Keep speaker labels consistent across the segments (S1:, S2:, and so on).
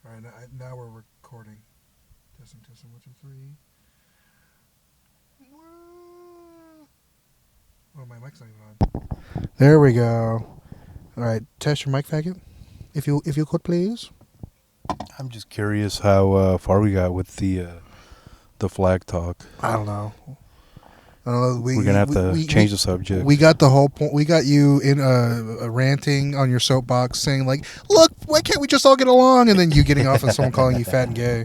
S1: All right, now we're recording. Testing, 1, 2, 3. Oh, my mic's not even on. There we go. All right, test your mic, faggot. If you could, please.
S2: I'm just curious how far we got with the flag talk.
S1: I don't know.
S2: We're gonna have to change the subject.
S1: We got the whole point. We got you in ranting on your soapbox, saying like, "Look, why can't we just all get along?" And then you getting off and someone calling you fat and gay.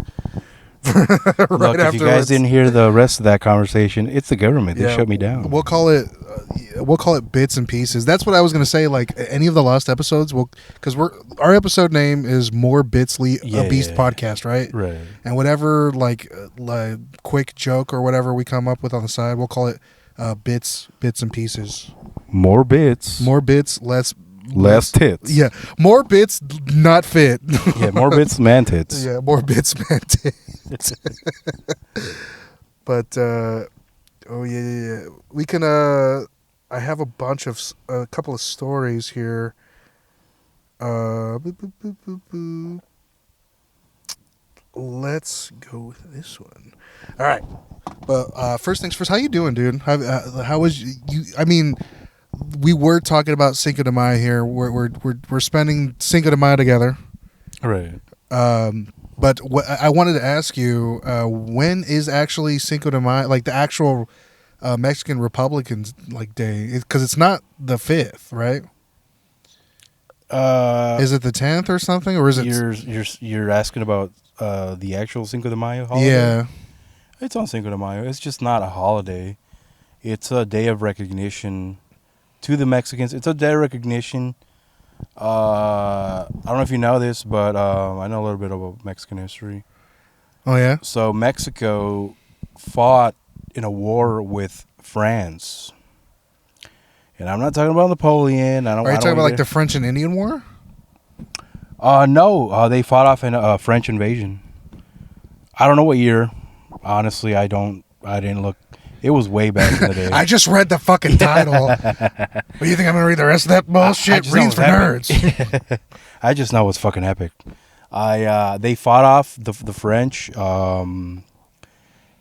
S2: Look, if you guys didn't hear the rest of that conversation, it's the government. They shut me down.
S1: We'll call it bits and pieces. That's what I was gonna say. Like any of the lost episodes, because our episode name is More Bitsly a Beast Podcast, right?
S2: Right.
S1: And whatever like quick joke or whatever we come up with on the side, we'll call it bits and pieces.
S2: More bits.
S1: More bits, less
S2: tits.
S1: Yeah, more bits, not fit.
S2: Yeah, more bits, man tits.
S1: Yeah, more bits, man tits. But oh yeah, we can. I have a couple of stories here. Let's go with this one. All right, but first things first. How you doing, dude? How was you? I mean, we were talking about Cinco de Mayo here. We're spending Cinco de Mayo together.
S2: Right.
S1: But I wanted to ask you, when is actually Cinco de Mayo, like the actual Mexican Republicans like day? Because it's not the 5th, right? Is it the 10th or something, or is it?
S2: You're asking about the actual Cinco de Mayo holiday?
S1: Yeah,
S2: it's on Cinco de Mayo. It's just not a holiday. It's a day of recognition to the Mexicans. It's a day of recognition. I don't know if you know this, but I know a little bit about Mexican history.
S1: Oh yeah.
S2: So Mexico fought in a war with France, and I'm not talking about Napoleon.
S1: Are you talking about like the French and Indian War?
S2: No. They fought off in a French invasion. I don't know what year. Honestly, I didn't look. It was way back in the day.
S1: I just read the fucking title. What do you think I'm gonna read the rest of that bullshit? Readings for nerds.
S2: I just know it's fucking epic. They fought off the French, and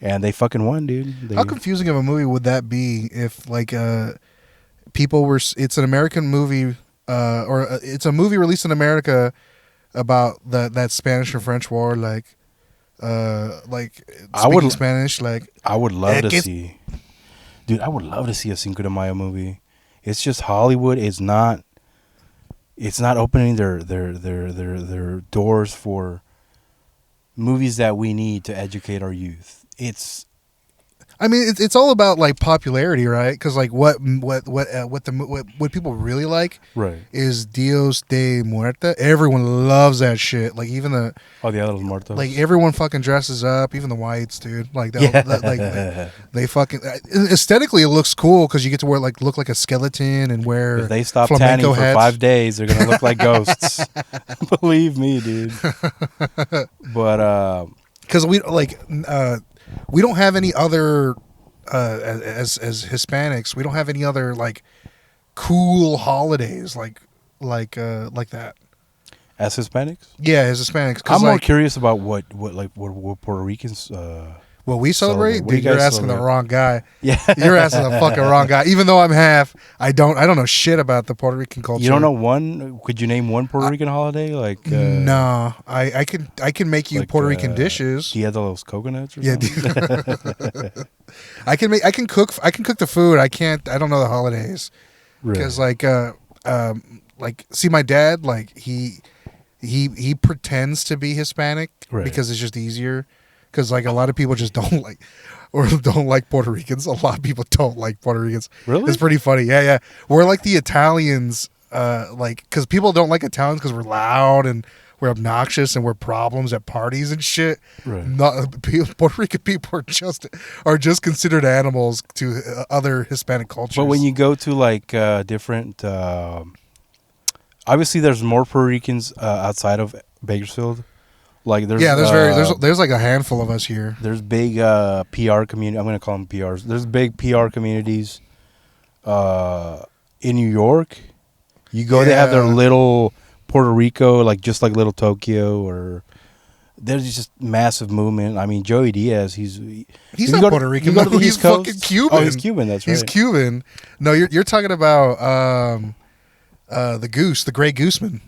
S2: they fucking won, dude.
S1: How confusing of a movie would that be if like people were? It's an American movie, or it's a movie released in America about that Spanish and French war, like speaking Spanish, like
S2: I would love to see, dude. I would love to see a Cinco de Mayo movie. It's just Hollywood is not. It's not opening their doors for movies that we need to educate our youth.
S1: I mean, it's all about like popularity, right? Because like what people really like,
S2: right,
S1: is Dios de Muerte. Everyone loves that shit. Like even the
S2: Dia de los Muertos.
S1: Like everyone fucking dresses up, even the whites, dude. Like they fucking aesthetically it looks cool because you get to look like a skeleton and wear.
S2: If they stop tanning for 5 days, they're gonna look like ghosts. Believe me, dude. But
S1: because we don't have any other as Hispanics. We don't have any other like cool holidays like that.
S2: As Hispanics,
S1: yeah, as Hispanics.
S2: I'm more curious about what Puerto Ricans.
S1: What we celebrate?
S2: Dude,
S1: you're asking the wrong guy.
S2: Yeah,
S1: you're asking the fucking wrong guy. Even though I'm half, I don't know shit about the Puerto Rican culture.
S2: You don't know one? Could you name one Puerto Rican holiday? Like
S1: no, I can make you like, Puerto Rican dishes.
S2: Dia de los coconuts. Or
S1: something? I can cook the food. I don't know the holidays because see my dad he pretends to be Hispanic because it's just easier. Because like a lot of people just don't like Puerto Ricans. A lot of people don't like Puerto Ricans.
S2: Really?
S1: It's pretty funny. Yeah. We're like the Italians, because people don't like Italians because we're loud and we're obnoxious and we're problems at parties and shit.
S2: Right.
S1: Puerto Rican people are just considered animals to other Hispanic cultures.
S2: But when you go to like different, obviously there's more Puerto Ricans outside of Bakersfield. Like there's like a handful of us here. There's big PR community. I'm gonna call them PRs. There's big PR communities in New York. You go, they have their little Puerto Rico, like just like little Tokyo or there's just massive movement. I mean, Joey Diaz,
S1: He's
S2: if
S1: not
S2: you go to-
S1: Puerto Rican.
S2: you go to the
S1: He's
S2: East Coast-
S1: fucking Cuban.
S2: Oh, he's Cuban. That's right.
S1: He's Cuban. No, you're talking about the goose, the gray gooseman.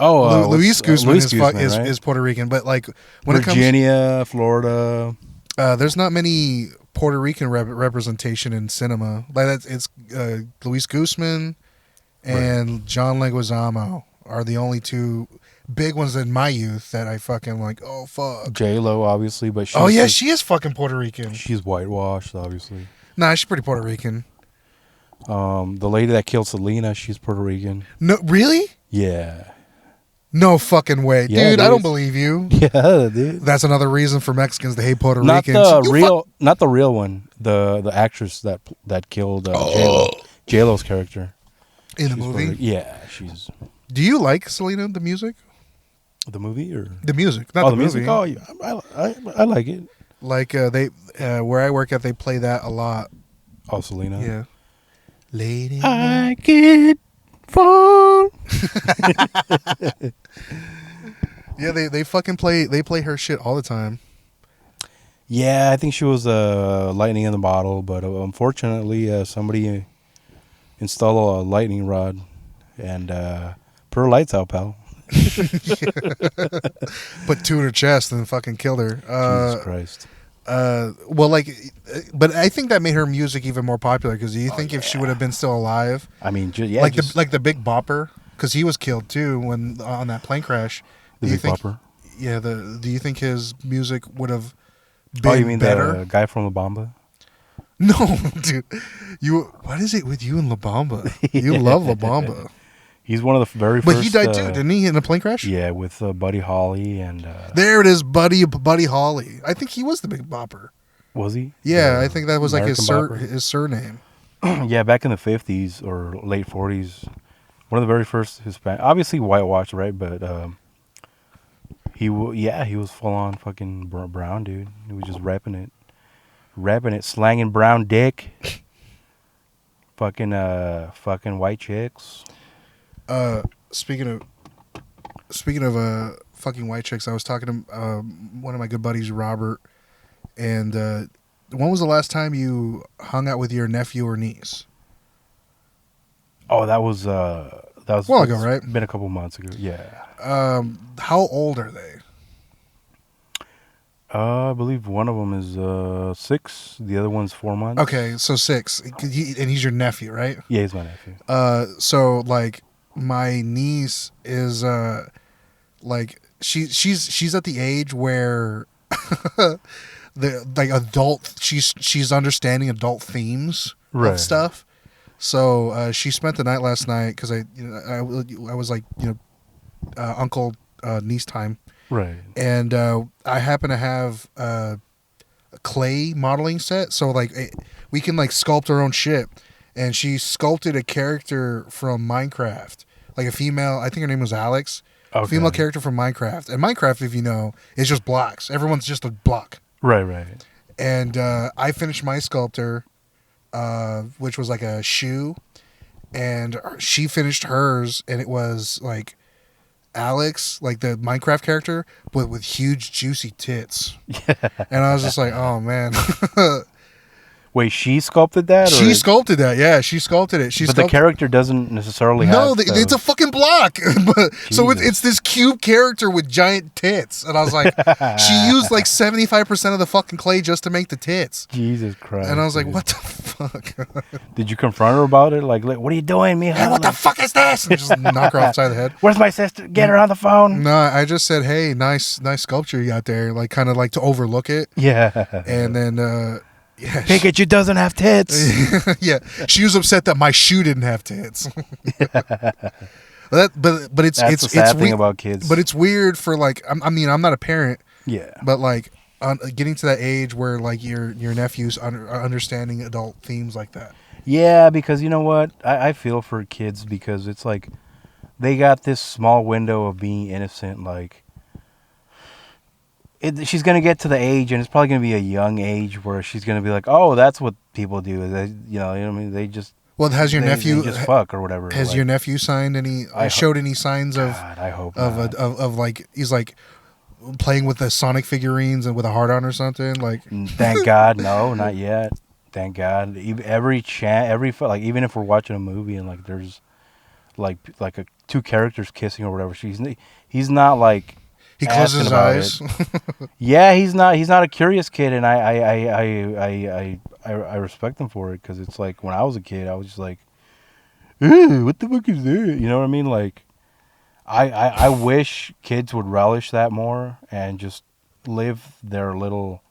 S2: Oh,
S1: Luis Guzman,
S2: Luis Guzman, right?
S1: is Puerto Rican, but like when
S2: Virginia, Florida.
S1: it comes, there's not many Puerto Rican representation in cinema. Like it's Luis Guzman and John Leguizamo are the only two big ones in my youth that I fucking like. Oh fuck.
S2: J-Lo, obviously, but
S1: Oh yeah, she is fucking Puerto Rican.
S2: she's whitewashed, obviously.
S1: Nah, she's pretty Puerto Rican.
S2: The lady that killed Selena, she's Puerto Rican.
S1: No, really?
S2: Yeah.
S1: No fucking way,
S2: Yeah,
S1: dude. I don't
S2: dude.
S1: believe you.
S2: Yeah, dude.
S1: That's another reason for Mexicans to hate Puerto
S2: Not
S1: Ricans.
S2: not the real one. The actress that killed J-Lo. J-Lo's character
S1: in the
S2: She's
S1: movie.
S2: Puerto- yeah, she's
S1: Do you like Selena the music?
S2: the movie or
S1: The music, not
S2: oh
S1: the
S2: music.
S1: movie.
S2: Oh, yeah, I like it.
S1: Like they where I work at, they play that a lot.
S2: Oh, Selena.
S1: Yeah. Lady.
S2: I get fall.
S1: Yeah, they fucking play her shit all the time.
S2: Yeah, I think she was lightning in the bottle, but unfortunately, somebody installed a lightning rod and put her lights out, pal.
S1: Put two in her chest and fucking killed her.
S2: Jesus Christ.
S1: Well, like, but I think that made her music even more popular. Because do you think if she would have been still alive,
S2: I mean,
S1: the Big Bopper, because he was killed too when on that plane crash.
S2: the
S1: Do you
S2: Big
S1: think?
S2: Bopper.
S1: Yeah. Do you think his music would have been
S2: Oh, you mean
S1: better?
S2: the guy from La Bamba?
S1: No, dude. What is it with you and La Bamba? You love La Bamba.
S2: He's one of the very
S1: But
S2: first.
S1: he died too, didn't he, in a plane crash?
S2: Yeah, with Buddy Holly and
S1: There it is, Buddy Holly. I think he was the Big Bopper.
S2: was he?
S1: Yeah, I think that was like
S2: American Bopper?
S1: his surname.
S2: Yeah, back in the 50s or late 40s, one of the very first Hispanic, obviously whitewashed, right? But he was full on fucking brown, dude. He was just rapping it, slanging brown dick, fucking white chicks.
S1: Speaking of fucking white chicks, I was talking to one of my good buddies, Robert, and when was the last time you hung out with your nephew or niece?
S2: Oh, that was
S1: A while ago, right?
S2: Been a couple months ago. Yeah.
S1: How old are they?
S2: I believe one of them is 6. The other one's 4 months.
S1: Okay, so 6, and he's your nephew, right?
S2: Yeah, he's my nephew.
S1: So like my niece is like she's at the age where the like adult she's understanding adult themes
S2: Right.
S1: of stuff. So she spent the night last night because I was like uncle niece time.
S2: Right.
S1: And I happen to have a clay modeling set, so like we can like sculpt our own shit. And she sculpted a character from Minecraft, like a female. I think her name was Alex.
S2: Okay.
S1: Female character from Minecraft. And Minecraft, if you know, is just blocks. Everyone's just a block.
S2: Right.
S1: And I finished my sculptor, which was like a shoe, and she finished hers, and it was like Alex, like the Minecraft character, but with huge juicy tits. Yeah. And I was just like, oh man.
S2: Wait, she sculpted that?
S1: She
S2: or?
S1: sculpted that. Yeah, she sculpted it.
S2: But the character doesn't necessarily
S1: No,
S2: have...
S1: it's a fucking block. But, so
S2: Jesus.
S1: it's this cube character with giant tits. And I was like, she used like 75% of the fucking clay just to make the tits.
S2: Jesus Christ.
S1: And I was like,
S2: dude.
S1: what the fuck?
S2: Did you confront her about it? Like what are you doing, mija?
S1: Hey, what the fuck is this? And just knock her upside the head.
S2: Where's my sister? Get her on the phone.
S1: No, I just said, hey, nice sculpture you got there. Like, kind of like to overlook it.
S2: Yeah.
S1: And then, yeah.
S2: Pikachu doesn't have tits.
S1: Yeah. She was upset that my shoe didn't have tits. But it's
S2: That's
S1: it's
S2: the sad thing
S1: we-
S2: about kids.
S1: But it's weird for like I mean I'm not a parent,
S2: yeah.
S1: but like getting to that age where like your nephews are understanding adult themes like that.
S2: Yeah, because you know what? I feel for kids because it's like they got this small window of being innocent. Like, she's going to get to the age, and it's probably going to be a young age, where she's going to be like, oh, that's what people do. They, you know what I mean? They just...
S1: Well, has your nephew
S2: they just fuck or whatever.
S1: has
S2: like,
S1: your nephew signed any showed any signs of
S2: God, I hope
S1: of
S2: not.
S1: of like he's like playing with the Sonic figurines and with a heart on or something? Like,
S2: Thank God, no, not yet. Thank God. Like even if we're watching a movie and like there's two characters kissing or whatever, he's not like
S1: he closes
S2: asking
S1: his
S2: about
S1: eyes.
S2: it. Yeah, he's not a curious kid, and I respect him for it, because it's like when I was a kid, I was just like, ew, what the fuck is that? You know what I mean? Like, I wish kids would relish that more and just live their little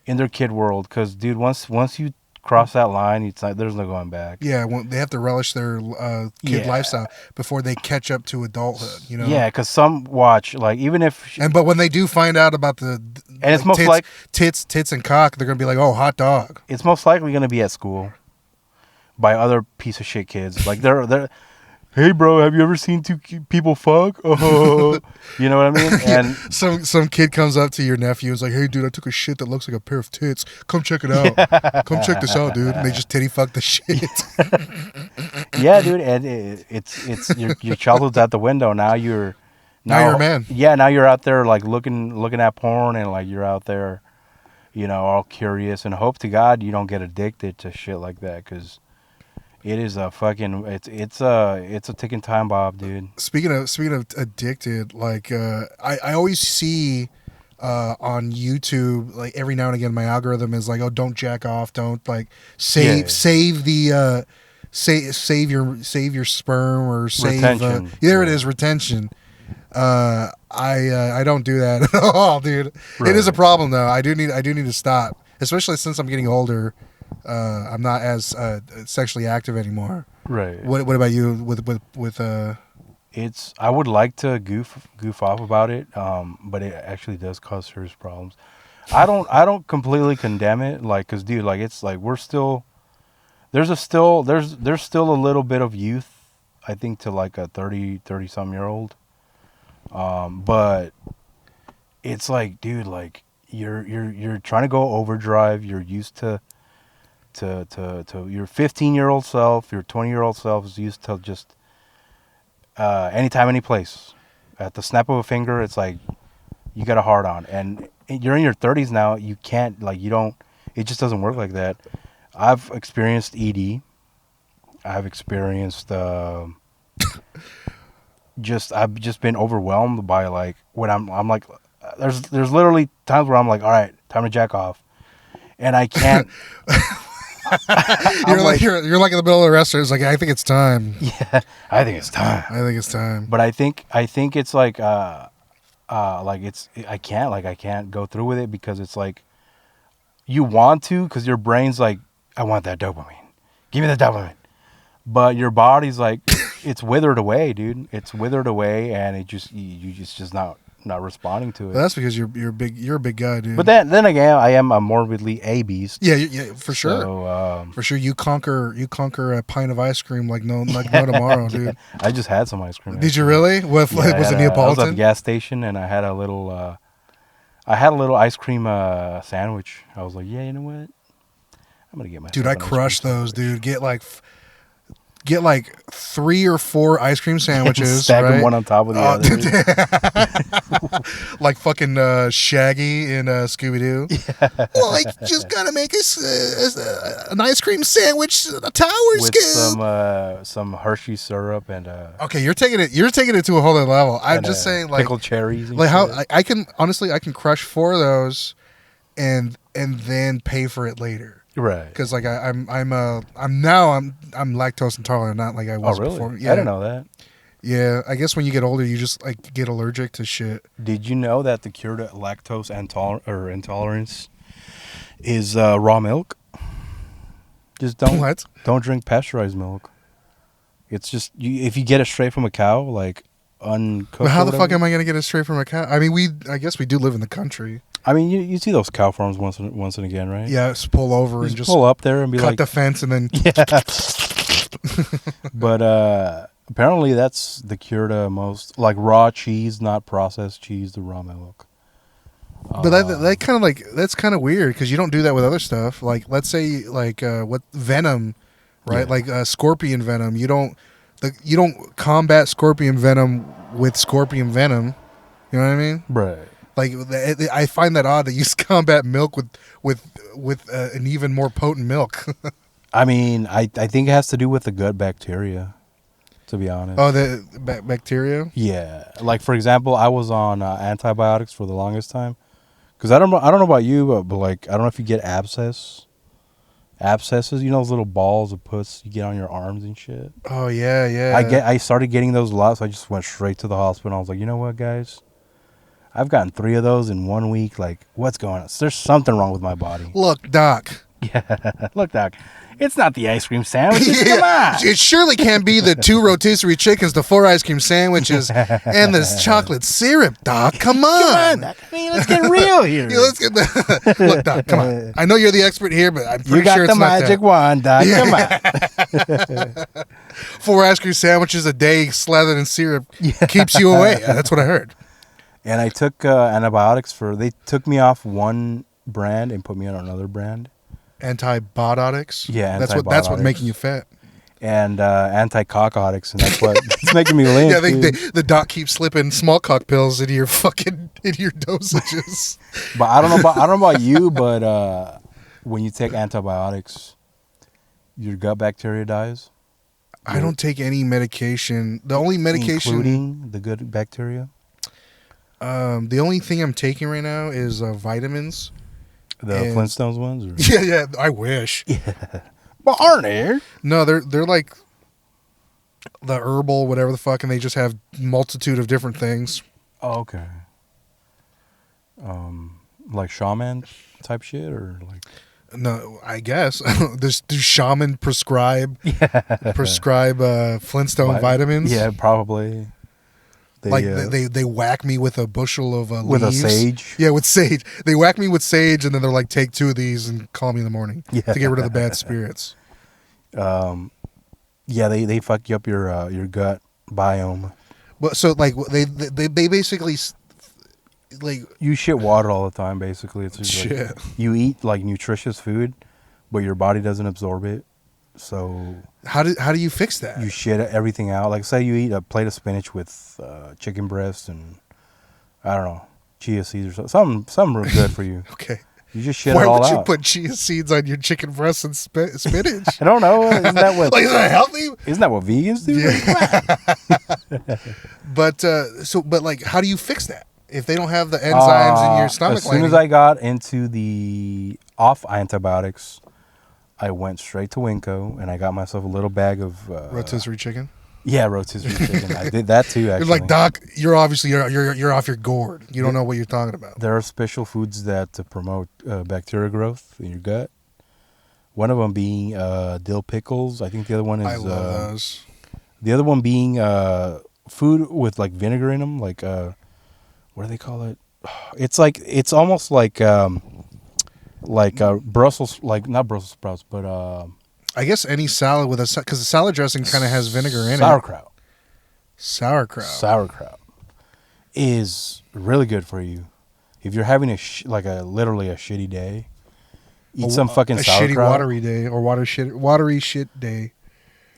S2: in their kid world, because dude, once you cross that line, it's like there's no going back.
S1: Yeah, well, they have to relish their kid
S2: Yeah.
S1: lifestyle before they catch up to adulthood. You know.
S2: Yeah, because some watch, like, even if
S1: But when they do find out about the
S2: and it's most like
S1: tits and cock, they're gonna be like, "Oh, hot dog."
S2: it's most likely gonna be at school by other piece of shit kids. Like they're hey bro, have you ever seen two people fuck? Oh, you know what I mean? And
S1: some kid comes up to your nephew and is like, "Hey dude, I took a shit that looks like a pair of tits. Come check it out. Come check this out, dude." And they just titty fuck the shit.
S2: yeah, dude, and it's your childhood's out the window. Now you're
S1: Now you're a man.
S2: Yeah, now you're out there like looking at porn, and like you're out there, all curious, and hope to God you don't get addicted to shit like that, because it is a fucking it's a ticking time bomb, dude.
S1: Speaking of addicted, like I always see on YouTube, like every now and again, my algorithm is like, "Oh, don't jack off, don't like save the save your sperm or save
S2: retention."
S1: There it is, retention. I don't do that at all, dude.
S2: Right.
S1: It is a problem though. I do need to stop, especially since I'm getting older. I'm not as sexually active anymore.
S2: Right.
S1: What about you with
S2: It's I would like to goof off about it, but it actually does cause serious problems. I don't completely condemn it, like, cause dude, like, it's like there's still a little bit of youth, I think, to like a 30 some year old, but it's like, dude, like you're trying to go overdrive. You're used to your 15-year-old self, your 20-year-old self is used to just anytime, any place, at the snap of a finger. It's like you got a hard on, and you're in your 30s now. You can't, like, you don't. It just doesn't work like that. I've experienced ED. I've experienced I've just been overwhelmed by, like, when I'm like, there's literally times where I'm like, all right, time to jack off, and I can't.
S1: you're like you're like in the middle of the restaurant. It's like, I think it's time.
S2: Yeah, I think it's time.
S1: I think it's time.
S2: But I think it's like I can't go through with it, because it's like you want to, because your brain's like, I want that dopamine. Give me the dopamine. But your body's like, it's withered away, dude. It's withered away, and it just you just not responding to it.
S1: Well, that's because you're a big guy, dude.
S2: But then again, I am a morbidly a beast.
S1: Yeah, for sure.
S2: So,
S1: for sure, you conquer a pint of ice cream like no tomorrow, dude.
S2: Yeah. I just had some ice cream.
S1: Did you really? Was it Neapolitan?
S2: I was at the gas station, and I had a little ice cream sandwich. I was like, yeah, you know what? I'm gonna get my.
S1: Dude, I crush those, dude. Get like 3 or 4 ice cream sandwiches,
S2: stack
S1: right?
S2: them one on top of the other.
S1: Like fucking Shaggy in Scooby Doo. Yeah. Well, like, just gotta make us an ice cream sandwich, a tower
S2: with
S1: scoop.
S2: some Hershey syrup and
S1: Okay, you're taking it to a whole other level. I'm just saying, like,
S2: pickled cherries. And
S1: like
S2: shit.
S1: how I can honestly crush 4 of those, and then pay for it later.
S2: Right.
S1: Because like I'm lactose intolerant, not like I was before. Yeah.
S2: I didn't know that.
S1: Yeah, I guess when you get older, you just like get allergic to shit.
S2: Did you know that the cure to lactose intolerance is raw milk? Just don't drink pasteurized milk. It's just if you get it straight from a cow, like uncooked.
S1: But how the fuck am I gonna get it straight from a cow? I mean, I guess we do live in the country.
S2: I mean, you see those cow farms once and again, right?
S1: Yeah, just pull over and just
S2: pull up there and be
S1: cut
S2: like,
S1: the fence and then.
S2: Yeah. But apparently that's the cure to most, like, raw cheese, not processed cheese, the raw milk.
S1: But that kind of like, that's kind of weird, because you don't do that with other stuff. Like, let's say like what venom, right?
S2: Yeah.
S1: Like scorpion venom. You don't combat scorpion venom with scorpion venom. You know what I mean?
S2: Right.
S1: Like I find that odd that you combat milk with an even more potent milk.
S2: I mean, I think it has to do with the gut bacteria, to be honest.
S1: Oh, the bacteria.
S2: Yeah, like for example, I was on antibiotics for the longest time because I don't know about you, but like I don't know if you get abscesses, you know, those little balls of puss you get on your arms and shit.
S1: Oh yeah, yeah.
S2: I started getting those a lot, so I just went straight to the hospital. I was like, you know what, guys, I've gotten 3 of those in 1 week. Like, what's going on? There's something wrong with my body.
S1: Look, Doc.
S2: Yeah, look, Doc. It's not the ice cream sandwiches. Come on.
S1: It surely can't be the 2 rotisserie chickens, the 4 ice cream sandwiches, and this chocolate syrup, Doc. Come on.
S2: Come on, Doc. I mean, let's get real here.
S1: Yeah, let's get the look, Doc. Come on. I know you're the expert here, but I'm pretty
S2: You got
S1: sure
S2: the
S1: it's not
S2: magic
S1: that.
S2: wand, Doc. Come on.
S1: 4 ice cream sandwiches a day slathered in syrup keeps you away. That's what I heard.
S2: And I took antibiotics they took me off one brand and put me on another brand.
S1: Antibiotics.
S2: Yeah,
S1: that's what's
S2: antibiotics.
S1: making you fat.
S2: And anti-cockotics, and that's what it's making me limp.
S1: Yeah,
S2: dude.
S1: the doc keeps slipping small cock pills into your dosages.
S2: But I don't know about you, but when you take antibiotics, your gut bacteria dies.
S1: I don't take any medication. The only medication,
S2: including the good bacteria.
S1: the only thing I'm taking right now is vitamins.
S2: The
S1: And-
S2: Flintstones ones? Or?
S1: Yeah. I wish.
S2: But aren't they?
S1: No, they're like the herbal, whatever the fuck, and they just have multitude of different things.
S2: Oh, okay. Like shaman type shit, or like
S1: No, I guess do shaman prescribe Flintstone vitamins?
S2: Yeah, probably.
S1: They whack me with a bushel of
S2: with
S1: leaves.
S2: a sage.
S1: Yeah, with sage. They whack me with sage, and then they're like, take 2 of these and call me in the morning
S2: Yeah.
S1: to get rid of the bad spirits.
S2: Yeah, they fuck you up your gut biome.
S1: But so like they basically like
S2: You shit water all the time, basically. It's just like,
S1: shit.
S2: you eat like nutritious food, but your body doesn't absorb it. So
S1: How do you fix that?
S2: you shit everything out. Like say you eat a plate of spinach with chicken breast and I don't know, chia seeds or something real good for you.
S1: Okay.
S2: You just shit
S1: Why
S2: it all
S1: would you
S2: out.
S1: put chia seeds on your chicken breast and spinach?
S2: I don't know. Isn't that what
S1: Like, is that healthy?
S2: isn't that what vegans do?
S1: Yeah. But like, how do you fix that if they don't have the enzymes in your stomach?
S2: As soon as I got into the off antibiotics, I went straight to Winco and I got myself a little bag of
S1: rotisserie chicken.
S2: Yeah, rotisserie chicken. I did that too. Actually,
S1: You're like, Doc, you're obviously you're off your gourd. You don't know what you're talking about.
S2: there are special foods that promote bacteria growth in your gut. One of them being dill pickles. I think the other one is
S1: I love those.
S2: the other one being food with like vinegar in them. Like what do they call it? It's almost like Brussels, like not Brussels sprouts, but
S1: I guess any salad with because the salad dressing kind of has vinegar in
S2: sauerkraut.
S1: it. Sauerkraut.
S2: Sauerkraut is really good for you. If you're having literally a shitty day, eat some fucking
S1: a
S2: sauerkraut.
S1: shitty watery day or watery shit day.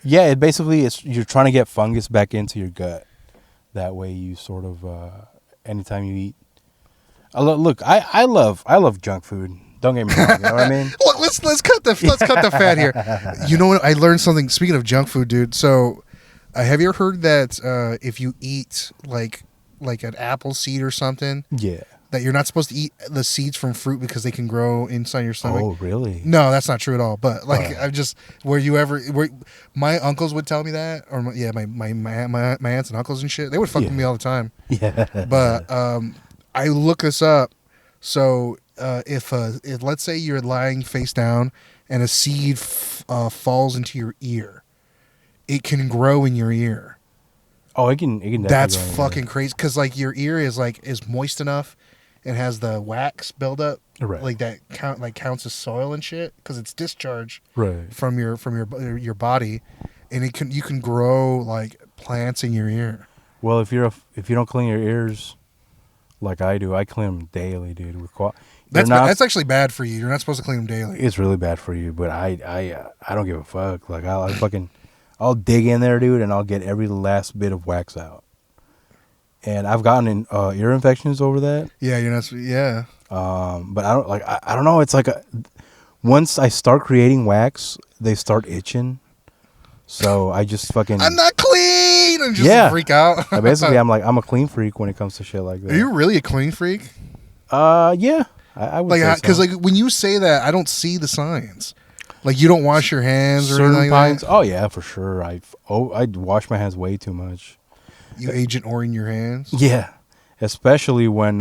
S2: Yeah, you're trying to get fungus back into your gut. That way, you sort of anytime you eat. I love junk food. Don't get me wrong. You know what I mean?
S1: Look, let's cut the fat here. You know what? I learned something. Speaking of junk food, dude. So, have you ever heard that if you eat like an apple seed or something,
S2: Yeah.
S1: that you're not supposed to eat the seeds from fruit because they can grow inside your stomach?
S2: Oh, really?
S1: No, that's not true at all. But like, I've just my uncles would tell me that, or my aunts and uncles and shit. They would fuck with me all the time.
S2: Yeah.
S1: But I look this up. So if let's say you're lying face down and a seed falls into your ear, it can grow in your ear.
S2: Oh, it can. Definitely
S1: That's
S2: go in there.
S1: fucking crazy because like your ear is moist enough and has the wax buildup,
S2: Right.
S1: like that counts as soil and shit because it's discharge
S2: Right.
S1: from your body, and you can grow like plants in your ear.
S2: Well, if you don't clean your ears like I do, I clean them daily, dude.
S1: That's actually bad for you. You're not supposed to clean them daily.
S2: It's really bad for you, but I don't give a fuck. Like I'll dig in there, dude, and I'll get every last bit of wax out. and I've gotten ear infections over that.
S1: Yeah, you're not. Yeah.
S2: But I don't like. I don't know. It's like once I start creating wax, they start itching. So I just fucking.
S1: I'm not clean, and just
S2: Yeah.
S1: freak out.
S2: Basically, I'm a clean freak when it comes to shit like that.
S1: Are you really a clean freak?
S2: Yeah. I would say
S1: Because
S2: so.
S1: like when you say that, I don't see the signs. Like you don't wash your hands or
S2: Certain
S1: anything like
S2: pints. Oh yeah, for sure. I wash my hands way too much.
S1: that. You Agent Orange your hands.
S2: Yeah, especially when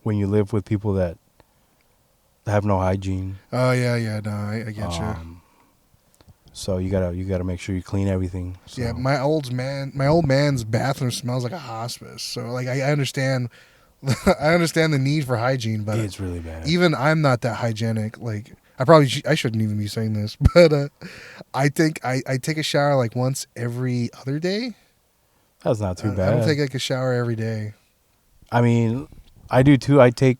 S2: you live with people that have no hygiene.
S1: Oh yeah. No, I get you.
S2: So you gotta make sure you clean everything. So.
S1: Yeah, my old man's bathroom smells like a hospice. So like I understand, I understand the need for hygiene, but
S2: It's really bad.
S1: even I'm not that hygienic. Like I shouldn't even be saying this, but I think I take a shower like once every other day.
S2: That's not too
S1: I
S2: bad.
S1: don't take like a shower every day.
S2: I mean, I do too. I take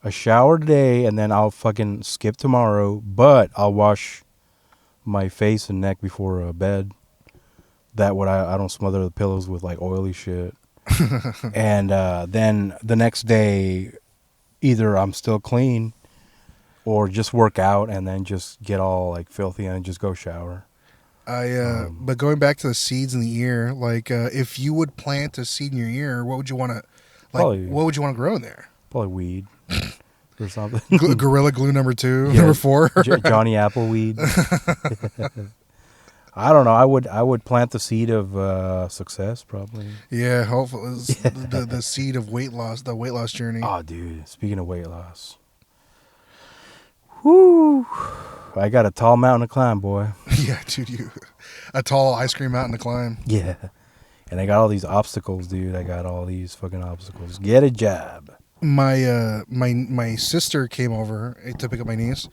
S2: a shower today, and then I'll fucking skip tomorrow. But I'll wash my face and neck before bed. That way I don't smother the pillows with like oily shit. And then the next day, either I'm still clean, or just work out and then just get all like filthy and just go shower.
S1: But going back to the seeds in the ear, like if you would plant a seed in your ear, what would you want to, like,
S2: Probably-
S1: what would you want to grow in there?
S2: Probably weed or something.
S1: Gorilla Glue number 2,
S2: Yeah.
S1: number 4.
S2: Johnny Appleweed. I don't know. I would plant the seed of success probably.
S1: Yeah, hopefully it's the seed of weight loss, the weight loss journey.
S2: Oh, dude. Speaking of weight loss, whoo! I got a tall mountain to climb, boy.
S1: Yeah, dude, a tall ice cream mountain to climb.
S2: Yeah. And I got all these obstacles, dude. I got all these fucking obstacles. Get a job.
S1: My sister came over to pick up my niece,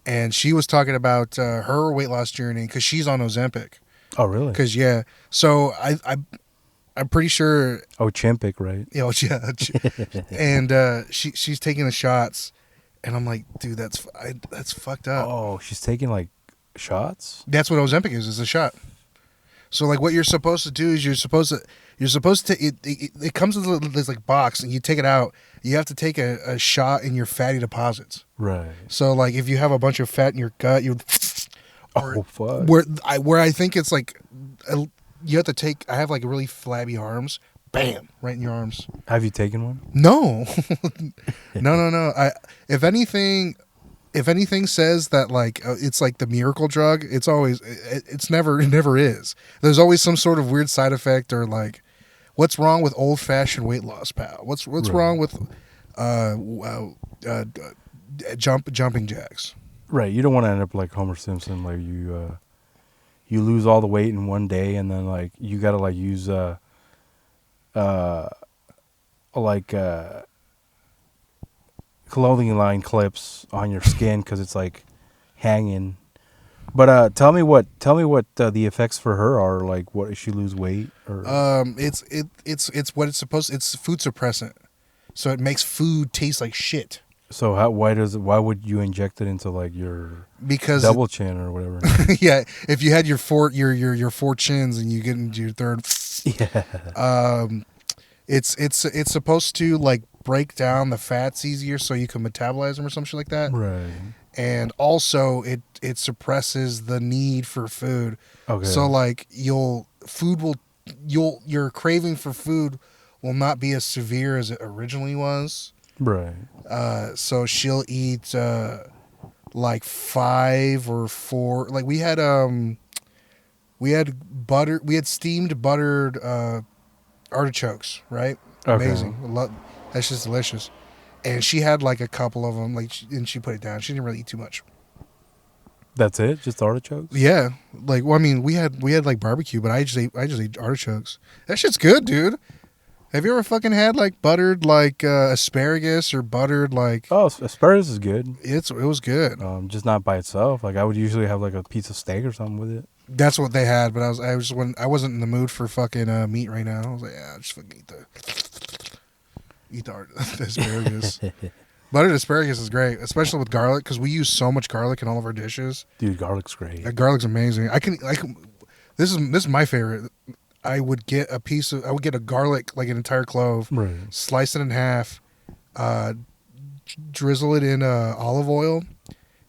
S1: and she was talking about her weight loss journey because she's on Ozempic.
S2: Oh, really?
S1: Because so I'm pretty sure.
S2: Oh, Chimpic, right?
S1: You know, yeah, and she's taking the shots, and I'm like, dude, that's fucked up.
S2: Oh, she's taking like shots?
S1: That's what Ozempic is a shot. So like what you're supposed to do is you're supposed to it comes in this like box, and you take it out. You have to take a shot in your fatty deposits.
S2: Right.
S1: So like if you have a bunch of fat in your gut, you
S2: Oh, fuck.
S1: where I think it's like you have to take. I have like really flabby arms. Bam, right in your arms.
S2: Have you taken one?
S1: No, no. If anything says that like it's like the miracle drug, it never is. There's always some sort of weird side effect or like, what's wrong with old fashioned weight loss, pal? What's
S2: Right.
S1: wrong with jumping jacks?
S2: Right. You don't want to end up like Homer Simpson, like you lose all the weight in one day, and then like you gotta like use clothing line clips on your skin because it's like hanging. But tell me what the effects for her are. Like, what, does she lose weight or?
S1: It's what it's supposed. It's food suppressant, so it makes food taste like shit.
S2: So why would you inject it into like your
S1: Because
S2: double chin or whatever?
S1: yeah, if you had your four chins and you get into your third,
S2: Yeah.
S1: it's supposed to like break down the fats easier so you can metabolize them or some shit like that.
S2: Right.
S1: And also it suppresses the need for food.
S2: Okay.
S1: So like your craving for food will not be as severe as it originally was.
S2: Right.
S1: So she'll eat like 5 or 4. Like we had steamed buttered artichokes, right?
S2: Okay.
S1: Amazing. That's just delicious. And she had like a couple of them, and she put it down. She didn't really eat too much.
S2: That's it? Just artichokes?
S1: Yeah, like well, I mean, we had like barbecue, but I just ate artichokes. That shit's good, dude. Have you ever fucking had like buttered like asparagus or buttered like?
S2: Oh, asparagus is good.
S1: It was good.
S2: Just not by itself. Like I would usually have like a piece of steak or something with it.
S1: That's what they had, but I wasn't in the mood for fucking meat right now. I was like, yeah, just fucking eat the asparagus. Buttered asparagus is great, especially with garlic, because we use so much garlic in all of our dishes.
S2: Dude, garlic's great.
S1: Garlic's amazing. I can. This is my favorite. I would get a garlic, like an entire clove,
S2: Right.
S1: slice it in half, uh, drizzle it in olive oil,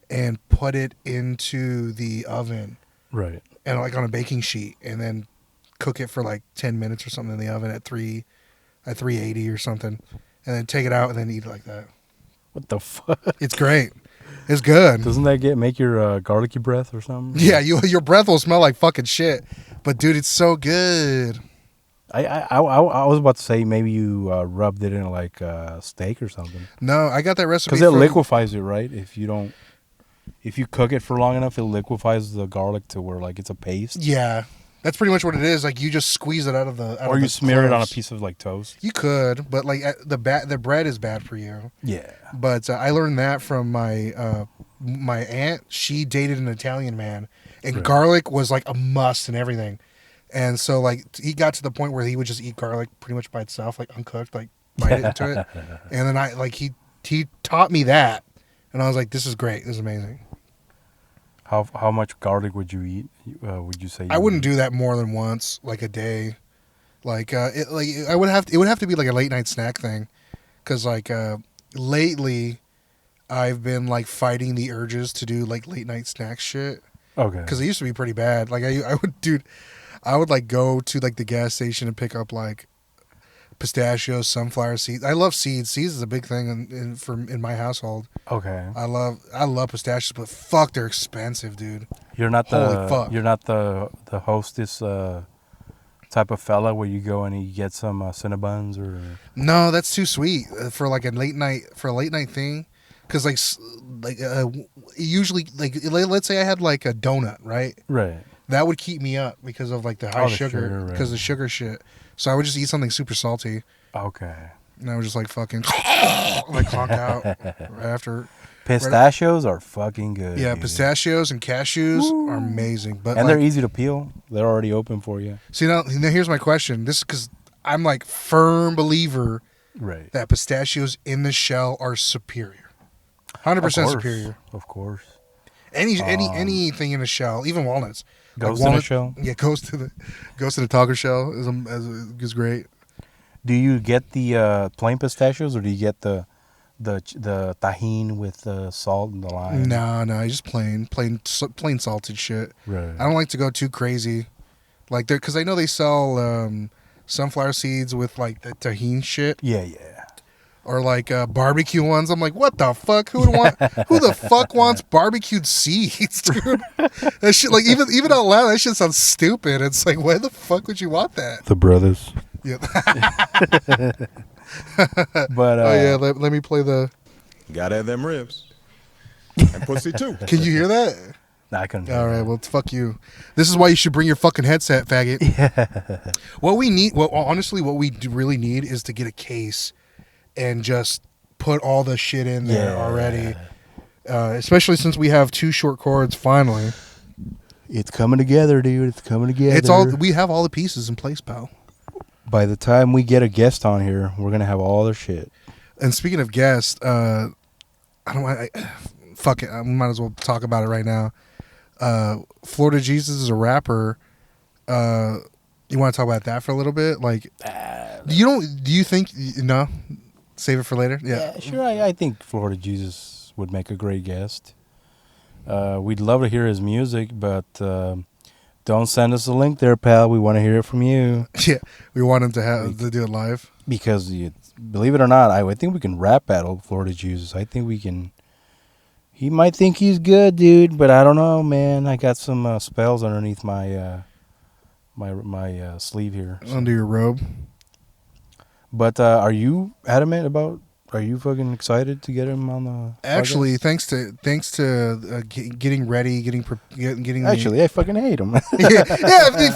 S1: and put it into the oven,
S2: Right.
S1: and like on a baking sheet, and then cook it for like 10 minutes or something in the oven at 380 or something, and then take it out and then eat it like that.
S2: What the fuck?
S1: It's great. It's good.
S2: Doesn't that make your garlicky breath or something?
S1: Yeah, your breath will smell like fucking shit, but dude, it's so good.
S2: I was about to say maybe you rubbed it in like steak or something.
S1: No, I got that recipe
S2: Because it
S1: from-
S2: liquefies it, right? If you cook it for long enough, it liquefies the garlic to where like it's a paste.
S1: Yeah, that's pretty much what it is. Like you just squeeze it out of the.
S2: Or you smear it on a piece of like toast.
S1: You could, but like the bread is bad for you.
S2: Yeah.
S1: But I learned that from my my aunt. She dated an Italian man, and
S2: Right.
S1: garlic was like a must and everything. And so like he got to the point where he would just eat garlic pretty much by itself, like uncooked, like bite it into it. And then he taught me that, and I was like, this is great, this is amazing.
S2: How much garlic would you eat? Would you say?
S1: I wouldn't do that more than once, like a day. Like it would have to be like a late night snack thing, because like lately, I've been like fighting the urges to do like late night snack shit,
S2: Okay.
S1: because it used to be pretty bad. Like I would like go to like the gas station and pick up like pistachios, sunflower seeds. I love seeds. Seeds is a big thing in my household.
S2: Okay.
S1: I love pistachios, but fuck, they're expensive, dude.
S2: You're not
S1: Holy fuck.
S2: the hostess type of fella where you go and you get some Cinnabons or.
S1: No, that's too sweet for like a late night thing. Because usually like let's say I had like a donut, right?
S2: Right.
S1: That would keep me up because of like the high
S2: the
S1: sugar,
S2: sugar, right.
S1: because the sugar shit. So I would just eat something super salty,
S2: Okay.
S1: and I would just like fucking like honk out right after.
S2: Pistachios are fucking good.
S1: Yeah,
S2: dude.
S1: pistachios and cashews are amazing, but
S2: And
S1: like,
S2: they're easy to peel. They're already open for you.
S1: see now here's my question. This is because I'm like firm believer
S2: Right.
S1: that pistachios in the shell are superior, 100% superior.
S2: Of course.
S1: Anything in a shell, even walnuts.
S2: Goes in a shell.
S1: Yeah, goes to the taco shell is great.
S2: Do you get the plain pistachios or do you get the tahine with the salt and the lime?
S1: No, just plain salted shit.
S2: Right.
S1: I don't like to go too crazy, like because I know they sell sunflower seeds with like the tahine shit,
S2: Yeah.
S1: or like barbecue ones. I'm like, what the fuck? Who the fuck wants barbecued seeds, dude? That shit, like even out loud, that shit sounds stupid. It's like, why the fuck would you want that?
S2: The brothers.
S1: Yeah.
S2: But
S1: Oh yeah, let me play the.
S3: Gotta have them ribs. And pussy too.
S1: Can you hear that?
S2: I couldn't.
S1: All right, well, fuck you. This is why you should bring your fucking headset, faggot. Yeah. What we need, honestly, what we really need is to get a case and just put all the shit in there already. Especially since we have 2 short cords. Finally,
S2: It's coming together, dude. It's coming together.
S1: we have all the pieces in place, pal.
S2: By the time we get a guest on here, we're gonna have all their shit.
S1: And speaking of guests, fuck it. I might as well talk about it right now. Florida Jesus is a rapper. You want to talk about that for a little bit? Like, do you think? No, save it for later. Yeah.
S2: Sure. I think Florida Jesus would make a great guest. We'd love to hear his music, but don't send us a link there, pal. We want to hear it from you
S1: Yeah. We want him to do it live.
S2: because, believe it or not, I think we can rap battle Florida Jesus. I think we can. He might think he's good, dude, but I don't know, man. I got some spells underneath my my sleeve here. so.
S1: Under your robe.
S2: But are you adamant about? Are you fucking excited to get him on the?
S1: Actually,
S2: podcast?
S1: thanks to getting ready, getting the-
S2: Actually, I fucking hate him.
S1: yeah,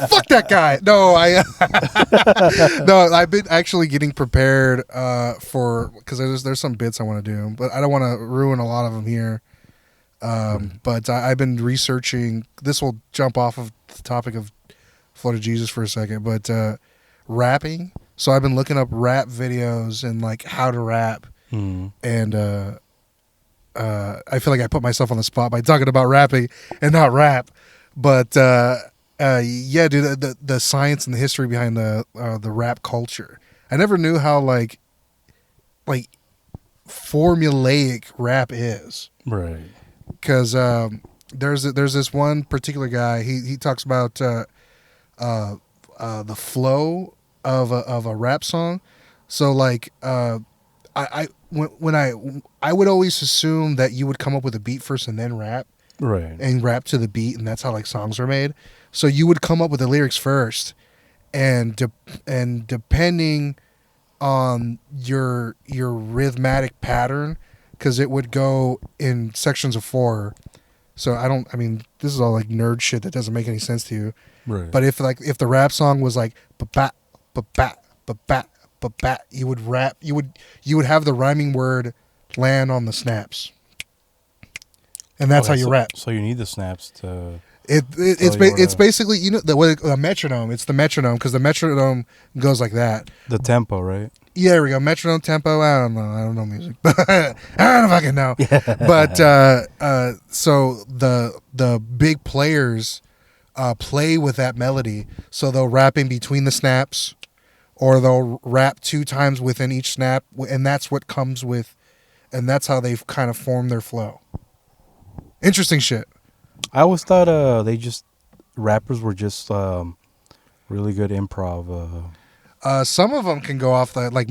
S1: fuck that guy. No, no, I've been actually getting prepared for, because there's some bits I want to do, but I don't want to ruin a lot of them here. But I've been researching. This will jump off of the topic of Florida Jesus for a second, but rapping. So I've been looking up rap videos and like how to rap, and I feel like I put myself on the spot by talking about rapping and not rap. But Yeah, dude. The science and the history behind the rap culture. I never knew how like formulaic rap is.
S2: Right.
S1: Because there's this one particular guy. He talks about the flow of a rap song. So like I would always assume that you would come up with a beat first and then rap
S2: Right.
S1: and rap to the beat, and that's how like songs are made. So you would come up with the lyrics first, and depending on your rhythmic pattern, because it would go in sections of 4. So I mean, this is all like nerd shit that doesn't make any sense to you.
S2: Right.
S1: But if the rap song was like ba ba ba ba ba ba ba, you would rap. You would have the rhyming word land on the snaps, and that's how you rap.
S2: So you need the snaps to.
S1: It's basically, you know, a metronome. It's the metronome, because the metronome goes like that.
S2: The tempo, right?
S1: Yeah, there we go. Metronome, tempo. I don't know music. I don't fucking know. But so the big players play with that melody. So they'll rap in between the snaps, or they'll rap 2 times within each snap, and that's what comes with, and that's how they've kind of formed their flow. Interesting shit.
S2: I always thought rappers were just really good improv.
S1: Some of them can go off the like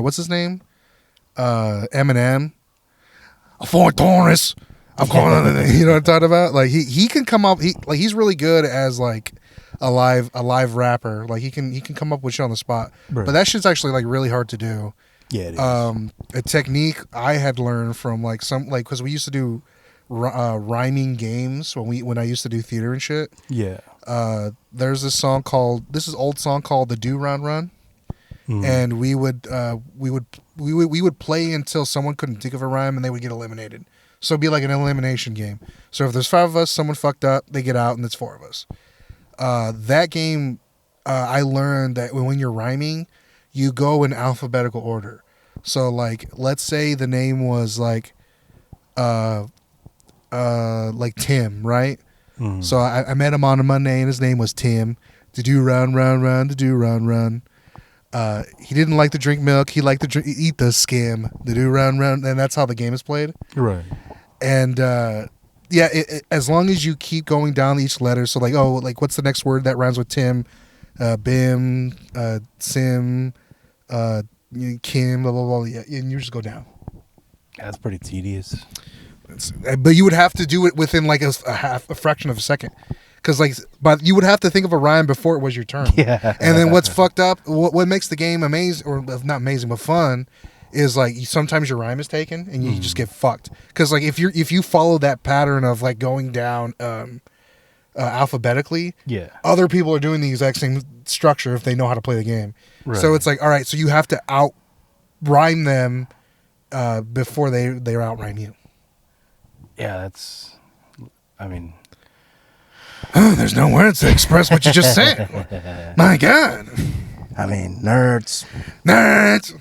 S1: what's his name? Eminem. For Taurus. I'm calling it. You know what I'm talking about? Like he can come up. He's really good as like a live rapper. Like he can come up with shit on the spot.
S2: Right.
S1: But that shit's actually like really hard to do.
S2: Yeah, it is.
S1: A technique I had learned from like because we used to do rhyming games when I used to do theater and shit.
S2: Yeah.
S1: There's this old song called the Do Run Run.
S2: Mhm.
S1: And we would play until someone couldn't think of a rhyme and they would get eliminated. So it'd be like an elimination game. So if there's 5 of us, someone fucked up, they get out, and it's 4 of us. That game, I learned that when you're rhyming, you go in alphabetical order. So like, let's say the name was like Tim, right?
S2: Mhm.
S1: So I met him on a Monday, and his name was Tim. To do run, run, run, to do run, run. He didn't like to drink milk. He liked to eat the skim. To do run, run, and that's how the game is played.
S2: Right.
S1: And as long as you keep going down each letter, so like what's the next word that rhymes with Tim? Bim, Sim, Kim, blah blah blah. Yeah, and you just go down.
S2: That's pretty tedious.
S1: But you would have to do it within like a fraction of a second, because but you would have to think of a rhyme before it was your turn.
S2: Yeah.
S1: And then what's fucked up? What makes the game amazing, or not amazing but fun, is like sometimes your rhyme is taken and you just get fucked. Because like if you follow that pattern of like going down alphabetically,
S2: Yeah.
S1: other people are doing the exact same structure if they know how to play the game.
S2: Right.
S1: So it's like, all right, so you have to out rhyme them before they out rhyme you.
S2: Yeah, that's. I mean.
S1: Oh, there's no words to express what you just said. My God.
S2: I mean, nerds.
S1: Nerds.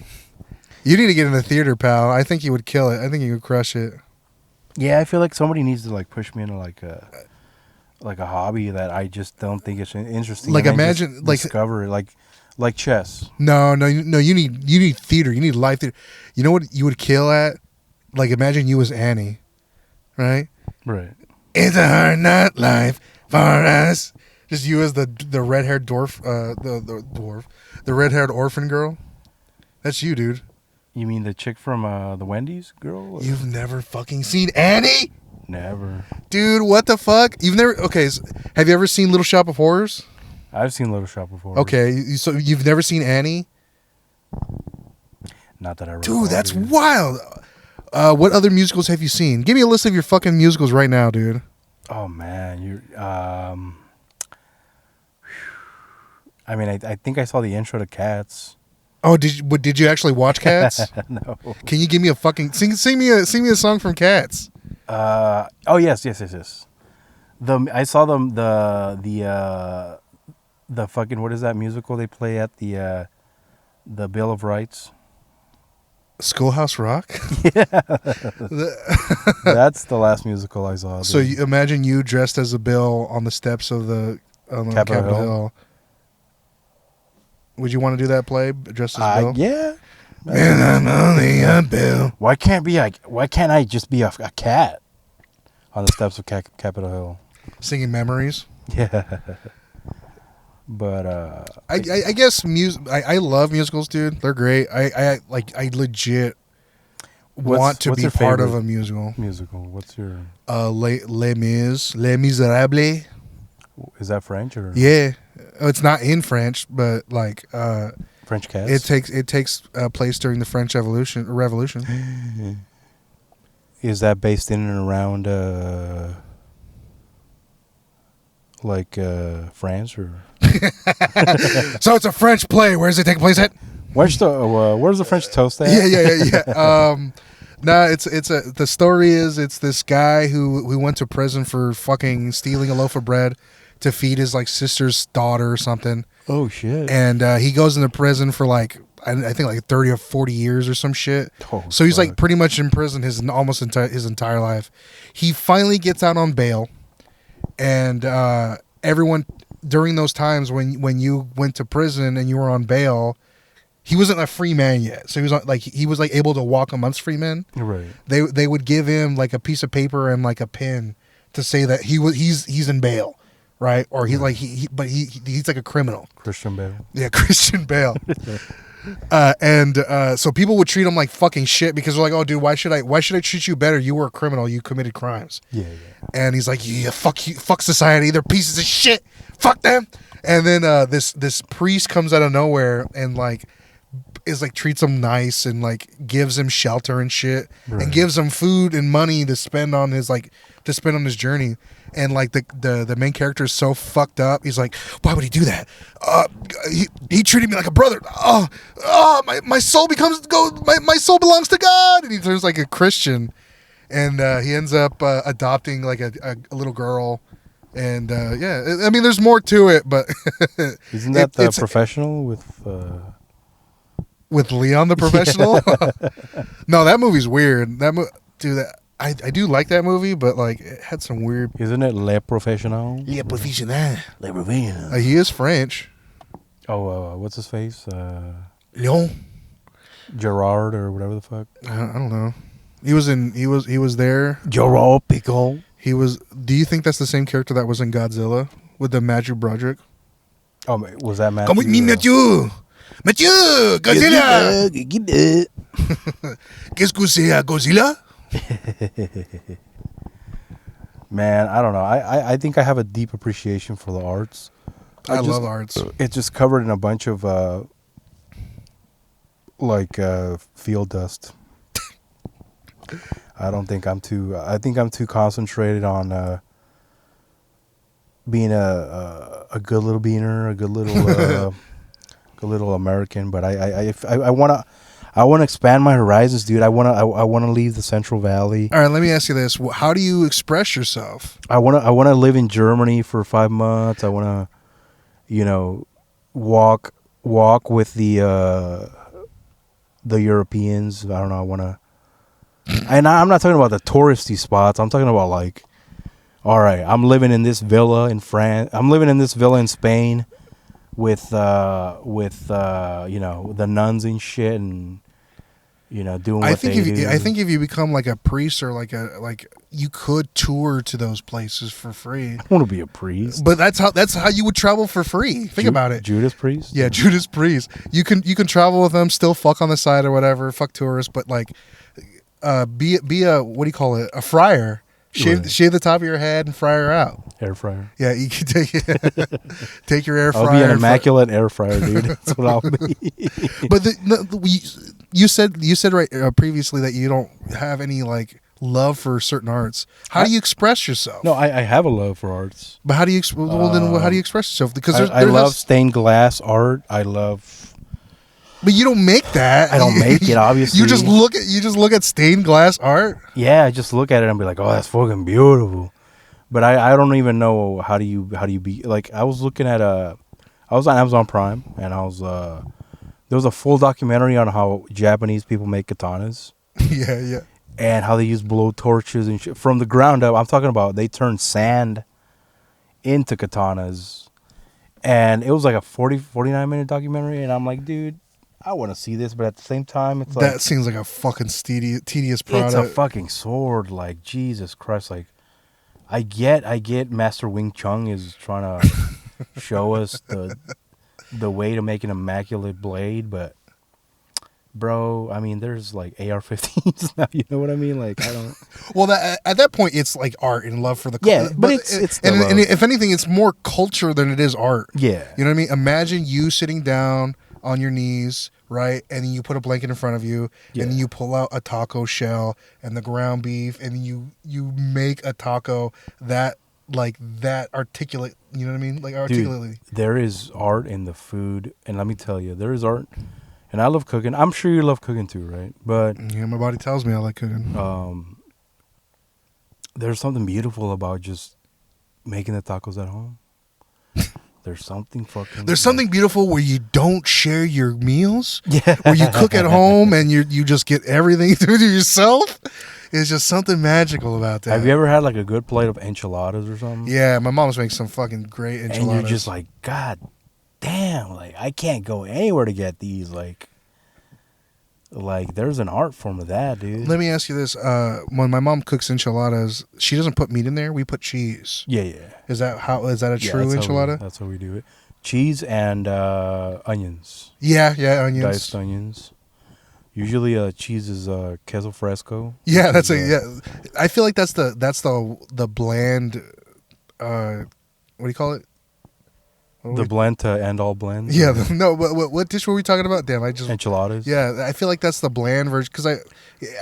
S1: You need to get in the theater, pal. I think you would kill it. I think you would crush it.
S2: Yeah, I feel like somebody needs to like push me into like a hobby that I just don't think is interesting.
S1: Like,
S2: and I
S1: imagine,
S2: just
S1: like-
S2: discover it, like chess.
S1: No. You need theater. You need live theater. You know what you would kill at? Like, imagine you as Annie, right?
S2: Right.
S1: It's a hard night life for us. Just you as the red-haired dwarf, the red-haired orphan girl. That's you, dude.
S2: You mean the chick from the Wendy's girl?
S1: You've never fucking seen Annie?
S2: Never.
S1: Dude, what the fuck? You've never... Okay, so have you ever seen Little Shop of Horrors?
S2: I've seen Little Shop before.
S1: Okay, so you've never seen Annie?
S2: Not that I recall.
S1: Dude, that's wild. What other musicals have you seen? Give me a list of your fucking musicals right now, dude.
S2: Oh man, you're. I mean, I think I saw the intro to Cats.
S1: Oh, did you actually watch Cats?
S2: No.
S1: Can you give me a fucking sing me a song from Cats?
S2: Oh yes. I saw them the fucking, what is that musical they play at the Bill of Rights?
S1: Schoolhouse Rock.
S2: That's the last musical I saw.
S1: So
S2: dude.
S1: you imagine you dressed as a bill on the steps of the on
S2: Capitol
S1: Capitol
S2: Hill.
S1: Hill. Would you want to do that play dressed as Bill?
S2: Yeah.
S1: Man, I'm only a Bill.
S2: Why can't I just be a cat on the steps of Capitol Hill?
S1: Singing memories.
S2: Yeah. But
S1: I guess I love musicals, dude. They're great. I legit want to
S2: what's
S1: be
S2: your
S1: part of
S2: favorite
S1: a musical.
S2: What's your?
S1: Les Miserables.
S2: Is that French or?
S1: Yeah, it's not in French, but like
S2: French cats.
S1: it takes place during the French Revolution.
S2: Is that based in and around France or?
S1: So it's a French play. Where does it take place at?
S2: Where's the French toast at?
S1: Yeah. No, the story is it's this guy who went to prison for fucking stealing a loaf of bread to feed his like sister's daughter or something,
S2: Oh shit.
S1: and he goes into prison for like I think like 30 or 40 years or some shit.
S2: Oh,
S1: So he's like
S2: fuck.
S1: pretty much in prison his entire life. He finally gets out on bail, and everyone during those times when you went to prison and you were on bail, he wasn't a free man yet. So he was able to walk amongst free men.
S2: Right.
S1: They would give him like a piece of paper and like a pen to say that he's in bail, right? Or he's like a criminal.
S2: Christian Bale.
S1: Yeah, Christian Bale. So people would treat him like fucking shit because they're like, "Oh, dude, why should I treat you better? You were a criminal. You committed crimes."
S2: Yeah.
S1: And he's like, "Yeah, fuck you, fuck society. They're pieces of shit. Fuck them." And then this priest comes out of nowhere and like is like treats him nice and like gives him shelter and shit
S2: Right.
S1: and gives him food and money to spend on his journey. And like the main character is so fucked up. He's like, why would he do that? He treated me like a brother. My soul my soul belongs to God. And he turns like a Christian, and he ends up adopting like a little girl. And yeah, I mean, there's more to it, but
S2: Isn't that the
S1: it's
S2: professional
S1: with Leon the Professional? No, that movie's weird. Dude, I do like that movie, but like it had some weird.
S2: Isn't it Le Professionnel?
S1: Le Professionnel.
S2: Le Professionnel.
S1: He is French.
S2: What's his face?
S1: Leon.
S2: Gerard or whatever the fuck.
S1: I don't know. He was there.
S2: Gerard Pickle.
S1: He was. Do you think that's the same character that was in Godzilla with the Matthew Broderick?
S2: Oh, was that Matthew?
S1: Come with me, Matthew. Matthew, Godzilla. Qu'est-ce que c'est, Godzilla?
S2: Man, I don't know. I think I have a deep appreciation for the arts.
S1: I love arts.
S2: It's just covered in a bunch of field dust. I think I'm too concentrated on being a good little beaner, a good little American. But I want to expand my horizons, dude. I want to leave the Central Valley.
S1: All right, let me ask you this: how do you express yourself?
S2: I want to live in Germany for 5 months. I want to, walk with the Europeans. I don't know. I want to, and I'm not talking about the touristy spots. I'm talking about like, all right, I'm living in this villa in France. I'm living in this villa in Spain with the nuns and shit and. Doing what
S1: I think
S2: do.
S1: if you become like a priest or like you could tour to those places for free.
S2: I want to be a priest.
S1: But that's how you would travel for free. Think about it.
S2: Judas Priest?
S1: Yeah, Judas Priest. You can travel with them, still fuck on the side or whatever, fuck tourists, but like be a what do you call it? A friar. Shave the top of your head and fry her out.
S2: Air fryer.
S1: Yeah, you can take your air fryer.
S2: I'll be an immaculate air fryer, dude. That's what I'll be.
S1: But you said right previously that you don't have any like love for certain arts. How do you express yourself?
S2: No, I have a love for arts.
S1: But how do you how do you express yourself? Because
S2: I love stained glass art. I love.
S1: But you don't make that.
S2: I don't make it, obviously.
S1: You just look at stained glass art.
S2: Yeah, I just look at it and be like, oh, that's fucking beautiful. But I don't even know how do you be like. I was looking at I was on Amazon Prime and I was there was a full documentary on how Japanese people make katanas.
S1: Yeah.
S2: And how they use blow torches and shit from the ground up. I'm talking about they turn sand into katanas. And it was like a 49-minute documentary, and I'm like, dude, I want to see this, but at the same time, it's like
S1: That seems like a fucking tedious product.
S2: it's a fucking sword. Like, Jesus Christ, like I get Master Wing Chun is trying to show us the way to make an immaculate blade, but bro, I mean, there's like AR-15s now. You know what I mean? Like, I don't.
S1: Well, at that point, it's like art and love for the
S2: Yeah, but it's the
S1: and
S2: love.
S1: if anything, it's more culture than it is art.
S2: Yeah.
S1: You know what I mean? Imagine you sitting down on your knees, right, and then you put a blanket in front of you,
S2: Yeah.
S1: and then you pull out a taco shell and the ground beef, and you make a taco that articulate. You know what I mean? Like articulately.
S2: Dude, there is art in the food, and let me tell you, there is art. And I love cooking. I'm sure you love cooking too, right? But
S1: Yeah, my body tells me I like cooking.
S2: there's something beautiful about just making the tacos at home. There's something fucking.
S1: There's something beautiful where you don't share your meals.
S2: Yeah.
S1: Where you cook at home and you just get everything through to yourself. It's just something magical about that.
S2: Have you ever had like a good plate of enchiladas or something?
S1: Yeah, my mom's makes some fucking great enchiladas.
S2: And you're just like, God damn, like I can't go anywhere to get these. Like there's an art form of that, dude.
S1: Let me ask you this: when my mom cooks enchiladas, she doesn't put meat in there. We put cheese.
S2: Yeah.
S1: Is that a
S2: Yeah,
S1: true
S2: that's
S1: enchilada?
S2: That's how we do it. Cheese and onions.
S1: Yeah, onions.
S2: Diced onions. Usually, cheese is queso fresco.
S1: Yeah, that's
S2: Which is,
S1: I feel like that's the bland. What do you call it?
S2: the blend to end all blends.
S1: Yeah, no. What dish were we talking about? Damn, I just.
S2: Enchiladas.
S1: Yeah, I feel like that's the bland version because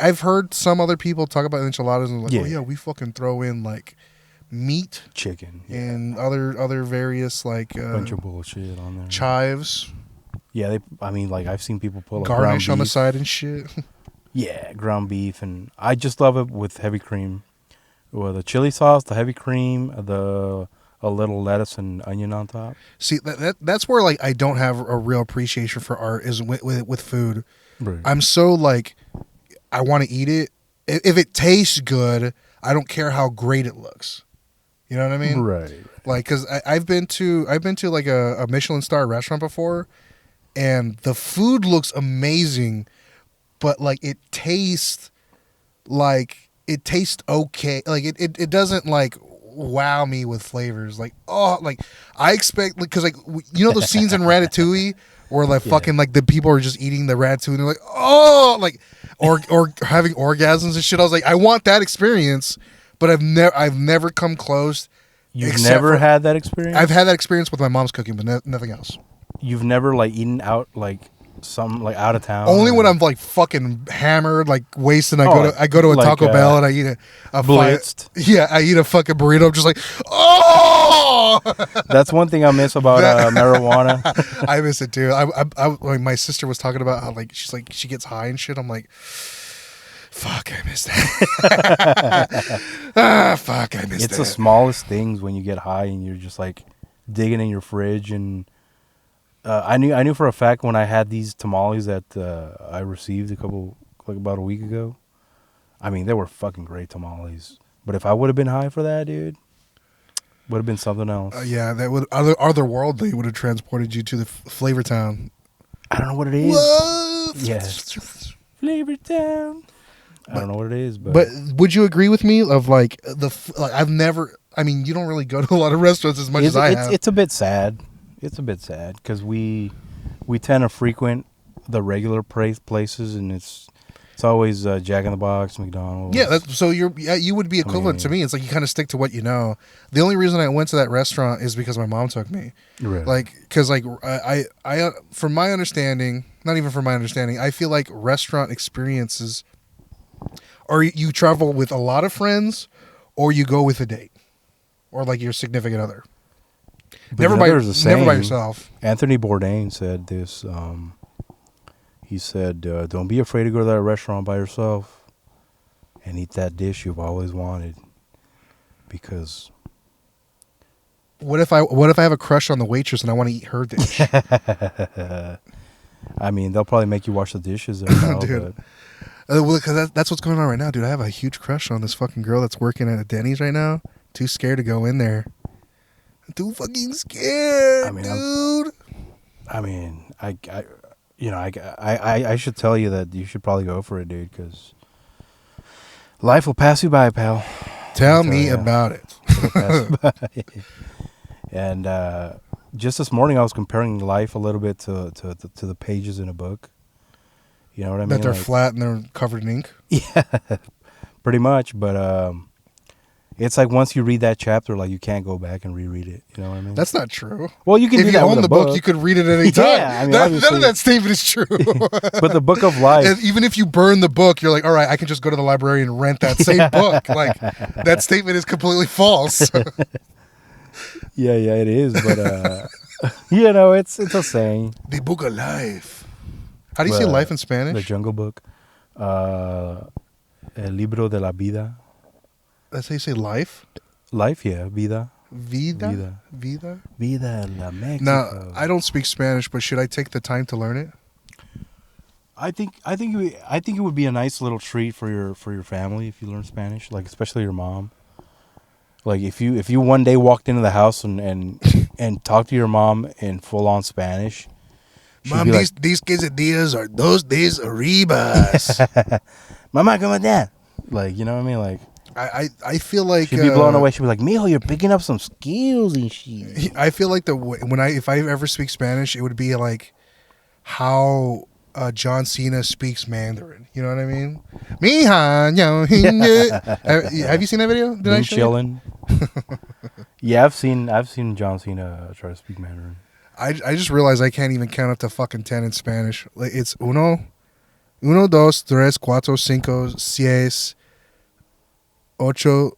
S1: I've heard some other people talk about enchiladas and like,
S2: Yeah.
S1: oh yeah, we fucking throw in like meat
S2: Chicken.
S1: and other various like
S2: Bunch of bullshit on there.
S1: chives,
S2: Yeah, I've seen people put like
S1: garnish
S2: ground
S1: on the
S2: beef.
S1: side and shit.
S2: Yeah, ground beef, and I just love it with heavy cream. With the chili sauce, the heavy cream, a little lettuce and onion on top.
S1: See that's where like I don't have a real appreciation for art is with food.
S2: Right.
S1: I'm so like I want to eat it. If it tastes good, I don't care how great it looks. You know what I mean?
S2: Right.
S1: Like, cause I've been to like a Michelin star restaurant before, and the food looks amazing, but like it tastes okay. Like it doesn't like wow me with flavors. Like like I expect because like you know those scenes in Ratatouille where like fucking like the people are just eating the ratatouille and they're like like or having orgasms and shit. I was like I want that experience, but I've never come close.
S2: You've
S1: Except
S2: never
S1: for-
S2: had that experience?
S1: I've had that experience with my mom's cooking, but nothing else.
S2: You've never like eaten out like some like out of town?
S1: Only
S2: or-
S1: when I'm like fucking hammered, like wasted.
S2: Oh,
S1: I go to a
S2: like,
S1: Taco Bell and I eat a
S2: blitzed.
S1: Yeah, I eat a fucking burrito. I'm just like, oh.
S2: That's one thing I miss about marijuana.
S1: I miss it too. Like my sister was talking about how like she's like she gets high and shit. I'm like, fuck, I miss that. Fuck, I miss that.
S2: It's the smallest things when you get high and you're just like digging in your fridge. And I knew for a fact when I had these tamales that I received about a week ago. I mean, they were fucking great tamales. But if I would have been high for that, dude, would have been something else.
S1: Yeah, that would otherworldly would have transported you to the Flavor Town.
S2: I don't know what it is.
S1: What?
S2: Yeah. Flavor Town. I don't know what it is,
S1: But would you agree with me of like I've never. I mean, you don't really go to a lot of restaurants as much as I have.
S2: It's a bit sad. It's a bit sad because we tend to frequent the regular places, and it's always Jack in the Box, McDonald's.
S1: Yeah, so you would be equivalent to me. It's like you kind of stick to what you know. The only reason I went to that restaurant is because my mom took me.
S2: Right.
S1: Like, because like I from my understanding, not even from my understanding, I feel like restaurant experiences, or you travel with a lot of friends, or you go with a date, or like your significant other.
S2: But
S1: Never
S2: there's a
S1: by
S2: saying,
S1: yourself.
S2: Anthony Bourdain said this. He said, "Don't be afraid to go to that restaurant by yourself and eat that dish you've always wanted, because."
S1: What if I have a crush on the waitress and I want to eat her dish?
S2: I mean, they'll probably make you wash the dishes there now,
S1: Dude.
S2: but
S1: Well, because that's what's going on right now, dude. I have a huge crush on this fucking girl that's working at a Denny's right now. Too scared to go in there. I'm too fucking scared,
S2: I mean,
S1: dude.
S2: I mean, I should tell you that you should probably go for it, dude, because life will pass you by, pal.
S1: Tell
S2: I'll
S1: me
S2: you.
S1: about it.
S2: It'll pass you by. And just this morning, I was comparing life a little bit to the pages in a book. You know what I mean?
S1: That they're
S2: Like,
S1: flat and they're covered in ink.
S2: yeah, pretty much. But it's like once you read that chapter, like you can't go back and reread it. You know what I mean?
S1: That's not true.
S2: well, you can
S1: If
S2: do
S1: you
S2: that with
S1: own
S2: a
S1: the book, you could read it at any time.
S2: Yeah, I mean,
S1: None
S2: obviously.
S1: of that statement is true.
S2: But the book of life.
S1: And even if you burn the book, you're like, all right, I can just go to the library and rent that same book. Like, that statement is completely false.
S2: Yeah, it is. But you know, it's a saying.
S1: The book of life. How do you say
S2: But,
S1: life in
S2: The
S1: Spanish?
S2: Jungle Book. El libro de la vida.
S1: That's how you say life?
S2: Life, yeah, vida.
S1: Vida?
S2: Vida.
S1: Vida?
S2: Vida la Mexico.
S1: Now, I don't speak Spanish, but should I take the time to learn it?
S2: I think it would be a nice little treat for your family if you learn Spanish, like especially your mom. Like if you one day walked into the house and talked to your mom in full on Spanish, she'd
S1: Mom,
S2: be like,
S1: these quesadillas are dos days arribas.
S2: "Mama, come on down." Like, you know what I mean? Like
S1: I feel like
S2: she'd be blown away. She'd be like, "Mijo, you're picking up some skills and shit."
S1: I feel like if I ever speak Spanish, it would be like how John Cena speaks Mandarin. You know what I mean? Mija, have you seen that video? Did I
S2: Been
S1: show you?
S2: chilling. Yeah, I've seen John Cena try to speak Mandarin.
S1: I just realized I can't even count up to fucking 10 in Spanish. Like, it's uno, dos, tres, cuatro, cinco, seis, ocho,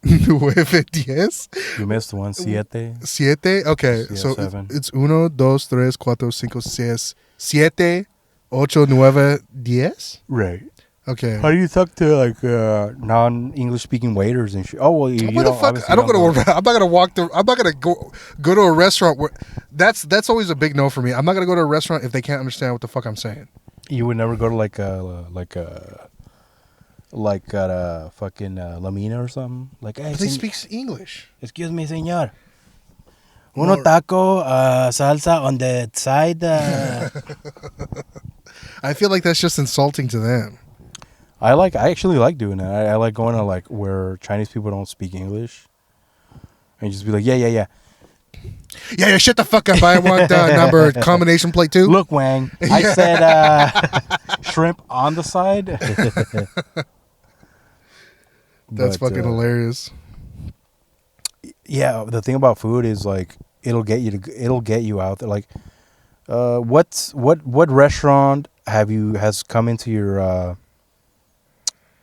S1: nueve, diez,
S2: You missed one, siete.
S1: siete. Okay,
S2: Yeah,
S1: so
S2: seven.
S1: it's uno, dos, tres, cuatro, cinco, seis, siete, ocho, nueve, diez.
S2: Right.
S1: Okay.
S2: How do you talk to like non-English speaking waiters and shit? Oh well, you
S1: What the
S2: don't.
S1: fuck?
S2: Obviously
S1: I don't
S2: don't
S1: go to. I'm not gonna walk the. I'm not gonna go to a restaurant where. That's always a big no for me. I'm not gonna go to a restaurant if they can't understand what the fuck I'm saying.
S2: You would never go to like a fucking Lamina or something. Like, hey,
S1: But they speak English.
S2: excuse me, señor. Uno taco, salsa on the side.
S1: I feel like that's just insulting to them.
S2: I actually like doing that. I like going to like where Chinese people don't speak English, and just be like, yeah.
S1: Yeah, shut the fuck up. I want number combination plate too.
S2: Look, Wang, I said shrimp on the side.
S1: That's
S2: But,
S1: fucking hilarious.
S2: Yeah, the thing about food is like it'll get you out there. Like, what restaurant has come into your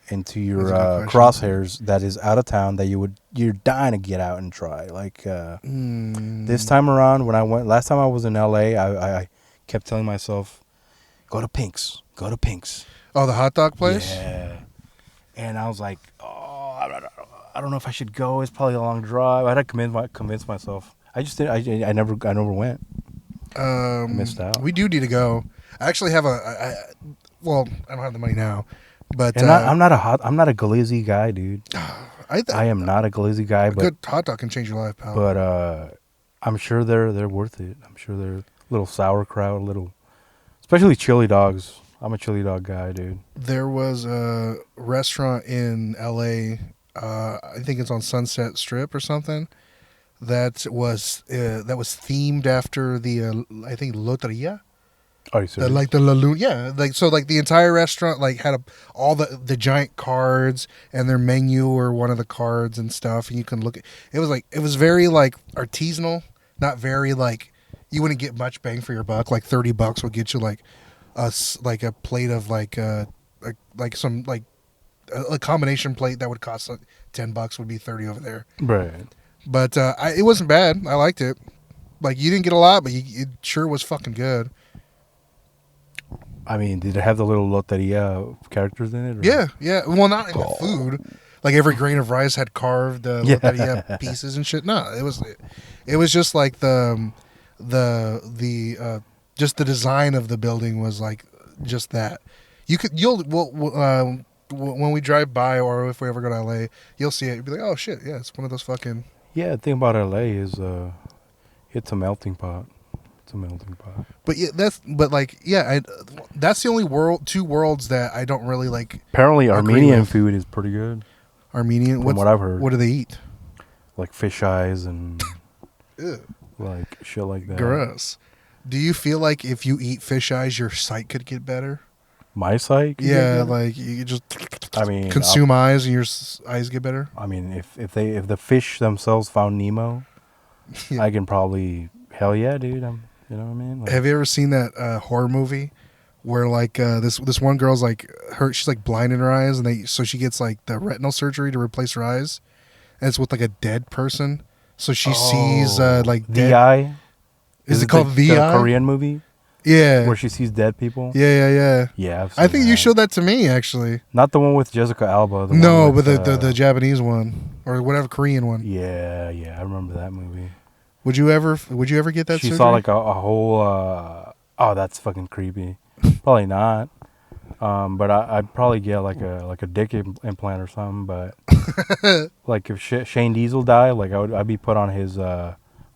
S1: That's a good question.
S2: crosshairs that is out of town that you're dying to get out and try? Like this time around when last time I was in LA, I kept telling myself, go to Pink's.
S1: Oh, the hot dog place?
S2: Yeah. And I was like, oh, I don't know if I should go. It's probably a long drive. I had to convince myself. I just didn't. I never went. Missed out.
S1: We do need to go. I actually have well, I don't have the money now, but
S2: And I'm not a glizzy guy, dude. I am not a glizzy guy,
S1: a
S2: but
S1: good hot dog can change your life, pal.
S2: but I'm sure they're worth it. I'm sure they're a little sauerkraut, especially chili dogs. I'm a chili dog guy, dude.
S1: There was a restaurant in LA, I think it's on Sunset Strip or something, that was themed after the I think Loteria.
S2: Are you serious?
S1: Like the La Luna, yeah. Like so, like the entire restaurant like had all the giant cards and their menu or one of the cards and stuff, and you can look at. It was very like artisanal, not very like you wouldn't get much bang for your buck. Like $30 would get you like a plate of like some like a combination plate that would cost like $10 would be 30 over there.
S2: Right.
S1: But it wasn't bad. I liked it. Like you didn't get a lot, but it sure was fucking good.
S2: I mean, did it have the little loteria characters in it? Or?
S1: Yeah. Well, not in the food. Like every grain of rice had carved loteria pieces and shit. No, it was just like the just the design of the building was like just that. When we drive by or if we ever go to LA, you'll see it. You'll be like, oh shit, yeah, it's one of those fucking.
S2: Yeah, the thing about LA is it's a melting pot. It's a melting pot.
S1: But yeah, that's the only two worlds that I don't really like.
S2: Apparently,
S1: Agree
S2: Armenian
S1: with.
S2: food is pretty good.
S1: Armenian,
S2: From what I've heard.
S1: What do they eat?
S2: Like fish eyes and
S1: Ew.
S2: like shit like that.
S1: Gross. Do you feel like if you eat fish eyes, your sight could get better?
S2: My sight? could get
S1: Yeah,
S2: better?
S1: like you could just
S2: I mean,
S1: consume eyes and your eyes get better.
S2: I mean, if the fish themselves found Nemo,
S1: Yeah.
S2: I can probably hell yeah, dude. You know what I mean? Like,
S1: Have you ever seen that horror movie where like this one girl's like she's like blind in her eyes and so she gets like the retinal surgery to replace her eyes, and it's with like a dead person, so she sees like
S2: The
S1: dead.
S2: Eye.
S1: Is it called The Eye?
S2: Korean movie
S1: Yeah.
S2: where she sees dead people.
S1: Yeah.
S2: Yeah, I've
S1: I
S2: seen
S1: think you
S2: that.
S1: showed that to me actually.
S2: Not the one with Jessica Alba. The
S1: No,
S2: one
S1: but
S2: with,
S1: the Japanese one or whatever Korean one.
S2: Yeah, I remember that movie.
S1: Would you ever get that
S2: She
S1: surgery?
S2: saw like a whole. Oh, that's fucking creepy. Probably not. But I'd probably get like a dick implant or something. But like if Shane Diesel died, like I'd be put on his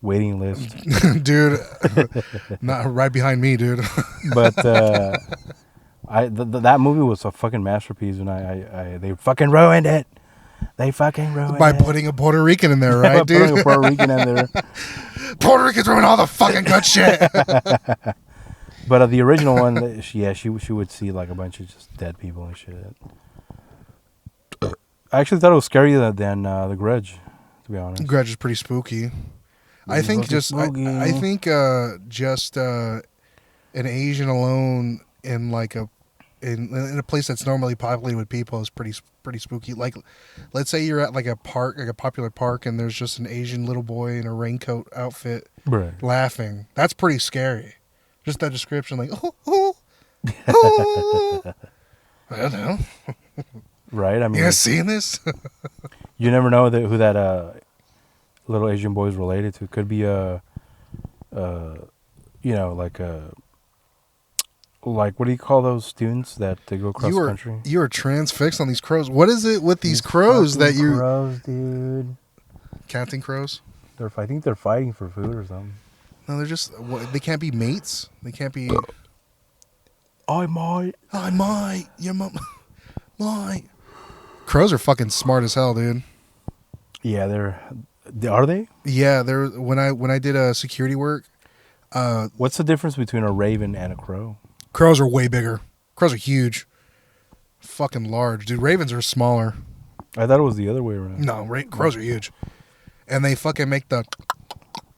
S2: waiting list.
S1: Dude, not right behind me, dude.
S2: But that movie was a fucking masterpiece, and they fucking ruined it. They fucking ruined
S1: By
S2: it.
S1: putting a Puerto Rican in there,
S2: By
S1: right, dude?
S2: putting a Puerto Rican in there.
S1: Puerto Ricans ruin all the fucking good shit.
S2: But the original one, she would see like a bunch of just dead people and shit. I actually thought it was scarier than The Grudge, to be honest.
S1: Grudge is pretty spooky. I think
S2: fucking
S1: just
S2: spooky.
S1: I think just an Asian alone in like in a place that's normally populated with people is pretty spooky. Like, let's say you're at like a park, like a popular park, and there's just an Asian little boy in a raincoat outfit
S2: Right.
S1: laughing. That's pretty scary. Just that description, like oh. I don't know.
S2: Right? I mean,
S1: You guys seeing this?
S2: you never know who that little Asian boy is related to. Could be like what do you call those students that they go across the country?
S1: You are transfixed on these crows. What is it with these crows that you
S2: crows, dude?
S1: counting crows?
S2: I think they're fighting for food or something.
S1: No, they're just they can't be mates. They can't be.
S2: I might.
S1: I might. Your mom might. Crows are fucking smart as hell, dude.
S2: Yeah, are they?
S1: Yeah, they're when I did security work.
S2: What's the difference between a raven and a crow?
S1: Crows are way bigger. Crows are huge. Fucking large, dude. Ravens are smaller.
S2: I thought it was the other way around.
S1: No, crows are huge, and they fucking make the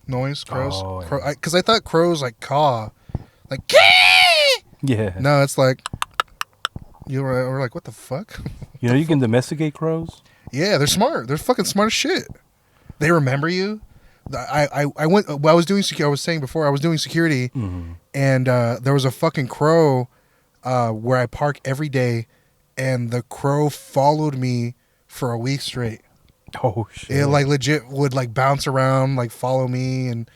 S1: noise. Crows,
S2: Oh, yeah.
S1: because I thought crows like caw, like.
S2: Yeah.
S1: No, it's like we're like, what the fuck?
S2: You know you can domesticate crows?
S1: Yeah, they're smart. They're fucking smart as shit. They remember you. I went. I was doing security. I was saying before I was doing security,
S2: Mm-hmm.
S1: and there was a fucking crow where I park every day, and the crow followed me for a week straight.
S2: Oh shit.
S1: It like legit would like bounce around, like follow me, and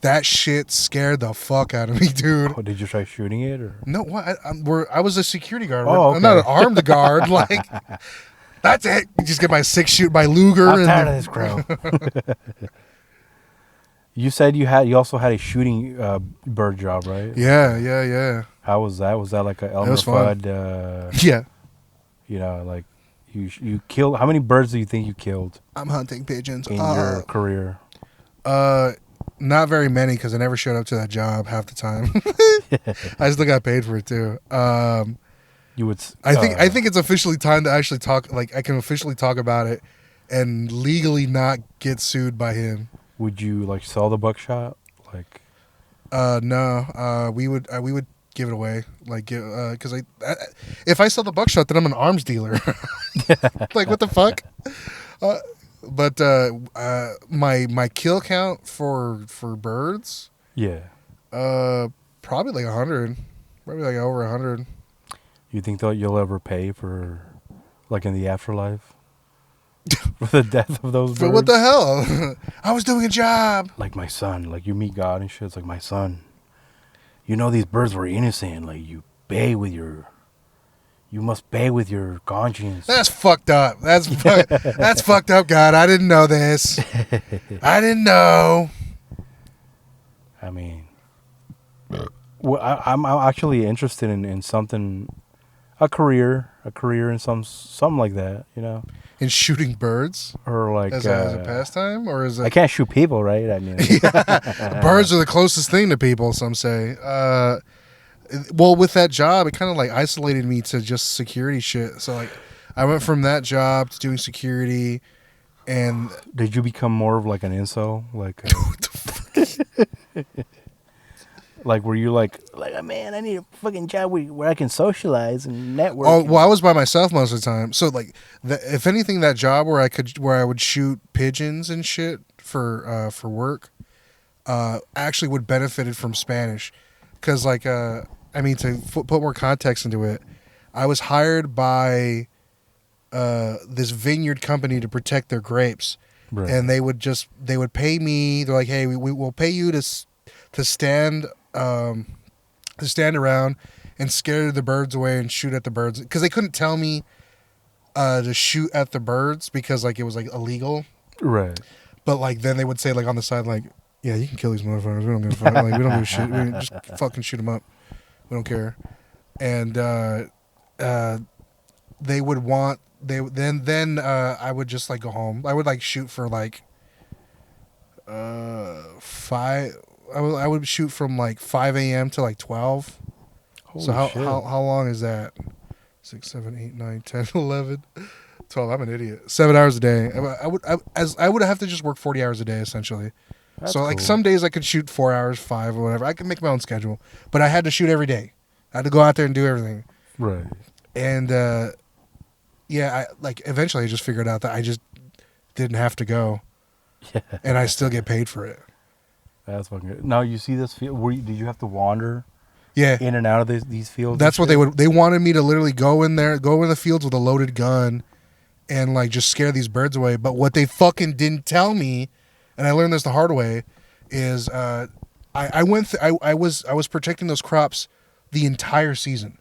S1: that shit scared the fuck out of me, dude.
S2: Oh, did you try shooting it or?
S1: No, what? I was a security guard.
S2: Oh,
S1: I'm not an
S2: okay.
S1: armed guard. Like, that's it. You just get my 6-shoot, my Luger.
S2: I'm
S1: and
S2: tired of this crow. You said you also had a shooting bird job, right?
S1: Yeah.
S2: How was that? Was that like a Elmer
S1: was fun.
S2: Fudd?
S1: Yeah.
S2: You know, like you killed. How many birds do you think you killed
S1: I'm hunting pigeons.
S2: in your career?
S1: Not very many because I never showed up to that job half the time. I still got paid for it too.
S2: You would.
S1: I think it's officially time to actually talk. Like, I can officially talk about it and legally not get sued by him.
S2: Would you like sell the buckshot? Like,
S1: No. We would give it away. Like, because if I sell the buckshot, then I'm an arms dealer. Like, what the fuck? But my kill count for birds,
S2: yeah.
S1: probably like 100, probably like over 100.
S2: You think that you'll ever pay for, like in the afterlife, for the death of those birds?
S1: But what the hell? I was doing a job.
S2: Like my son, like you meet God and shit. It's like my son. You know these birds were innocent. Like you You must beg with your conscience.
S1: That's fucked up. That's fucked up, God. I didn't know this. I didn't know.
S2: I mean, well, I'm actually interested in something, a career in something like that, you know,
S1: In shooting birds
S2: or like
S1: as a pastime, or is
S2: I
S1: it?
S2: can't shoot people, right? I mean,
S1: Birds are the closest thing to people. Some say. Well, with that job, it kind of like isolated me to just security shit. So like, I went from that job to doing security, and
S2: did you become more of like an incel, like? Like, were you like, man, I need a fucking job where I can socialize and network?
S1: oh well, I was by myself most of the time. So like, if anything, that job where I would shoot pigeons and shit for work, actually would benefited from Spanish, because like I mean, to put more context into it, I was hired by this vineyard company to protect their grapes,
S2: Right.
S1: and they would pay me. They're like, hey, we will pay you to stand around and scare the birds away and shoot at the birds, because they couldn't tell me to shoot at the birds because like it was like illegal.
S2: Right.
S1: But like then they would say like on the side like, yeah, you can kill these motherfuckers. We don't give a fuck. Like we don't give a shit. We just fucking shoot them up. We don't care. And they would want then I would just like go home. I would like shoot for like 5. I would shoot from like 5 a.m. to like 12.
S2: Holy
S1: So how
S2: shit.
S1: how long is that? 6, 7, 8, 9, 10, 11, 12. I'm an idiot. 7 hours a day. I would have to just work 40 hours a day essentially.
S2: That's
S1: so like
S2: cool.
S1: some days I could shoot 4 hours, 5 or whatever. I could make my own schedule, but I had to shoot every day. I had to go out there and do everything.
S2: Right.
S1: And yeah, I like eventually I just figured out that I just didn't have to go,
S2: Yeah.
S1: and I still get paid for it.
S2: That's fucking good. Now you see this field. Did you have to wander
S1: Yeah,
S2: in and out of these fields?
S1: that's
S2: and
S1: what they
S2: shit?
S1: would. They wanted me to literally go in the fields with a loaded gun, and like just scare these birds away. But what they fucking didn't tell me, and I learned this the hard way, is I was protecting those crops the entire season.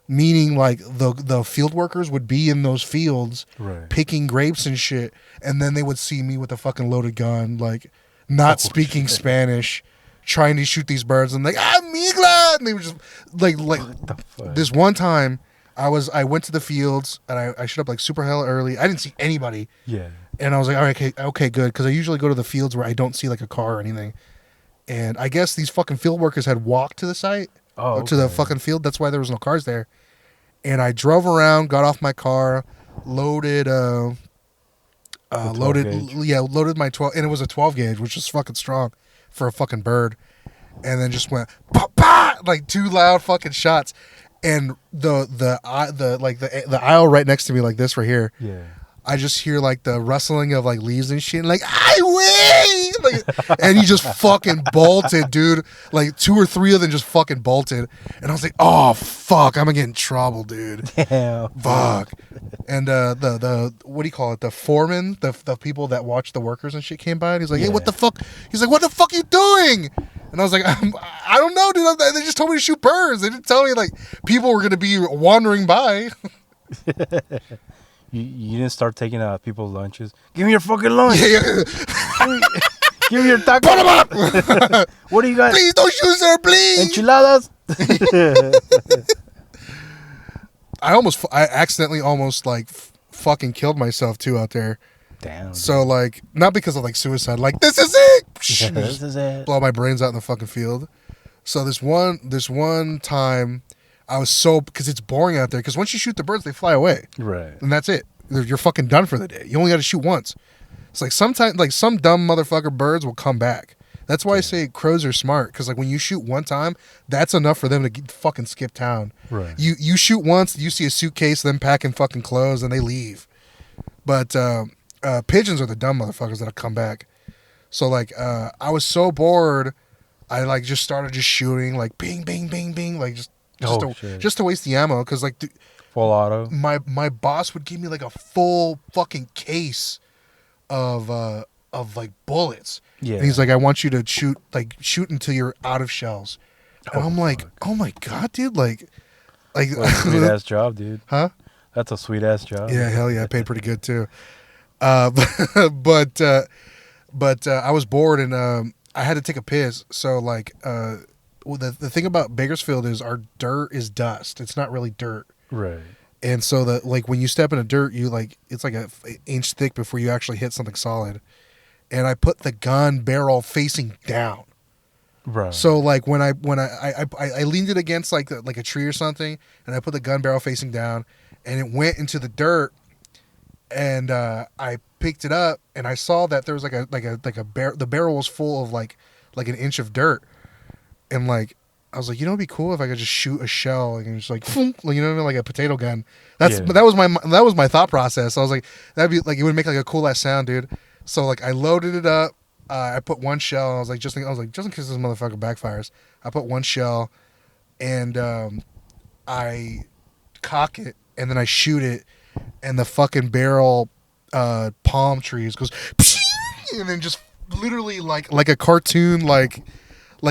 S1: Meaning like the field workers would be in those fields
S2: Right.
S1: picking grapes and shit, and then they would see me with a fucking loaded gun, like not speaking Spanish, trying to shoot these birds, and like migla, and they were just like
S2: The fuck?
S1: this one time I went to the fields and I showed up like super hella early. I didn't see anybody,
S2: Yeah.
S1: and I was like, all right, okay, good, because I usually go to the fields where I don't see like a car or anything, and I guess these fucking field workers had walked to the site.
S2: Oh.
S1: To the
S2: okay.
S1: fucking field. That's why there was no cars there. And I drove around, got off my car, loaded
S2: The 12 gauge.
S1: loaded my 12, and it was a 12 gauge, which is fucking strong for a fucking bird. And then just went pop, pop, like 2 loud fucking shots, and the aisle right next to me, like this right here,
S2: Yeah.
S1: I just hear like the rustling of like leaves and shit, and like I win, like, and he just fucking bolted, dude. Like 2 or 3 of them just fucking bolted, and I was like, oh fuck, I'm gonna get in trouble, dude.
S2: Damn.
S1: Fuck. And the what do you call it? The foreman, the people that watch the workers and shit came by, and he's like, hey, what
S2: Yeah.
S1: the fuck? He's like, what the fuck you doing? And I was like, I don't know, dude. They just told me to shoot birds. They didn't tell me like people were gonna be wandering by.
S2: You didn't start taking people's lunches. Give me your fucking lunch.
S1: Yeah.
S2: Give me your taco.
S1: Put 'em up.
S2: What do you got?
S1: Please don't shoot, sir. Please.
S2: Enchiladas.
S1: I accidentally almost like fucking killed myself too out there.
S2: Damn.
S1: So like, not because of like suicide. Like this is it.
S2: dude. This is it.
S1: Blow my brains out in the fucking field. So this one time, I was so, because it's boring out there. Because once you shoot the birds, they fly away,
S2: Right.
S1: and that's it. You're fucking done for the day. You only got to shoot once. It's like sometimes, like some dumb motherfucker birds will come back. That's why I say crows are smart. Because like when you shoot one time, that's enough for them to fucking skip town.
S2: Right.
S1: You shoot once, you see a suitcase, them packing fucking clothes, and they leave. But pigeons are the dumb motherfuckers that'll come back. So like I was so bored, I like just started just shooting like bing bing bing bing, like just to waste the ammo, because like
S2: Full auto.
S1: my boss would give me like a full fucking case of like bullets.
S2: Yeah.
S1: And he's like, I want you to shoot until you're out of shells. And
S2: Oh,
S1: I'm like,
S2: fuck.
S1: oh my god, dude, like Like,
S2: What a sweet ass job, dude.
S1: huh?
S2: That's a sweet ass job.
S1: Yeah, hell yeah, I paid pretty good too. But I was bored and I had to take a piss. So like, well, the thing about Bakersfield is our dirt is dust. It's not really dirt.
S2: Right.
S1: And so that like when you step into dirt, you like it's like an inch thick before you actually hit something solid. And I put the gun barrel facing down.
S2: Right.
S1: So like when I leaned it against like a tree or something, and I put the gun barrel facing down, and it went into the dirt, and I picked it up, and I saw that there was the barrel was full of like an inch of dirt, and like I was like, it'd be cool if I could just shoot a shell and just like, you know what I mean, like a potato gun. But that was my thought process. I was like, that'd be like it would make like a cool ass sound, dude. So like I loaded it up. I put one shell. And I was like, just in case this motherfucker backfires, I put one shell, and I cock it, and then I shoot it, and the fucking barrel palm trees goes, and then just literally like a cartoon, like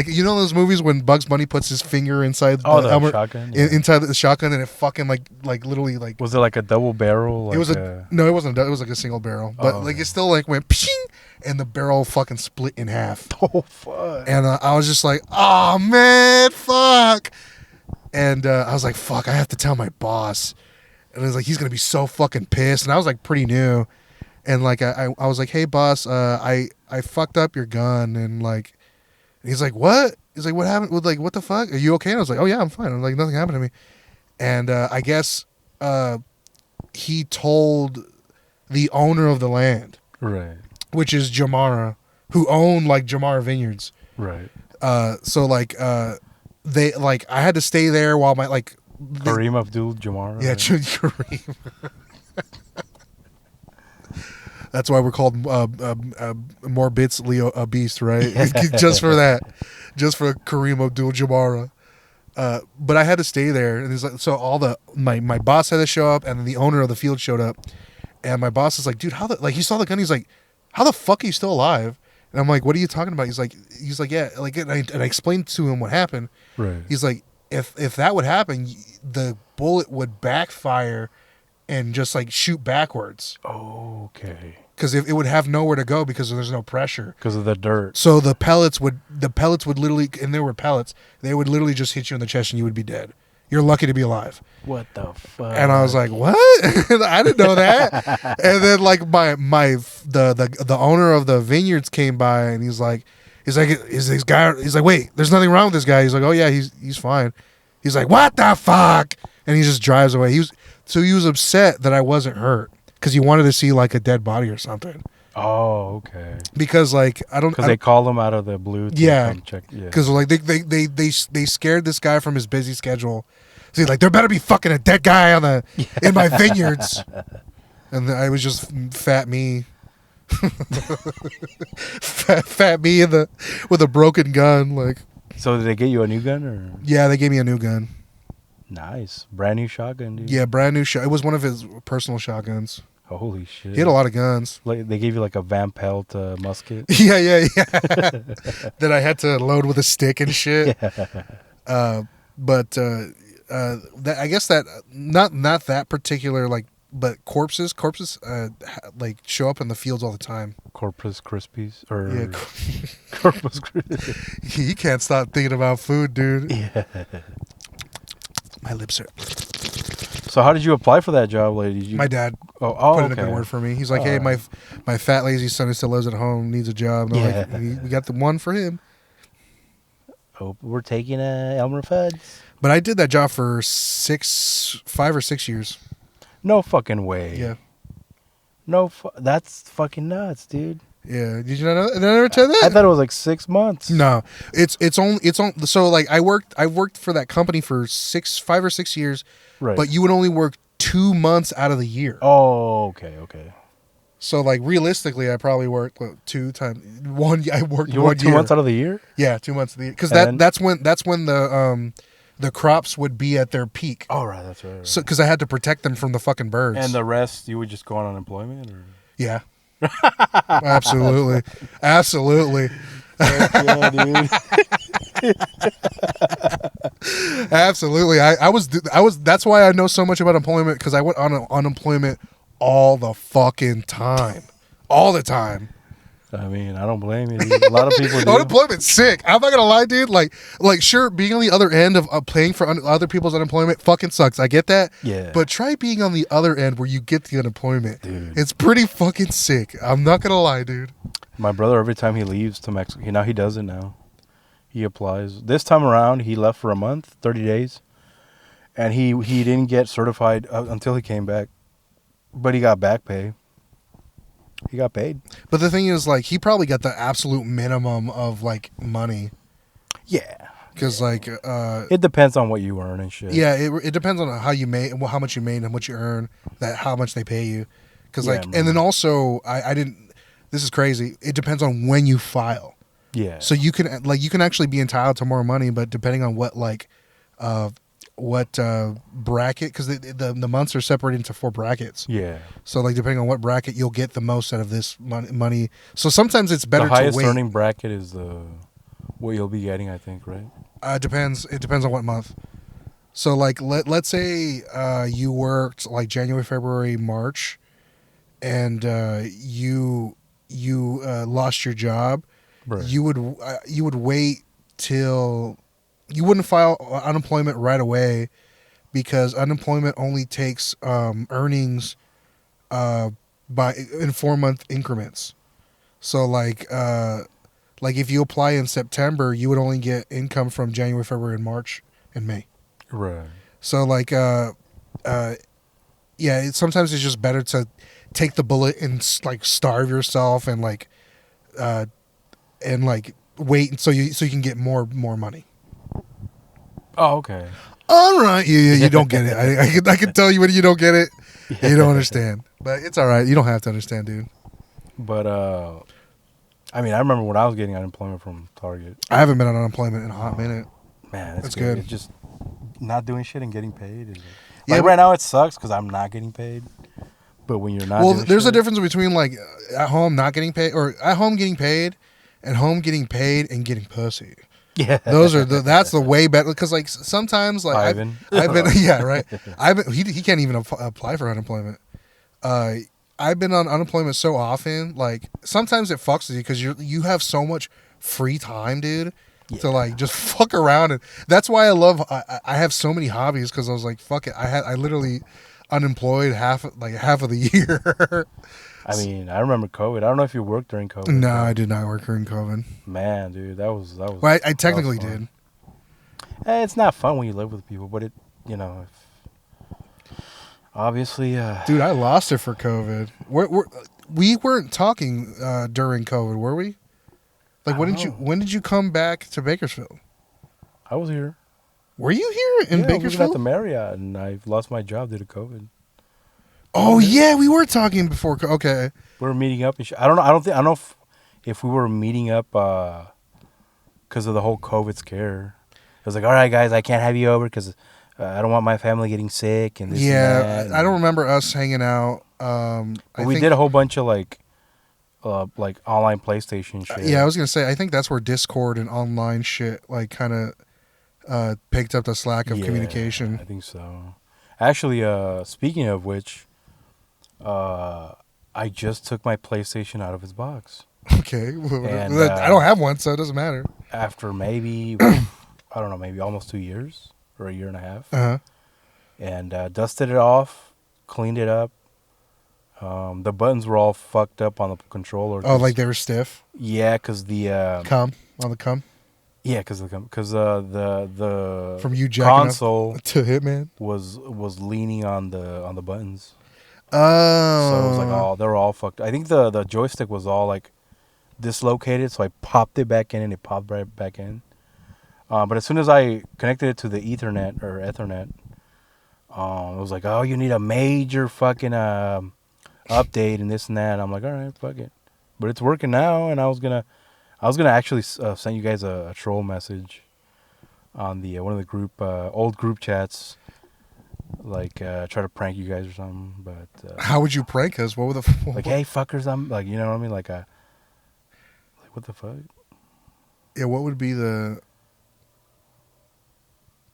S1: you know those movies when Bugs Bunny puts his finger inside
S2: the shotgun,
S1: inside the shotgun, and it fucking like literally like.
S2: Was it like a double barrel? Like
S1: it was no, it wasn't. It was like a single barrel, but it still like went, and the barrel fucking split in half.
S2: Oh fuck!
S1: And I was just like, oh man, fuck. And I was like, fuck, I have to tell my boss. And I was like, he's gonna be so fucking pissed. And I was like pretty new, and like I was like, hey boss, I fucked up your gun, and like. And he's like, what? He's like, what happened? Like, what the fuck? Are you okay? And I was like, oh yeah, I'm fine. I'm like, nothing happened to me. And I guess he told the owner of the land,
S2: right,
S1: which is Jamara, who owned like Jamara Vineyards.
S2: right.
S1: So like they like I had to stay there while my like
S2: Kareem Abdul-Jabbar.
S1: yeah,
S2: right?
S1: Kareem. That's why we're called More Bits Leo Beast, right? Just for that, just for Kareem Abdul-Jabbar. But I had to stay there, and like, so all my boss had to show up, and then the owner of the field showed up, and my boss is like, dude, he saw the gun, he's like, how the fuck are you still alive? And I'm like, what are you talking about? He's like, yeah, like, and I explained to him what happened.
S2: Right.
S1: He's like, if that would happen, the bullet would backfire and just like shoot backwards.
S2: Oh, okay.
S1: Because it would have nowhere to go because there's no pressure.
S2: Because of the dirt.
S1: So the pellets would literally, and there were pellets, they would literally just hit you in the chest and you would be dead. You're lucky to be alive.
S2: What the fuck?
S1: And I was like, what? I didn't know that. And then like the owner of the vineyards came by, and he's like, wait, there's nothing wrong with this guy. He's like, oh yeah, he's fine. He's like, what the fuck? And he just drives away. He was upset that I wasn't hurt because he wanted to see like a dead body or something.
S2: Oh, okay.
S1: Because like
S2: because they called him out of the blue.
S1: Yeah.
S2: Come check. Yeah.
S1: Because like they scared this guy from his busy schedule. So he's like, there better be fucking a dead guy in my vineyards. And I was just fat me. fat me with a broken gun. Like,
S2: so did they get you a new gun or?
S1: yeah, they gave me a new gun.
S2: Nice, brand new shotgun, dude.
S1: Yeah, brand new shot. It was one of his personal shotguns.
S2: Holy shit.
S1: He had a lot of guns.
S2: Like they gave you like a Van Pelt musket.
S1: Yeah. That I had to load with a stick and shit.
S2: Yeah.
S1: I guess that not that particular like, but corpses like show up in the fields all the time.
S2: Corpus Crispies or
S1: Yeah.
S2: Corpus Crispy.
S1: You can't stop thinking about food, dude.
S2: Yeah.
S1: My lips are.
S2: So how did you apply for that job, lady?
S1: My dad
S2: Oh,
S1: put in
S2: okay.
S1: a good word for me. He's like, hey, my fat lazy son who still lives at home needs a job. And I'm
S2: Yeah.
S1: like, we got the one for him.
S2: Oh, we're taking Elmer Fuds.
S1: But I did that job for 5 or 6 years.
S2: No fucking way.
S1: Yeah.
S2: That's fucking nuts, dude.
S1: Yeah. Did you not know? Did I never tell you that?
S2: I thought it was like 6 months.
S1: No, it's only so like I worked for that company for 5 or 6 years,
S2: Right.
S1: but you would only work 2 months out of the year.
S2: Oh, okay.
S1: So like realistically, I probably worked two times. I worked
S2: You
S1: 1
S2: worked 2
S1: year.
S2: months out of the year?
S1: Yeah, 2 months of the year because
S2: And
S1: that's when the crops would be at their peak.
S2: Oh, right. That's right.
S1: So because I had to protect them from the fucking birds.
S2: And the rest, you would just go on unemployment, or?
S1: yeah, absolutely.
S2: Yeah, dude.
S1: Absolutely. I was. That's why I know so much about employment, because I went on unemployment all the fucking time, all the time.
S2: I mean, I don't blame you. Dude. A lot of people do.
S1: Unemployment's sick. I'm not gonna lie, dude. Like, sure, being on the other end of paying for other people's unemployment fucking sucks. I get that.
S2: Yeah.
S1: But try being on the other end where you get the unemployment.
S2: Dude.
S1: It's pretty fucking sick. I'm not gonna lie, dude.
S2: My brother, every time he leaves to Mexico, now he does it now. He applies. This time around, he left for a month, 30 days, and he didn't get certified until he came back, but he got back pay. He got paid.
S1: But the thing is, like, he probably got the absolute minimum of like money,
S2: Yeah.
S1: because like,
S2: It depends on what you earn and shit.
S1: yeah, it depends on how you made, how much you made, and how much you earn, that how much they pay you, because
S2: Yeah,
S1: like,
S2: man.
S1: and then also I didn't. This is crazy. It depends on when you file.
S2: Yeah.
S1: So you can actually be entitled to more money, but depending on what bracket, because the months are separated into 4 brackets.
S2: Yeah.
S1: So like depending on what bracket, you'll get the most out of this money. So sometimes it's better
S2: The highest
S1: to wait.
S2: earning bracket is what you'll be getting, I think, right?
S1: Depends. It depends on what month. So like let's say you worked like January, February, March, and you lost your job.
S2: Right.
S1: You would wait till you wouldn't file unemployment right away, because unemployment only takes earnings in 4-month increments. So like if you apply in September, you would only get income from January, February, and March, and May.
S2: Right.
S1: So like sometimes it's just better to take the bullet and like starve yourself and wait so you can get more money.
S2: Oh, okay.
S1: All right, you don't get it. I can tell you when you don't get it. You don't understand, but it's all right. You don't have to understand, dude.
S2: But I mean, I remember when I was getting unemployment from Target.
S1: I haven't been on unemployment in a hot minute.
S2: Man, it's
S1: That's good.
S2: It's just not doing shit and getting paid.
S1: Yeah,
S2: Like
S1: but-
S2: right now, it sucks because I'm not getting paid. But when you're not,
S1: Well,
S2: doing
S1: there's a
S2: shit,
S1: difference between like at home not getting paid, or at home getting paid, and home getting paid and getting pussy.
S2: Yeah,
S1: That's the way better, because like sometimes like
S2: Ivan.
S1: I've been yeah, right. He can't even apply for unemployment. I've been on unemployment so often, like sometimes it fucks with you because you have so much free time, dude, to like just fuck around. And that's why I have so many hobbies, because I was like, fuck it. I literally unemployed half of the year.
S2: I mean, I remember COVID. I don't know if you worked during COVID.
S1: No,
S2: but
S1: I did not work during COVID.
S2: Man, dude, that was.
S1: Well, I technically
S2: that was
S1: did.
S2: fun. It's not fun when you live with people, but obviously.
S1: Dude, I lost it for COVID. We weren't talking during COVID, were we? Like,
S2: I don't know.
S1: when did you come back to Bakersfield?
S2: I was here.
S1: Were you here in
S2: I was at
S1: Bakersfield?
S2: the Marriott, and I lost my job due to COVID.
S1: Oh yeah, we were talking before. Okay.
S2: We were meeting up and shit. I don't know if we were meeting up because of the whole COVID scare. It was like, all right, guys, I can't have you over because I don't want my family getting sick and this and
S1: Yeah,
S2: that.
S1: I don't remember us hanging out.
S2: But we did a whole bunch of like online PlayStation shit.
S1: Yeah, I was gonna say, I think that's where Discord and online shit like kind of picked up the slack of
S2: Yeah,
S1: communication.
S2: I think so. Actually, speaking of which, I just took my PlayStation out of its box
S1: Okay,
S2: And,
S1: I don't have one, so it doesn't matter.
S2: after maybe I don't know, maybe almost 2 years or a year and a half. And dusted it off, cleaned it up. The buttons were all fucked up on the controller.
S1: Oh, like they were stiff.
S2: Yeah, because the
S1: Cum on the cum
S2: yeah, because the
S1: from you jacking
S2: console
S1: up to Hitman.
S2: was leaning on the buttons.
S1: Oh,
S2: So it was like all they were all fucked. I think the joystick was all like dislocated, so I popped it back in and it popped right back in. But as soon as I connected it to the Ethernet, it was like, oh, you need a major fucking update and this and that. I'm like, all right, fuck it. But it's working now, and I was gonna actually send you guys a troll message on the one of the group old group chats, like try to prank you guys or something. But
S1: how would you prank us? What would the
S2: like, hey fuckers, I'm like, you know what I mean, like what the fuck?
S1: Yeah, what would be the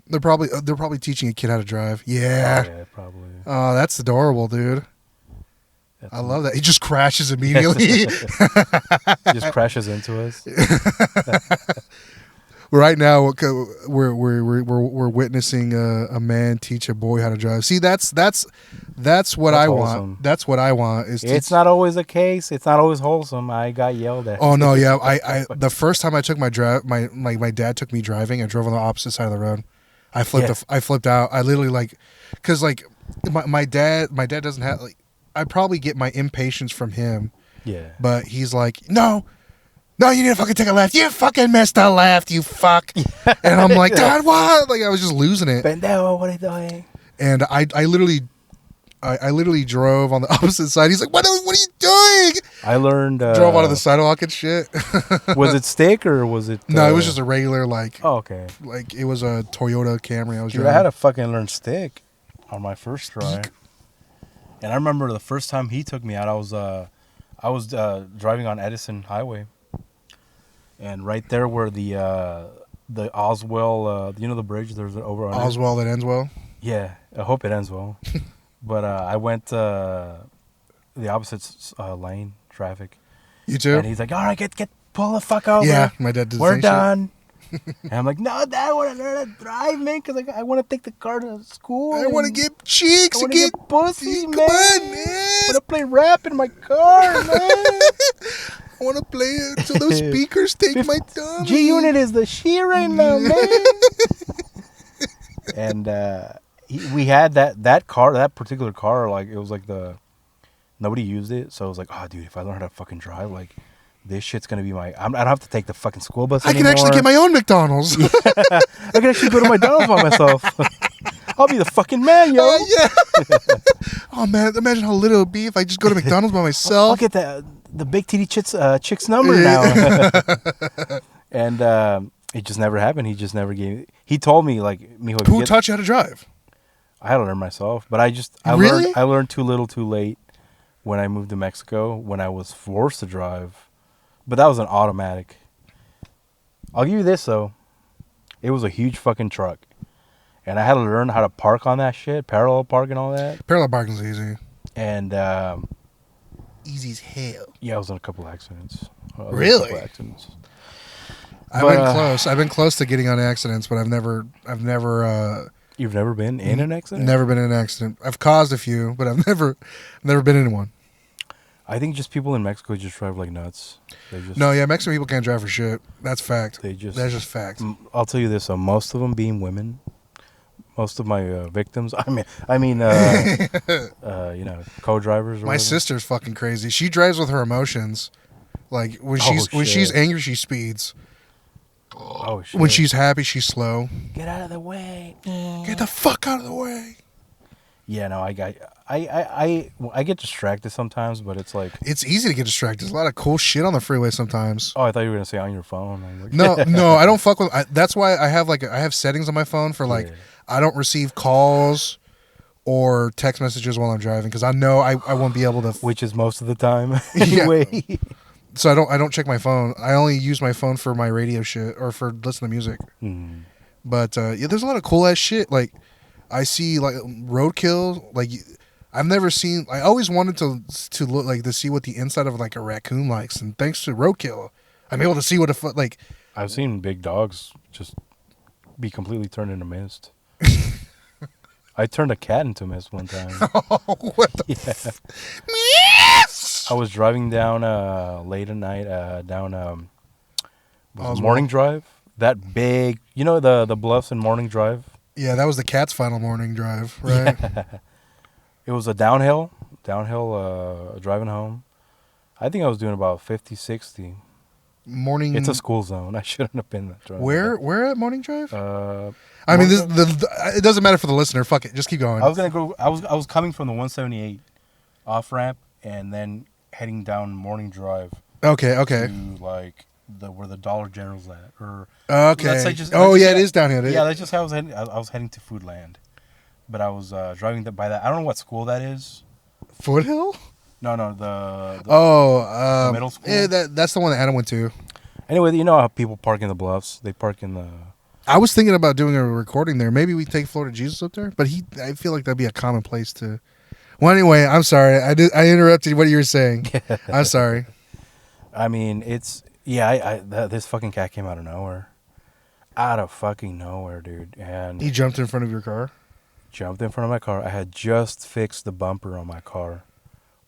S1: They're probably teaching a kid how to drive.
S2: Oh,
S1: Yeah.
S2: yeah, probably.
S1: Oh, that's adorable, dude.
S2: That's
S1: I love that. He just crashes immediately.
S2: just crashes into us.
S1: Right now, we're witnessing a man teach a boy how to drive. See, that's what
S2: That's
S1: I
S2: wholesome.
S1: want. That's what I want. Is
S2: It's not always the case. It's not always wholesome. I got yelled at.
S1: Oh no, yeah. I the first time I took my dad took me driving. I drove on the opposite side of the road. I flipped out. I literally because my dad doesn't have I probably get my impatience from him,
S2: Yeah.
S1: but he's like, no, you need to fucking take a left. You fucking missed a left, you fuck. And I'm like, Dad, what? Like I was just losing it.
S2: Pendejo, what are you doing?
S1: And I literally drove on the opposite side. He's like, what are you doing?
S2: I learned.
S1: Drove onto the sidewalk and shit.
S2: Was it stick or was it?
S1: No, it was just a regular
S2: Oh, okay.
S1: it was a Toyota Camry I was
S2: Dude,
S1: driving.
S2: I had to fucking learn stick on my first try. And I remember the first time he took me out, I was driving on Edison Highway, and right there where the Oswell, the bridge. There's an over on
S1: Oswald that ends well.
S2: Yeah, I hope it ends well. But I went the opposite lane traffic,
S1: You too?
S2: and he's like, "All right, get pull the fuck over.
S1: Yeah, my dad did the
S2: We're
S1: same
S2: done." And I'm like, "No, Dad, I want to learn to drive, man, because I want to take the car to school.
S1: shit. I want to
S2: and
S1: get cheeks
S2: I
S1: and
S2: want to
S1: get
S2: get pussy,
S1: Come
S2: man.
S1: on, man.
S2: I want to play rap in my car, man."
S1: I want to play it so those speakers take my dummy.
S2: G Unit is the shit right now, man. And we had that car, that particular car, like it was like nobody used it, so I was like, oh, dude, if I learn how to fucking drive, like this shit's gonna be I don't have to take the fucking school bus
S1: I
S2: anymore.
S1: can actually get my own McDonald's.
S2: I can actually go to McDonald's by myself. I'll be the fucking man, yo.
S1: Yeah. Oh man, imagine how little it'd be if I just go to McDonald's by
S2: I'll
S1: myself.
S2: get the big titty chick's number
S1: Yeah.
S2: now. And it just never happened. He just never gave. He told me like, Mijo, if you
S1: Who
S2: get-
S1: taught you how to drive?
S2: I had to learn myself, but
S1: Really?
S2: I learned too little, too late when I moved to Mexico when I was forced to drive. But that was an automatic. I'll give you this though, it was a huge fucking truck, and I had to learn how to park on that shit, parallel park and all that.
S1: Parallel parking's easy.
S2: And
S1: Easy as hell.
S2: yeah, I was in a couple accidents.
S1: Really?
S2: Accidents.
S1: I've
S2: But,
S1: been close. I've been close to getting on accidents, but I've never
S2: You've never been in an accident?
S1: never been in an accident. I've caused a few, but I've never been in one.
S2: I think just people in Mexico just drive like nuts. They just
S1: No, yeah, Mexican people can't drive for shit. That's fact.
S2: They just
S1: That's just fact.
S2: I'll tell you this: most of them being women. Most of my victims. Co-drivers. Or
S1: My
S2: whatever.
S1: sister's fucking crazy. She drives with her emotions. Like when she's
S2: shit.
S1: angry, she speeds.
S2: Oh shit!
S1: When she's happy, she's slow.
S2: get out of the way.
S1: Get the fuck out of the way.
S2: Yeah, no, I get distracted sometimes, but it's like,
S1: It's easy to get distracted. There's a lot of cool shit on the freeway sometimes.
S2: oh, I thought you were gonna say on your phone. I'm like,
S1: No, I don't fuck with. That's why I have settings on my phone for like
S2: Yeah.
S1: I don't receive calls or text messages while I'm driving because I know I won't be able to.
S2: which is most of the time
S1: Yeah.
S2: anyway.
S1: So I don't check my phone. I only use my phone for my radio shit or for listening to music.
S2: Hmm.
S1: But yeah, there's a lot of cool ass shit. Like I see like roadkill. Like I've never seen. I always wanted to look like to see what the inside of like a raccoon likes, and thanks to roadkill, I'm able to see what a like.
S2: I've seen big dogs just be completely turned into mist. I turned a cat into mist one time.
S1: What the
S2: I was driving down late at night down
S1: Oswald.
S2: Morning Drive. That big, the bluffs in Morning Drive.
S1: Yeah, that was the cat's final morning drive, right?
S2: It was a downhill driving home. I think I was doing about 50, 60.
S1: Morning.
S2: It's a school zone. I shouldn't have been driving.
S1: Where at morning drive?
S2: I
S1: I mean, it doesn't matter for the listener. Fuck it, just keep going.
S2: I was gonna go. I was coming from the 178 off ramp and then heading down Morning Drive
S1: Okay.
S2: to like where the Dollar General's at, or
S1: Okay.
S2: let's say just-
S1: oh
S2: let's
S1: yeah,
S2: just
S1: it is down here.
S2: yeah, that's just how I was heading. I was heading to Foodland, but I was driving by that. I don't know what school that is.
S1: Foothill.
S2: No, the
S1: Oh,
S2: middle school?
S1: Yeah, that's the one that Adam went to.
S2: Anyway, you know how people park in the bluffs? They park in the
S1: I was thinking about doing a recording there. Maybe we take Florida Jesus up there, but I feel like that'd be a common place to. Well, anyway, I'm sorry. I interrupted what you were saying. I'm sorry.
S2: I mean, it's this fucking cat came out of nowhere, fucking nowhere, dude, and
S1: He jumped in front of your car.
S2: jumped in front of my car. I had just fixed the bumper on my car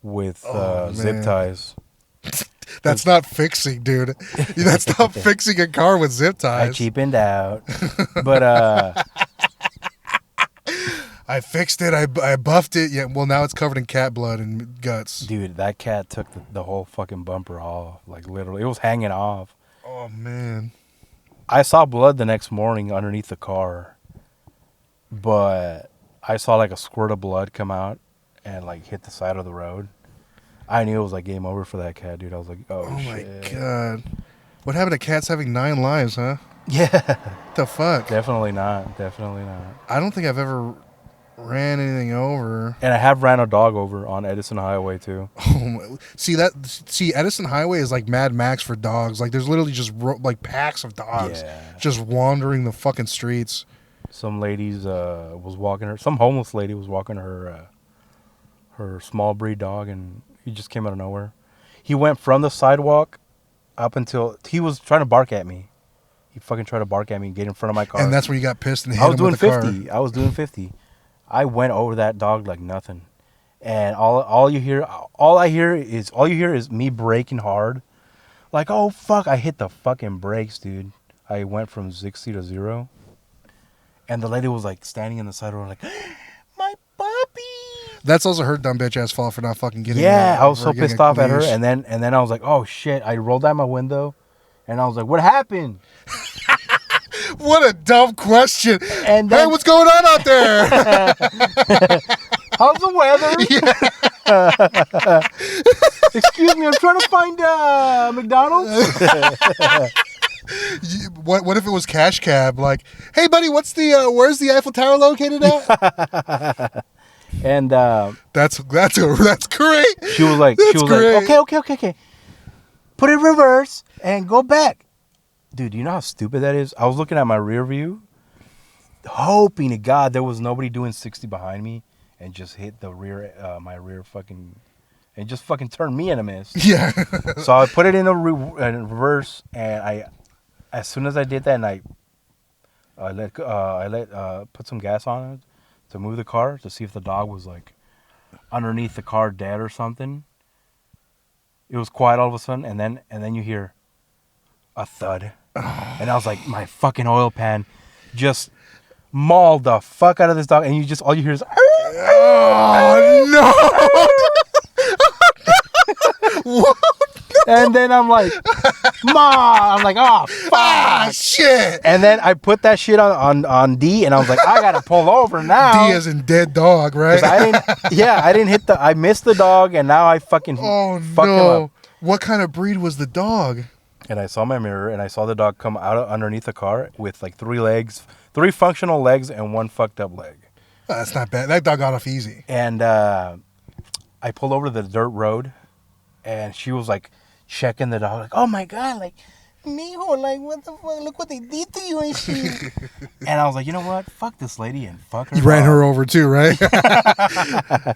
S2: with
S1: Oh,
S2: zip
S1: man.
S2: ties.
S1: That's not fixing, dude. That's not fixing a car with zip
S2: I
S1: ties.
S2: cheapened out, but
S1: I fixed it. I buffed it. Yeah. Well, now it's covered in cat blood and guts.
S2: dude, that cat took the whole fucking bumper off. Like literally, it was hanging off.
S1: Oh man.
S2: I saw blood the next morning underneath the car, but I saw like a squirt of blood come out and like hit the side of the road. I knew it was like game over for that cat, dude. I was like, oh
S1: My
S2: shit.
S1: god. What happened to cats having 9 lives, huh?
S2: Yeah,
S1: What the fuck?
S2: definitely not. Definitely not.
S1: I don't think I've ever ran anything over.
S2: And I have ran a dog over on Edison Highway too.
S1: See, Edison Highway is like Mad Max for dogs. Like there's literally just like packs of dogs
S2: Yeah.
S1: just wandering the fucking streets.
S2: Some ladies some homeless lady was walking her small breed dog, and he just came out of nowhere. He went from the sidewalk up until he was trying to bark at me. He fucking tried to bark at me and get in front of my car.
S1: And that's when you got pissed and hit
S2: I was
S1: him
S2: doing
S1: with the car.
S2: 50. I was doing 50. I went over that dog like nothing. And all you hear is me braking hard. Like, oh fuck, I hit the fucking brakes, dude. I went from 60 to 0. And the lady was like standing in the side road like, my puppy.
S1: That's also her dumb bitch ass fault for not fucking getting.
S2: Yeah, I was so
S1: for getting
S2: pissed
S1: a
S2: off at her,
S1: leash.
S2: and then I was like, oh shit. I rolled down my window and I was like, what happened?
S1: What a dumb question.
S2: And
S1: Hey,
S2: then,
S1: what's going on out there?
S2: how's the weather? Excuse me, I'm trying to find McDonald's.
S1: What if it was Cash Cab? Like, hey buddy, where's the Eiffel Tower located at?
S2: And
S1: That's great.
S2: she was like,
S1: great.
S2: okay. Put it in reverse and go back. Dude, you know how stupid that is? I was looking at my rear view, hoping to God there was nobody doing 60 behind me and just hit the rear, my rear fucking, and just fucking turned me in a mist.
S1: Yeah.
S2: So I put it in reverse, and as soon as I did that, and I put some gas on it to move the car to see if the dog was like underneath the car dead or something. It was quiet all of a sudden, and then you hear a thud, and I was like, my fucking oil pan just mauled the fuck out of this dog, and all you hear is.
S1: Oh no! What?
S2: And then I'm like, Ma! I'm like, oh,
S1: Ah,
S2: fuck!
S1: shit!
S2: And then I put that shit on D, and I was like, I gotta pull over now.
S1: D as in dead dog, right?
S2: 'Cause I didn't hit I missed the dog, and now I fucking
S1: Oh
S2: fucked him
S1: no!
S2: up.
S1: What kind of breed was the dog?
S2: And I saw my mirror, and I saw the dog come out underneath the car with like 3 functional legs, and 1 fucked up leg.
S1: Oh, that's not bad. That dog got off easy.
S2: And I pulled over to the dirt road, and she was like checking the dog, like, oh my God, like, mijo, like, what the fuck, look what they did to you and shit. And I was like, you know what, fuck this lady and fuck her.
S1: You ran
S2: dog.
S1: her over too, right?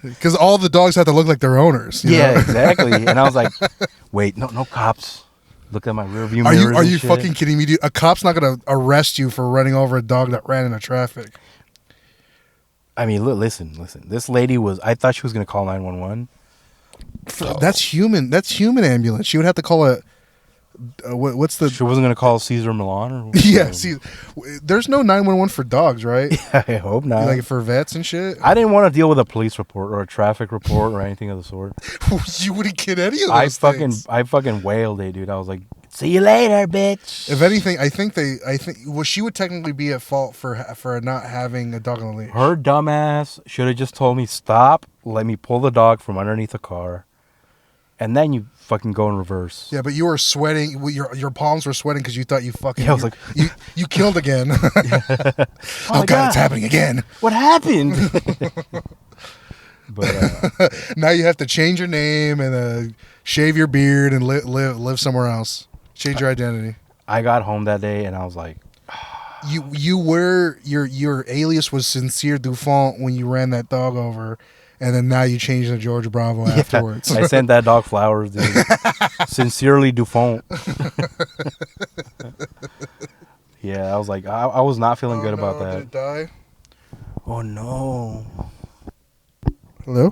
S1: Because all the dogs have to look like their owners. you
S2: Yeah,
S1: know?
S2: exactly. And I was like, wait, no cops. Look at my rearview
S1: Are
S2: mirrors.
S1: you
S2: and shit.
S1: fucking kidding me, dude? A cop's not gonna arrest you for running over a dog that ran into traffic.
S2: I mean, listen. This lady I thought she was going to call 911.
S1: That's human. That's human ambulance. She would have to call a. What's the?
S2: She wasn't going to call Caesar Milan? Or
S1: Yeah. See, there's no 911 for dogs, right?
S2: I hope not.
S1: Like for vets and shit.
S2: I didn't want to deal with a police report or a traffic report or anything of the sort.
S1: You wouldn't get any of those things.
S2: I fucking wailed it, dude. I was like, see you later, bitch.
S1: If anything, I think well, she would technically be at fault for not having a dog on the leash.
S2: Her dumbass should have just told me, stop, let me pull the dog from underneath the car, and then you fucking go in reverse.
S1: Yeah, but you were sweating. Your palms were sweating because you thought you fucking.
S2: Yeah, I was like,
S1: you killed again.
S2: oh
S1: Oh God, it's happening again.
S2: What happened? But
S1: Now you have to change your name and shave your beard and live somewhere else. Change your identity.
S2: I got home that day and I was like,
S1: you were your alias was Sincere Dufont when you ran that dog over, and then now you changed to George Bravo afterwards.
S2: I sent that dog flowers, dude. Sincerely, Dufont. Yeah, I was like, I was not feeling good about
S1: Did
S2: that.
S1: it die?
S2: Oh no.
S1: Hello?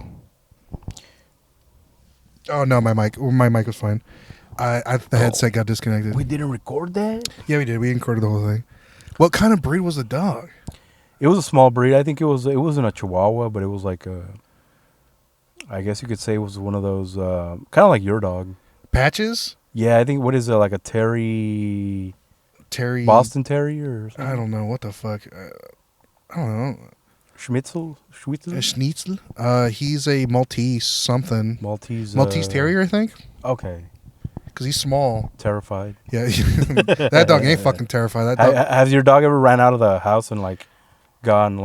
S1: Oh no, my mic was fine. The headset got disconnected.
S2: We didn't record that?
S1: Yeah, we did. We recorded the whole thing. What kind of breed was the dog?
S2: It was a small breed. I think it wasn't a Chihuahua, but it was like I guess you could say it was one of those kind of like your dog.
S1: Patches?
S2: Yeah, I think what is it, like a Terry Boston Terrier or something?
S1: I don't know what the fuck. I don't know.
S2: Schmitzel?
S1: A Schnitzel? He's a Maltese something.
S2: Maltese
S1: Terrier, I think.
S2: Okay.
S1: Because he's small.
S2: Terrified.
S1: Yeah, that dog ain't fucking terrified. That dog.
S2: Has your dog ever ran out of the house and like gotten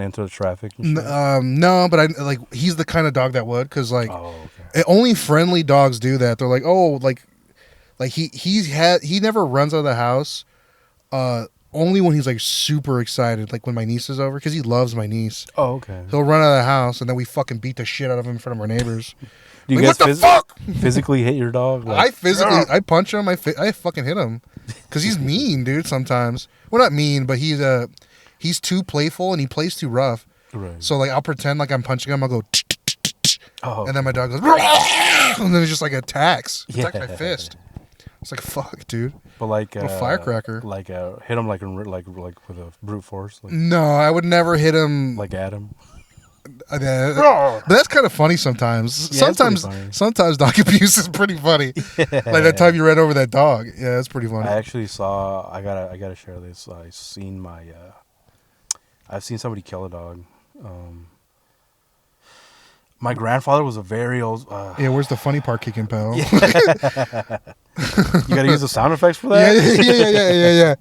S2: into the traffic? And shit?
S1: No, but he's the kind of dog that would, because like
S2: Oh, okay.
S1: only friendly dogs do that. They're like, oh, like he never runs out of the house. Only when he's like super excited, like when my niece is over, because he loves my niece.
S2: Oh, okay.
S1: He'll run out of the house, and then we fucking beat the shit out of him in front of our neighbors.
S2: Do you
S1: Like,
S2: guys
S1: what the fuck?
S2: physically hit your dog?
S1: I punch him. I fucking hit him, because he's mean, dude. Sometimes, well, not mean, but he's too playful and he plays too rough.
S2: Right.
S1: So like I'll pretend like I'm punching him. I'll go,
S2: Oh,
S1: and then my dog goes, and then it just like attacks my
S2: Yeah.
S1: fist. It's like, fuck, dude.
S2: but like
S1: a firecracker.
S2: Like hit him like with a brute force,
S1: No, I would never hit him.
S2: like Adam.
S1: But that's kind of funny sometimes.
S2: Yeah, it's pretty
S1: Sometimes dog abuse is pretty funny. Like that time you ran over that dog. Yeah, that's pretty funny.
S2: I actually saw. I gotta share this. I've seen somebody kill a dog. My grandfather was a very old.
S1: Yeah, where's the funny part kicking, pal?
S2: You gotta use the sound effects for that.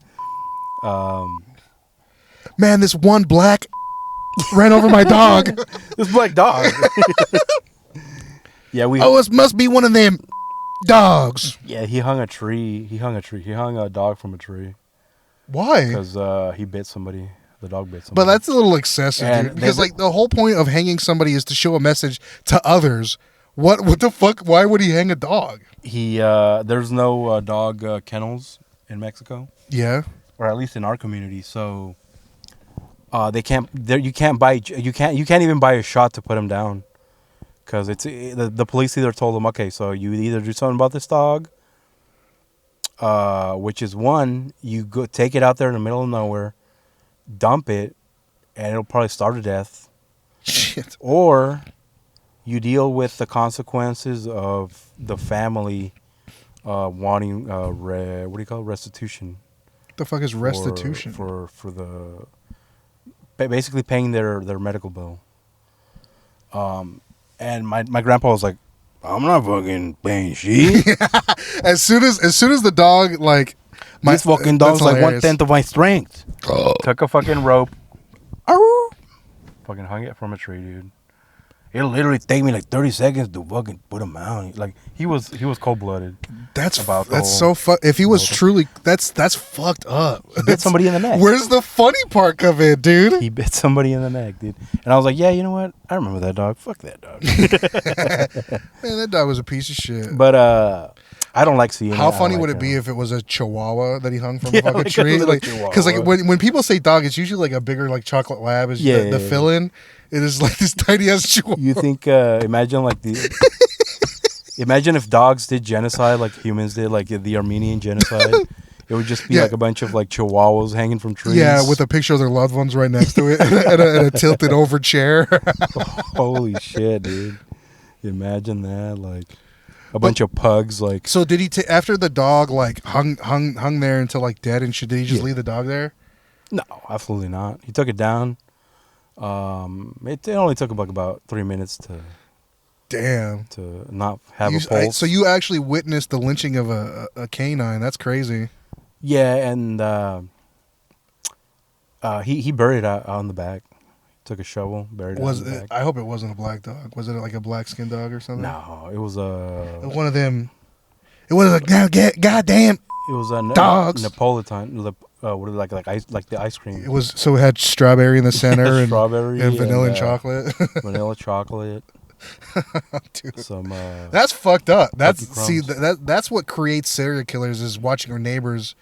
S1: yeah. Man, this one black ran over my dog.
S2: This black dog. Yeah,
S1: it must be one of them dogs.
S2: Yeah, he hung a tree. He hung a dog from a tree
S1: Why?
S2: because he bit somebody. The dog bit
S1: But
S2: somebody.
S1: that's a little excessive,
S2: And
S1: dude. Because
S2: they-
S1: like the whole point of hanging somebody is to show a message to others. What the fuck? Why would he hang a dog?
S2: There's no dog kennels in Mexico,
S1: Yeah.
S2: or at least in our community. So you can't even buy a shot to put him down, because the police either told him, okay, so you either do something about this dog, which is one, you go take it out there in the middle of nowhere, dump it, and it'll probably starve to death,
S1: Shit.
S2: or you deal with the consequences of the family wanting what do you call it? Restitution.
S1: What the fuck is restitution?
S2: for the basically paying their medical bill. And my grandpa was like, I'm not fucking paying shit.
S1: As soon as the dog like
S2: This fucking dog's like 1/10 of my strength. Took a fucking rope, fucking hung it from a tree, dude. It'll literally take me like 30 seconds to fucking put him out. Like he was cold blooded.
S1: That's
S2: about the
S1: that's
S2: whole-
S1: so fuck. If he was truly, that's fucked up.
S2: He bit somebody in the neck.
S1: Where's the funny part of it, dude?
S2: He bit somebody in the neck, dude. And I was like, yeah, you know what? I remember that dog. Fuck that dog.
S1: Man, that dog was a piece of shit.
S2: But I don't like seeing.
S1: How
S2: it. I
S1: funny
S2: don't
S1: would
S2: like
S1: it be if it was a Chihuahua that he hung from
S2: Yeah,
S1: a fucking
S2: like a
S1: tree?
S2: little
S1: Because like
S2: Chihuahua.
S1: when people say dog, it's usually like a bigger like chocolate lab is
S2: Yeah,
S1: the
S2: yeah, yeah.
S1: fill-in. It is like this tiny ass Chihuahua.
S2: You think? Imagine like imagine if dogs did genocide like humans did, like the Armenian genocide. It would just be
S1: Yeah.
S2: like a bunch of like chihuahuas hanging from trees.
S1: Yeah, with a picture of their loved ones right next to it and a tilted over chair.
S2: Holy shit, dude! Imagine that, like a bunch of pugs, like.
S1: So did he after the dog like hung there until like dead and shit? Did he just
S2: Yeah.
S1: leave the dog there?
S2: No, absolutely not. He took it down. It only took like about 3 minutes
S1: Damn.
S2: to not have
S1: You-
S2: a pulse.
S1: so you actually witnessed the lynching of a canine. That's crazy.
S2: Yeah, and he buried it out on the back. Took a shovel, buried it
S1: Was
S2: on the
S1: it,
S2: back.
S1: I hope it wasn't a black dog. Was it like a black skinned dog or something?
S2: No, it was a
S1: One of them. It was like, now goddamn.
S2: it was a
S1: Dogs.
S2: Napolitan. what is it, like ice, like the ice cream.
S1: It was so it had strawberry in the center and
S2: Strawberry
S1: and vanilla and
S2: uh,
S1: chocolate.
S2: vanilla chocolate.
S1: Dude,
S2: Some
S1: that's fucked up. That's
S2: Fucking
S1: see
S2: crumbs.
S1: that's what creates serial killers is watching our neighbors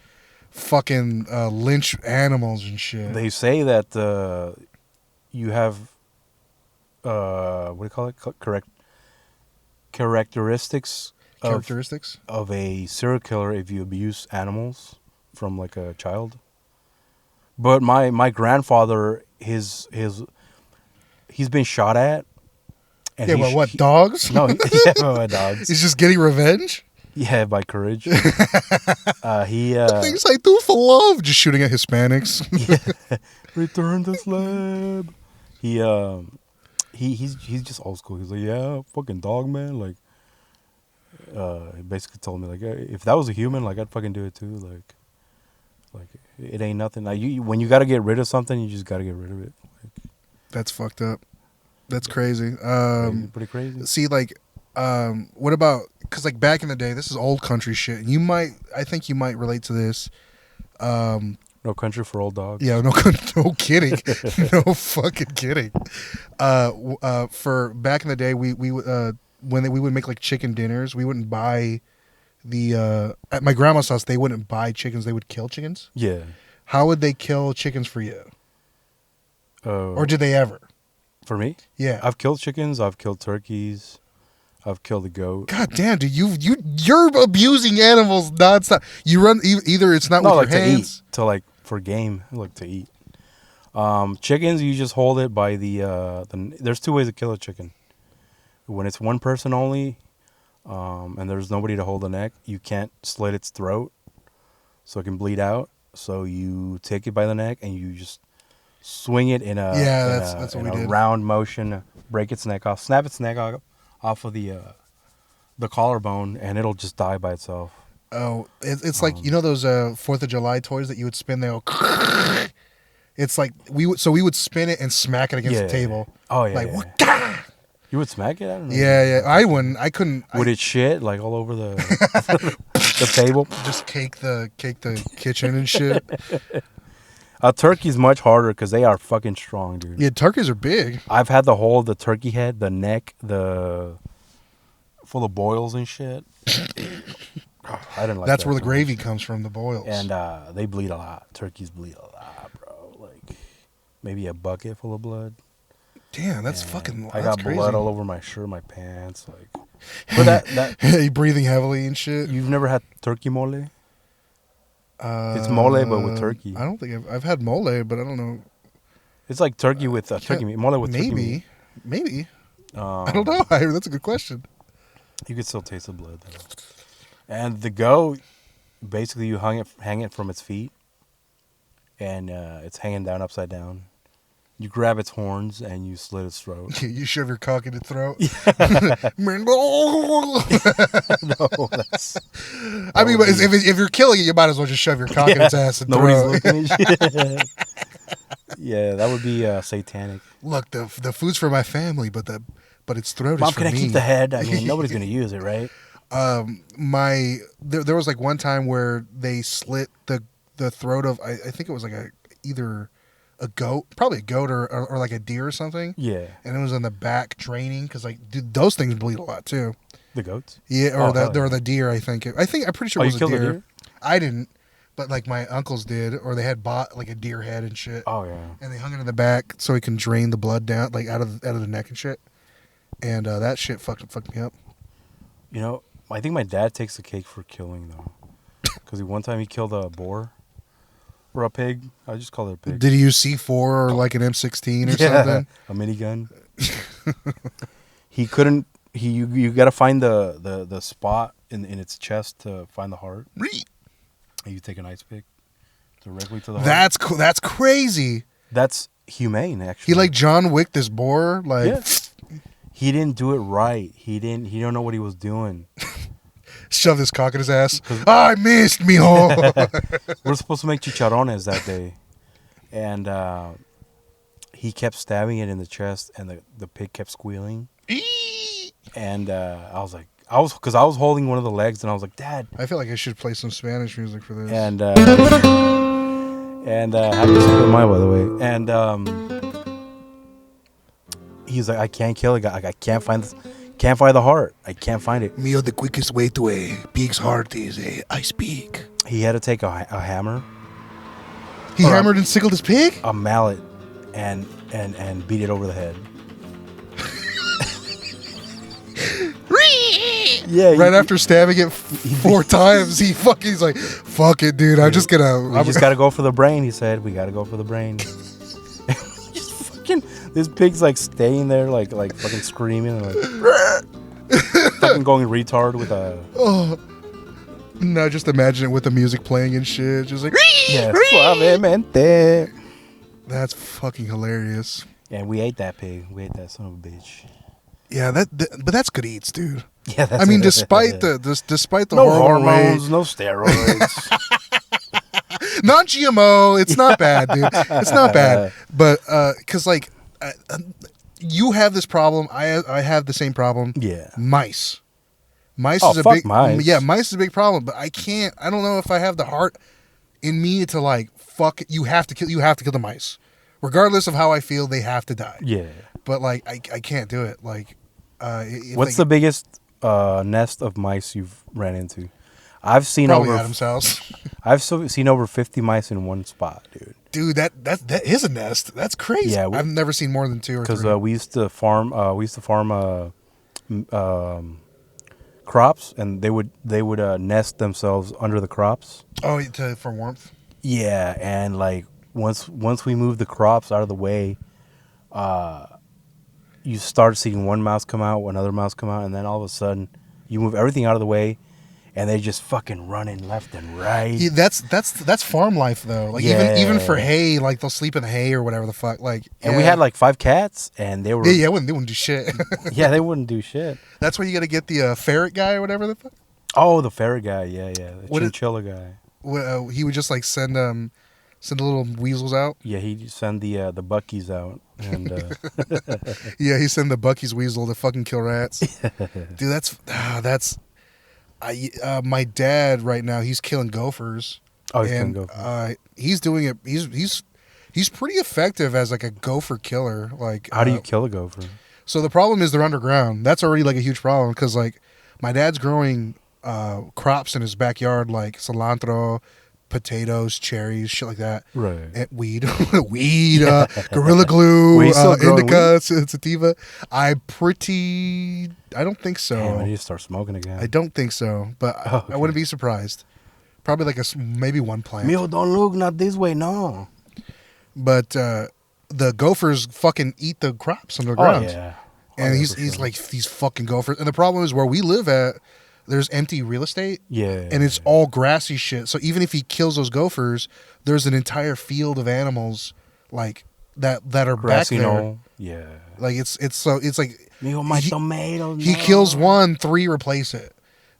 S1: fucking lynch animals and shit.
S2: they say that you have what do you call it? Correct characteristics
S1: Characteristics.
S2: of a serial killer if you abuse animals from like a child. But my grandfather, he's been shot at. And
S1: Yeah,
S2: he
S1: but
S2: sh-
S1: what
S2: he-
S1: dogs?
S2: No, yeah, by my dogs.
S1: He's just getting revenge.
S2: Yeah, by courage. He
S1: Things I do for love. Just shooting at Hispanics.
S2: return the slab. He's just old school. He's like, yeah, fucking dog man. Like, he basically told me like, if that was a human, like I'd fucking do it too. Like it ain't nothing. Like when you gotta get rid of something, you just gotta get rid of it. Like,
S1: That's fucked up. That's crazy.
S2: pretty crazy.
S1: See, like, what about? Because like back in the day, this is old country shit. And I think you might relate to this.
S2: No country for old dogs.
S1: Yeah, no, no kidding, no fucking kidding. For back in the day, we would make like chicken dinners. We wouldn't buy at my grandma's house. They wouldn't buy chickens. They would kill chickens.
S2: Yeah.
S1: How would they kill chickens for you, or did they ever?
S2: For me,
S1: Yeah.
S2: I've killed chickens. I've killed turkeys. I've killed a goat.
S1: God damn, dude, you're abusing animals nonstop. You run either it's not
S2: No,
S1: with
S2: like
S1: your
S2: to eat,
S1: hands.
S2: to like for game, like to eat. Chickens, you just hold it by the. There's two ways to kill a chicken. When it's one person only, and there's nobody to hold the neck, you can't slit its throat, so it can bleed out. So you take it by the neck and you just swing it in a
S1: that's what we did.
S2: round motion, break its neck off, snap its neck off of the collarbone, and it'll just die by itself.
S1: Oh, it's like you know those 4th of July toys that you would spin. They'll. It's like we would spin it and smack it against the table.
S2: Oh yeah.
S1: Like
S2: yeah.
S1: what?
S2: You would smack it? I don't know.
S1: Yeah. I wouldn't. I couldn't.
S2: Would it shit like all over the the table?
S1: just cake the kitchen and shit?
S2: A turkey's much harder because they are fucking strong, dude.
S1: Yeah, turkeys are big.
S2: I've had the whole the turkey head, the neck, full of boils and shit. I didn't like.
S1: That's
S2: that
S1: where the
S2: so
S1: gravy
S2: much.
S1: comes from. The boils.
S2: And they bleed a lot. Turkeys bleed a lot, bro. Like maybe a bucket full of blood.
S1: Damn, that's
S2: And
S1: fucking.
S2: I
S1: that's
S2: got
S1: crazy.
S2: blood all over my shirt, my pants. Like, but that
S1: you breathing heavily and shit.
S2: you've never had turkey mole? It's mole, but with turkey.
S1: I don't think I've had mole, but I don't know.
S2: It's like turkey with turkey meat. Mole with turkey meat.
S1: Maybe. I don't know. That's a good question.
S2: You could still taste the blood, though. And the goat, basically, you hang it from its feet, and it's hanging down upside down. You grab its horns and you slit its throat.
S1: You shove your cock in its throat.
S2: No, that's
S1: I mean, but if you're killing it, you might as well just shove your cock in its ass and
S2: nobody's
S1: throw it.
S2: looking at you. Yeah, that would be satanic.
S1: Look, the food's for my family, but its throat
S2: Mom,
S1: is for
S2: can I
S1: me.
S2: keep the head? I mean, nobody's gonna use it, right?
S1: There was like one time where they slit the throat of I think it was like either a goat, probably a goat or like a deer or something.
S2: Yeah,
S1: And it was on the back draining because like dude, those things bleed a lot too.
S2: the goats.
S1: Yeah, or
S2: Oh, hell yeah.
S1: the deer. I'm pretty sure
S2: Oh,
S1: it
S2: you
S1: was a
S2: killed a
S1: deer.
S2: deer?
S1: I didn't, but like my uncles did, or they had bought like a deer head and shit,
S2: Oh yeah.
S1: and they hung it in the back so he can drain the blood down like out of the neck and shit. And that shit fucked me up.
S2: You know, I think my dad takes the cake for killing though, because one time he killed a boar or a pig. I just call it a pig.
S1: Did he use C4 or like an M16 or something?
S2: A minigun. He couldn't. You got to find the spot in its chest to find the heart. And you take an ice pick directly to the heart.
S1: That's cool. That's crazy.
S2: That's humane, actually.
S1: He like John Wick this boar like.
S2: Yeah. He didn't do it right. He don't know what he was doing.
S1: Shove his cock in his ass. I missed, mijo.
S2: We're supposed to make chicharrones that day, and he kept stabbing it in the chest, and the pig kept squealing. And I was holding one of the legs, and I was like, Dad.
S1: I feel like I should play some Spanish music for this.
S2: And And happy Cinco de Mayo, by the way. And he's like, I can't kill a guy. Like, I can't find the heart. I can't find it.
S1: Mio, the quickest way to a pig's heart is a ice pick.
S2: He had to take a hammer,
S1: He hammered and sickled his pig?
S2: a mallet, and beat it over the head. Yeah,
S1: Right after stabbing it 4 times, he's like, fuck it, dude. I'm just gonna.
S2: we just gotta go for the brain. He said, we gotta go for the brain. Just fucking, this pig's like staying there, like fucking screaming, and like fucking going retard with a.
S1: Oh. No, just imagine it with the music playing and shit. Just like,
S2: Yeah, suavemente.
S1: That's fucking hilarious.
S2: And we ate that pig. We ate that son of a bitch.
S1: Yeah, but that's good eats, dude.
S2: Yeah, that's
S1: I mean, despite the
S2: no
S1: horrible
S2: hormones,
S1: way,
S2: no steroids.
S1: non-GMO, it's not bad, dude. It's not bad, but because like you have this problem, I have the same problem.
S2: Yeah.
S1: Mice
S2: Oh,
S1: is a
S2: fuck
S1: big
S2: mice.
S1: Yeah, mice is a big problem, but I don't know if I have the heart in me to like fuck it. You have to kill the mice, regardless of how I feel. They have to die.
S2: Yeah.
S1: But like I can't do it. Like,
S2: What's the biggest nest of mice you've ran into? I've seen
S1: probably
S2: over.
S1: Adam's house?
S2: I've seen over 50 mice in one spot, dude.
S1: Dude, that is a nest. That's crazy.
S2: Yeah,
S1: I've never seen more than 2 or 3.
S2: Because we used to farm. Crops, and they would nest themselves under the crops.
S1: Oh, for warmth.
S2: Yeah, and like once we moved the crops out of the way, you start seeing one mouse come out, another mouse come out, and then all of a sudden you move everything out of the way, and they just fucking running left and right.
S1: Yeah, that's farm life though. Like even for hay, like they'll sleep in the hay or whatever the fuck. Like,
S2: and we had like 5 cats, and they were
S1: they wouldn't do shit.
S2: yeah, they wouldn't do shit.
S1: That's why you got to get the ferret guy or whatever the fuck.
S2: Oh, the ferret guy, the
S1: What is-
S2: chinchilla guy.
S1: He would just like send the little weasels out.
S2: Yeah, he'd send the buckies out, and
S1: Yeah, he send the Bucky's weasel to fucking kill rats. Dude, that's my dad right now. He's killing gophers.
S2: oh, he's
S1: And
S2: gonna go.
S1: he's doing it. He's pretty effective as like a gopher killer. Like,
S2: How do you kill a gopher?
S1: So the problem is they're underground. That's already like a huge problem because like my dad's growing crops in his backyard, like cilantro, potatoes, cherries, shit like that.
S2: Right.
S1: And weed, Gorilla Glue,
S2: Wait, he's still growing
S1: indica, sativa. I don't think so.
S2: Damn, I need to start smoking again.
S1: I don't think so, but
S2: Oh,
S1: I wouldn't be surprised. Probably like maybe one plant.
S2: Mio, don't look, not this way, no.
S1: But the gophers fucking eat the crops
S2: Oh,
S1: underground.
S2: yeah.
S1: And
S2: yeah,
S1: he's
S2: for sure.
S1: like these fucking gophers. And the problem is where we live at, there's empty real estate.
S2: Yeah.
S1: And it's all grassy shit. So even if he kills those gophers, there's an entire field of animals like that are
S2: grassy
S1: back there.
S2: knoll. Yeah.
S1: Like it's like
S2: Mio, my
S1: He-
S2: tomatoes.
S1: he
S2: no.
S1: kills one, 3 replace it.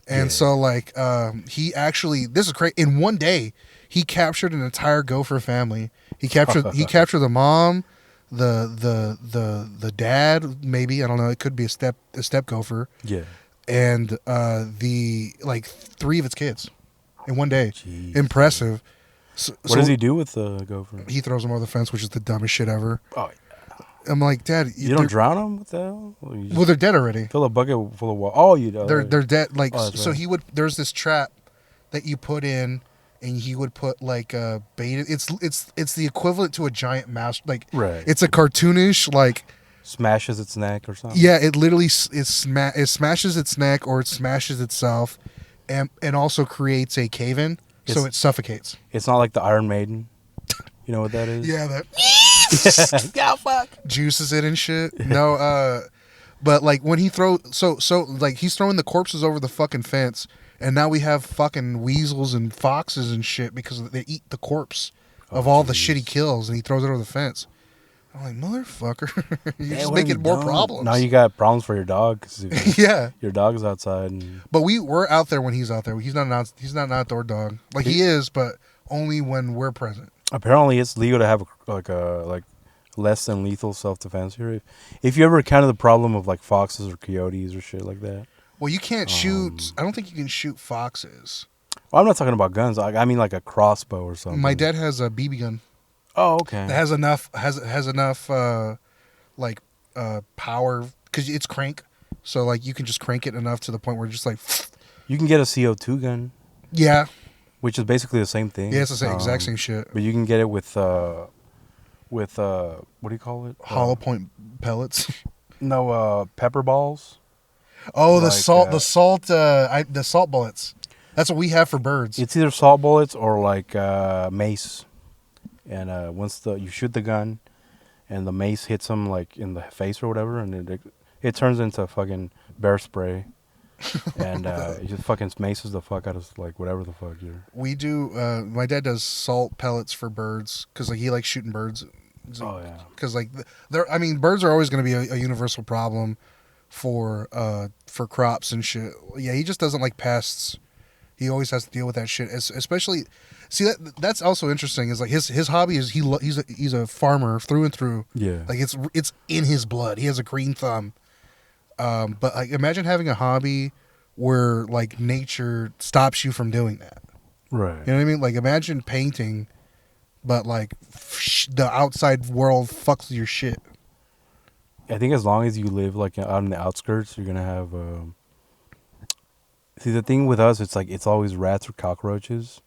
S1: And
S2: Yeah.
S1: so like he actually, this is crazy. In one day, he captured an entire gopher family. He captured the mom, the dad, maybe, I don't know, it could be a step gopher,
S2: Yeah.
S1: and the like 3 of its kids in one day.
S2: Jeez.
S1: Impressive.
S2: What does he do with the gopher?
S1: He throws them over the fence, which is the dumbest shit ever.
S2: Oh,
S1: I'm like, Dad,
S2: you don't drown them? What the hell? Or you just
S1: well, they're dead already.
S2: fill a bucket full of water. Oh, you do.
S1: They're dead. Like,
S2: Oh, that's
S1: so
S2: right.
S1: there's this trap that you put in, and he would put like a bait. It's the equivalent to a giant mouse. Like,
S2: Right.
S1: it's a cartoonish like.
S2: Smashes its neck or something.
S1: Yeah, it literally it smashes its neck or it smashes itself, and also creates a cave in, so
S2: It's-
S1: it suffocates.
S2: It's not like the Iron Maiden. You know what that is?
S1: Yeah, that
S2: Yeah, fuck.
S1: juices it and shit. No, but like when he throws, so like he's throwing the corpses over the fucking fence, and now we have fucking weasels and foxes and shit because they eat the corpse of all the shit he kills, and he throws it over the fence. I'm like, motherfucker, you're just making more problems.
S2: Now you got problems for your dog. 'Cause if
S1: Yeah,
S2: your dog's outside. And
S1: but we're out there when he's out there. He's not an outdoor dog. Like he is, but only when we're present.
S2: apparently, it's legal to have like less than lethal self defense here. If you ever encounter the problem of like foxes or coyotes or shit like that.
S1: Well, you can't shoot. I don't think you can shoot foxes.
S2: Well, I'm not talking about guns. I mean like a crossbow or something.
S1: My dad has a BB gun
S2: Oh, okay.
S1: that has enough like power because it's crank, so like you can just crank it enough to the point where it's just like
S2: You can get a CO2 gun,
S1: yeah,
S2: which is basically the same thing.
S1: yeah, it's the same, exact same shit.
S2: But you can get it with what do you call it?
S1: Hollow point pellets.
S2: No, pepper balls.
S1: Oh, the
S2: Like,
S1: the salt bullets. That's what we have for birds.
S2: It's either salt bullets or like mace. And once you shoot the gun, and the mace hits them like in the face or whatever, and it turns into fucking bear spray, and it just fucking maces the fuck out of like whatever the fuck you're.
S1: We do. My dad does salt pellets for birds because like he likes shooting birds.
S2: Oh yeah.
S1: Because like they're, I mean, birds are always going to be a universal problem for crops and shit. Yeah, he just doesn't like pests. He always has to deal with that shit. Especially, see that's also interesting. Is like his hobby is he's a farmer through and through.
S2: Yeah.
S1: Like it's in his blood. He has a green thumb. But like imagine having a hobby where like nature stops you from doing that.
S2: Right.
S1: You know what I mean? Like imagine painting, but like the outside world fucks your shit.
S2: I think as long as you live like out in the outskirts, you're gonna have. See, the thing with us, it's like it's always rats or cockroaches.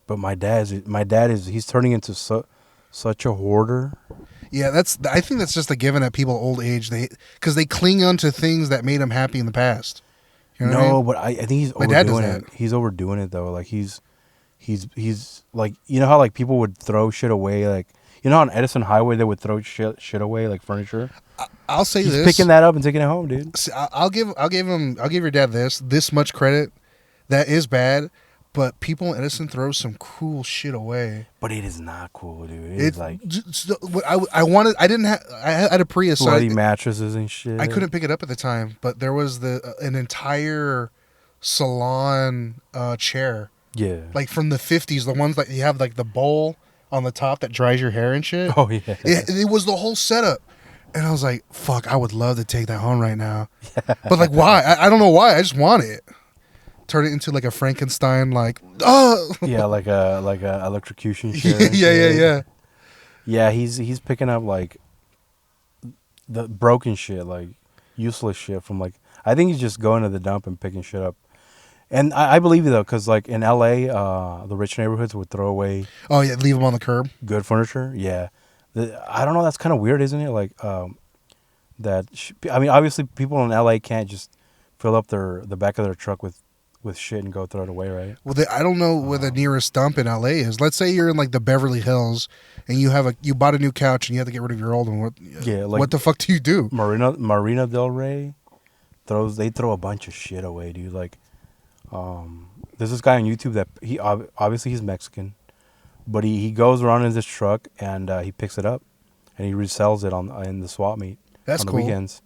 S2: But my dad is he's turning into such a hoarder.
S1: Yeah, I think that's just a given at people old age. Because they cling on to things that made them happy in the past. You know what I mean?
S2: But I think he's
S1: My dad does
S2: overdoing it.
S1: that.
S2: He's overdoing it though. Like he's like, you know how like people would throw shit away, like you know on Edison Highway they would throw shit away like furniture.
S1: I'll say
S2: He's
S1: this.
S2: picking that up and taking it home, dude.
S1: See, I'll give your dad this much credit. That is bad, but people in Edison throw some cool shit away.
S2: But it is not cool, dude. It's like
S1: I had a Prius. So
S2: bloody mattresses and shit.
S1: I couldn't pick it up at the time, but there was an entire salon chair,
S2: Yeah.
S1: like from the 50s, the ones that you have like the bowl on the top that dries your hair and shit.
S2: Oh yeah.
S1: It was the whole setup. And I was like, fuck, I would love to take that home right now. But like, why? I don't know why. I just want it. Turn it into like a Frankenstein, like, oh.
S2: Yeah, like a electrocution shit.
S1: Yeah.
S2: Yeah, he's picking up like the broken shit, like useless shit from like. I think he's just going to the dump and picking shit up. And I believe you though, because like in LA, the rich neighborhoods would throw away
S1: Oh yeah, leave them on the curb.
S2: good furniture. Yeah, I don't know. That's kind of weird, isn't it? Like I mean, obviously people in LA can't just fill up the back of their truck with shit and go throw it away, right?
S1: Well, I don't know where the nearest dump in LA is. Let's say you're in like the Beverly Hills and you bought a new couch and you have to get rid of your old one. What the fuck do you do?
S2: Marina Del Rey they throw a bunch of shit away, dude. Like, there's this guy on YouTube that he obviously he's Mexican, but he goes around in this truck and he picks it up and he resells it in the swap meet
S1: That's
S2: on the
S1: cool.
S2: weekends.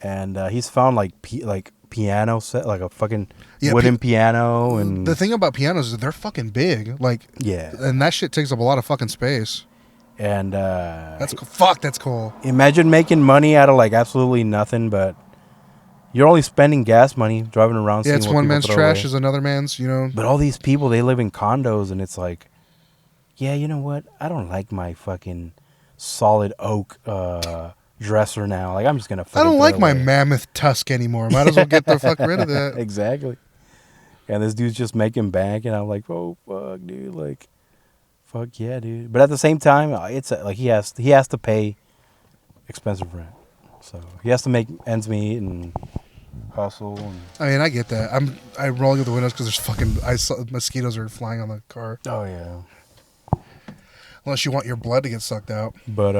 S2: And he's found like piano set, like a fucking
S1: Yeah,
S2: wooden piano, and
S1: The thing about pianos is they're fucking big. Like,
S2: yeah,
S1: and that shit takes up a lot of fucking space.
S2: and
S1: That's cool. Fuck, that's cool.
S2: imagine making money out of like absolutely nothing, but you're only spending gas money driving around.
S1: Yeah,
S2: seeing
S1: it's
S2: what
S1: one
S2: people
S1: man's
S2: throw
S1: trash
S2: away.
S1: is another man's, you know.
S2: But all these people, they live in condos, and it's like, yeah, you know what? I don't like my fucking solid oak dresser now. Like, I'm just gonna.
S1: I don't
S2: throw
S1: like
S2: it
S1: my
S2: away.
S1: mammoth tusk anymore. Might as well get the fuck rid of that.
S2: Exactly. And this dude's just making bank, and I'm like, oh fuck, dude, like, fuck yeah, dude. But at the same time, it's like he has to pay expensive rent, so he has to make ends meet and hustle. And
S1: I mean, I get that. I'm rolling up the windows because there's fucking mosquitoes are flying on the car.
S2: oh yeah,
S1: Unless you want your blood to get sucked out.
S2: but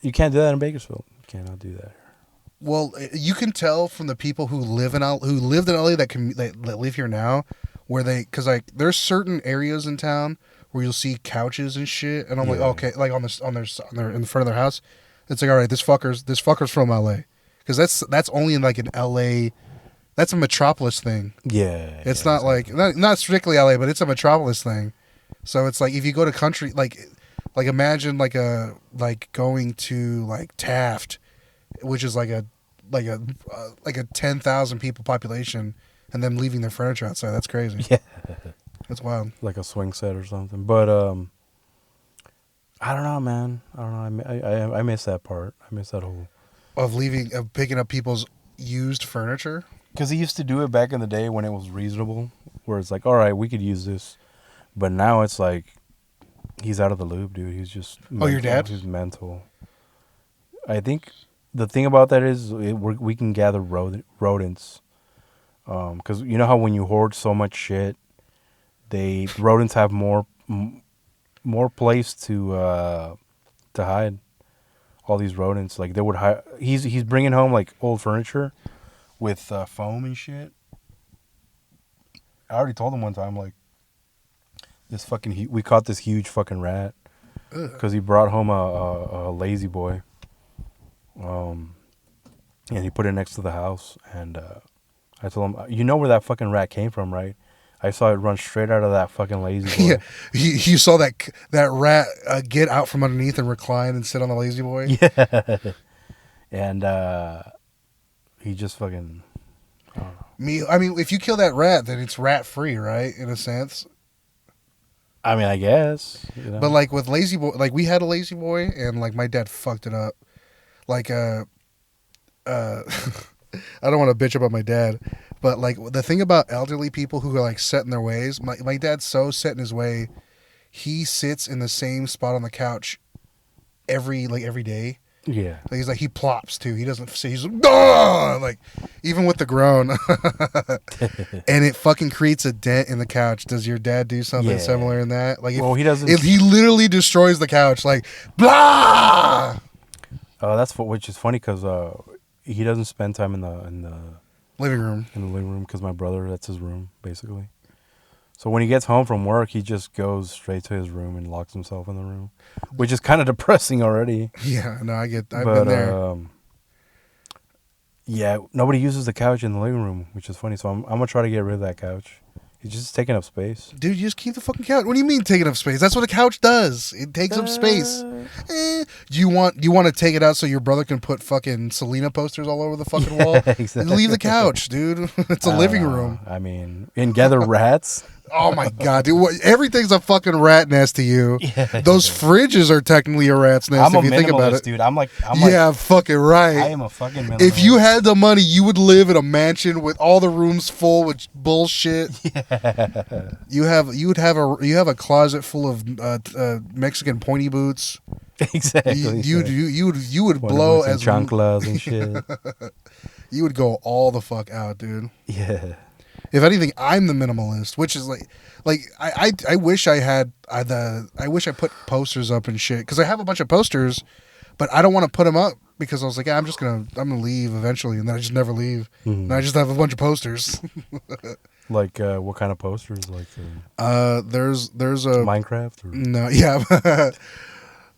S2: you can't do that in Bakersfield. You cannot do that.
S1: Well, you can tell from the people who lived in LA that live here now, where because like there's certain areas in town where you'll see couches and shit, and I'm like,
S2: Yeah.
S1: okay, like on their in front of their house, it's like, all right, this fucker's from LA, because that's only in like an LA, that's a metropolis thing.
S2: Yeah,
S1: It's
S2: yeah,
S1: not like not strictly LA, but it's a metropolis thing. So it's like if you go to country, like imagine like going to like Taft, which is like a 10,000 people population, and them leaving their furniture outside. That's crazy.
S2: Yeah.
S1: That's wild.
S2: Like a swing set or something. But I don't know, man. I don't know. I miss that part. I miss that whole.
S1: Of picking up people's used furniture.
S2: Because he used to do it back in the day when it was reasonable, where it's like, all right, we could use this, but now it's like he's out of the loop, dude. He's just
S1: Oh, your dad?
S2: He's mental. I think the thing about that is we can gather rodents, because you know how when you hoard so much shit, rodents have more place to hide. All these rodents, like they would hide. He's bringing home like old furniture with foam and shit. I already told him one time, like, this fucking we caught this huge fucking rat because he brought home a lazy boy, and he put it next to the house. And I told him, you know where that fucking rat came from, right? I saw it run straight out of that fucking lazy boy.
S1: Yeah, you saw that rat get out from underneath and recline and sit on the lazy boy.
S2: Yeah, and he just fucking.
S1: I mean, if you kill that rat, then it's rat free, right? In a sense.
S2: I mean, I guess. You know?
S1: But like with lazy boy, like we had a lazy boy, and like my dad fucked it up. Like I don't want to bitch about my dad, but like the thing about elderly people who are like set in their ways, my dad's so set in his way, he sits in the same spot on the couch every day.
S2: Yeah.
S1: Like he's like, he plops too. He doesn't say, he's like, "Gah!" Like even with the groan. And it fucking creates a dent in the couch. Does your dad do something similar in that? Like,
S2: well, he doesn't.
S1: If he literally destroys the couch, like, blah.
S2: Which is funny because he doesn't spend time in the
S1: Living room.
S2: In the living room because my brother, that's his room basically. So when he gets home from work, he just goes straight to his room and locks himself in the room, which is kind of depressing already.
S1: Yeah, no, I've been there.
S2: Yeah, nobody uses the couch in the living room, which is funny. So I'm gonna try to get rid of that couch. It's just taking up space.
S1: Dude, you just keep the fucking couch. What do you mean taking up space? That's what a couch does. It takes up space. Do you want to take it out so your brother can put fucking Selena posters all over the fucking wall?
S2: Exactly.
S1: Leave the couch, dude. It's a living room.
S2: I mean, and gather rats.
S1: Oh my god, dude! Everything's a fucking rat nest to you.
S2: Yeah,
S1: those fridges are technically a rat's nest if you think about it,
S2: dude. I'm like,
S1: fucking right.
S2: I am a fucking minimalist.
S1: If you had the money, you would live in a mansion with all the rooms full with bullshit. Yeah. You have a closet full of Mexican pointy boots.
S2: Exactly.
S1: You would blow as
S2: chanclas and shit.
S1: You would go all the fuck out, dude.
S2: Yeah.
S1: If anything, I'm the minimalist, which is like I wish I had I wish I put posters up and shit because I have a bunch of posters, but I don't want to put them up because I was like, I'm gonna leave eventually, and then I just never leave, and I just have a bunch of posters.
S2: Like what kind of posters? Like
S1: there's a
S2: Minecraft. Or?
S1: No, yeah,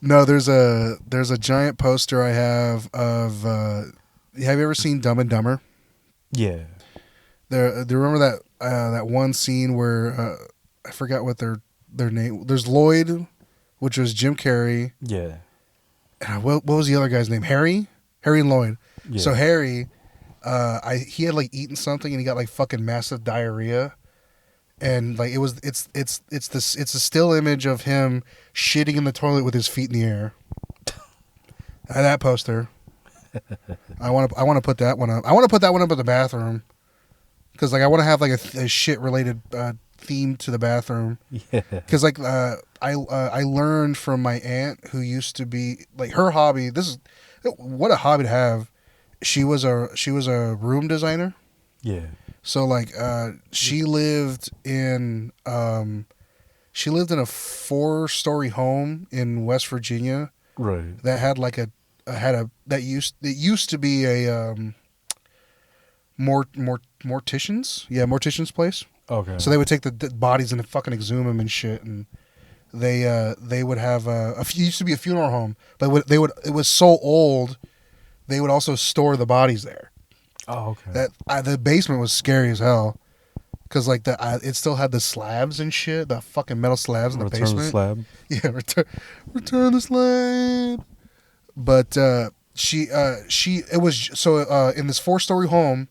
S1: no. There's a giant poster I have of. Have you ever seen Dumb and Dumber?
S2: Yeah.
S1: Do you remember that one scene where I forgot what their name? There's Lloyd, which was Jim Carrey.
S2: Yeah.
S1: And what was the other guy's name? Harry and Lloyd.
S2: Yeah.
S1: So Harry, he had like eaten something and he got like fucking massive diarrhea, and like it's a still image of him shitting in the toilet with his feet in the air. That poster. I want to put that one up. I want to put that one up in the bathroom. Because like I want to have like a shit related theme to the bathroom.
S2: Yeah.
S1: Because like I learned from my aunt who used to be like her hobby. This is what a hobby to have. She was a room designer.
S2: Yeah.
S1: So like she lived in a 4-story home in West Virginia.
S2: Right.
S1: That had like it used to be a mortician's place.
S2: Okay.
S1: So they would take the bodies and fucking exhume them and shit, and they would have it used to be a funeral home, but it was so old, they would also store the bodies there.
S2: Oh, okay.
S1: The basement was scary as hell, because like it still had the slabs and shit, the fucking metal slabs in the basement.
S2: Return the slab.
S1: Yeah, return the slab. But in this 4-story home,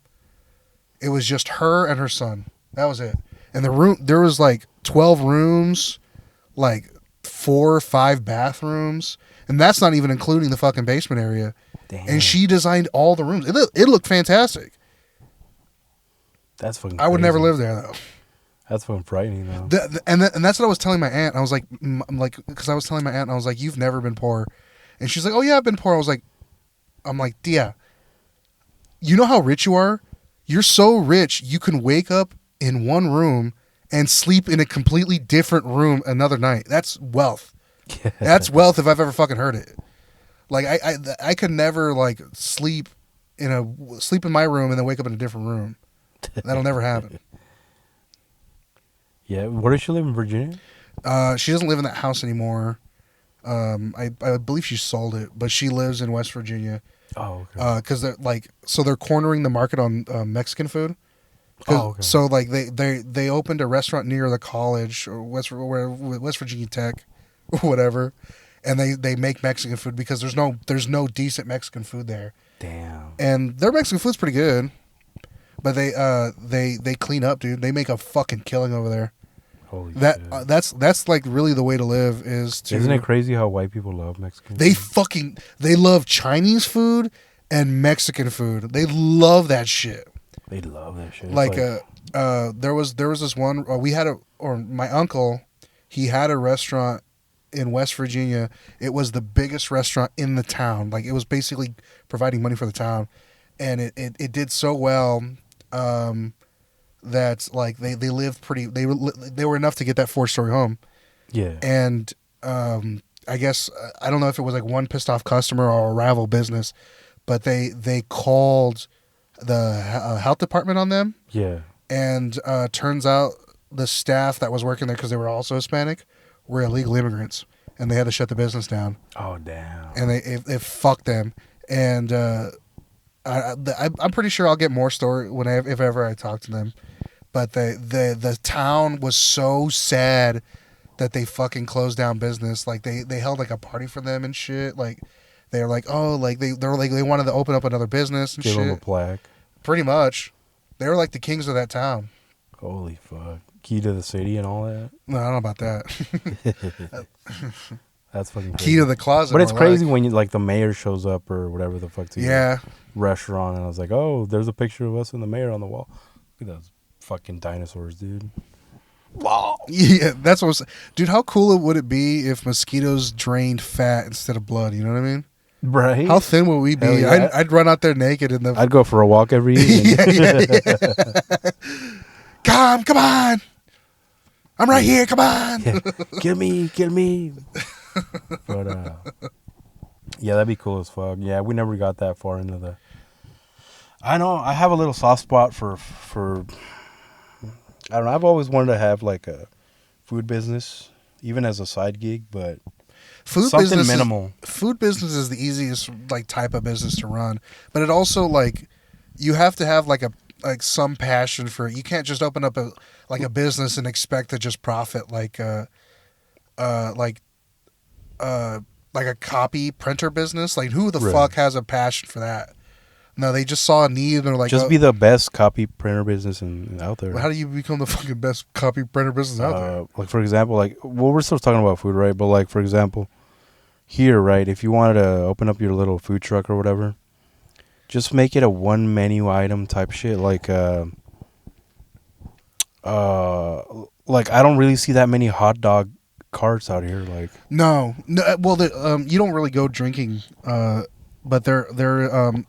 S1: It was just her and her son. That was it. And there was like 12 rooms, like 4 or 5 bathrooms, and that's not even including the fucking basement area.
S2: Damn.
S1: And she designed all the rooms. It looked fantastic.
S2: That's fucking.
S1: I would
S2: crazy.
S1: never live there though.
S2: That's fucking frightening though.
S1: And that's what I was telling my aunt. I was like, because I was telling my aunt, I was like, you've never been poor, and she's like, oh yeah, I've been poor. I'm like, yeah. You know how rich you are? You're so rich, you can wake up in one room and sleep in a completely different room another night. That's wealth. That's wealth if I've ever fucking heard it. Like I could never like sleep in my room and then wake up in a different room. That'll never happen.
S2: Yeah, where does she live in Virginia?
S1: She doesn't live in that house anymore. I believe she sold it, but she lives in West Virginia.
S2: Oh, okay.
S1: Because they're cornering the market on Mexican food.
S2: Okay.
S1: So like they opened a restaurant near the college or West Virginia Tech, whatever, and they make Mexican food because there's no decent Mexican food there.
S2: Damn.
S1: And their Mexican food's pretty good, but they clean up, dude. They make a fucking killing over there.
S2: Holy shit.
S1: That's like really the way to live is to.
S2: Isn't it crazy how white people love Mexican
S1: They
S2: food?
S1: they love Chinese food and Mexican food. They love that shit.
S2: They love that shit.
S1: Like there was this one my uncle, he had a restaurant in West Virginia. It was the biggest restaurant in the town. Like it was basically providing money for the town, and it did so well that like they lived pretty. They were enough to get that 4-story home.
S2: Yeah.
S1: And I guess I don't know if it was like one pissed off customer or a rival business, but they called the health department on them.
S2: Yeah.
S1: And turns out the staff that was working there, because they were also Hispanic, were illegal immigrants, and they had to shut the business down.
S2: Oh damn.
S1: And it fucked them. And I'm pretty sure I'll get more story if ever I talk to them. But the town was so sad that they fucking closed down business. Like they held like a party for them and shit. Like they were like, oh, like they wanted to open up another business and
S2: Give
S1: shit.
S2: them a plaque.
S1: Pretty much, they were like the kings of that town.
S2: Holy fuck. Key to the city and all that.
S1: No, I don't know about that.
S2: That's fucking crazy.
S1: Key to the closet.
S2: But it's
S1: more
S2: crazy
S1: like.
S2: when the mayor shows up or whatever the fuck to your
S1: Yeah.
S2: restaurant, and I was like, oh, there's a picture of us and the mayor on the wall. Look at those fucking dinosaurs, dude.
S1: Yeah, that's what I'm saying. Dude, how cool would it be if mosquitoes drained fat instead of blood? You know what I mean?
S2: Right?
S1: How thin would we be?
S2: Hell yeah.
S1: I'd run out there naked in the.
S2: I'd go for a walk every evening.
S1: yeah. Come on. I'm right here. Come on.
S2: Get me. But yeah, that'd be cool as fuck. Yeah, we never got that far into the. I know I have a little soft spot for. I don't know. I've always wanted to have like a food business, even as a side gig, but something minimal.
S1: Food business is the easiest like type of business to run, but it also like you have to have like some passion for it. You can't just open up a business and expect to just profit like a copy printer business. Like who the
S2: Right.
S1: fuck has a passion for that? No, they just saw a need and they're like,
S2: Just be the best copy printer business out there.
S1: how do you become the fucking best copy printer business out there?
S2: Like for example, we're still talking about food, right? But like for example, here, right? If you wanted to open up your little food truck or whatever, just make it a one menu item type shit. Like I don't really see that many hot dog carts out here. Like
S1: No. Well, you don't really go drinking, but they're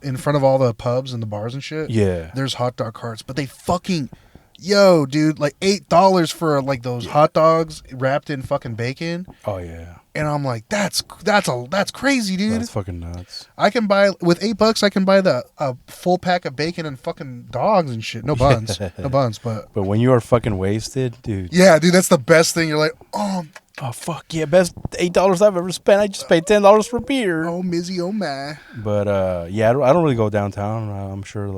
S1: in front of all the pubs and the bars and shit.
S2: yeah,
S1: There's hot dog carts, but they fucking, yo, dude, like $8 for like those hot dogs wrapped in fucking bacon,
S2: oh yeah,
S1: and I'm like, that's crazy, dude.
S2: that's fucking nuts.
S1: I can buy with $8. I can buy a full pack of bacon and fucking dogs and shit. No buns, no buns, but
S2: But when you are fucking wasted, dude.
S1: yeah, dude, that's the best thing. You're like,
S2: Oh fuck yeah, best $8 I've ever spent. I just paid $10 for beer.
S1: oh, Mizzy, oh my.
S2: But yeah, I don't really go downtown. I'm sure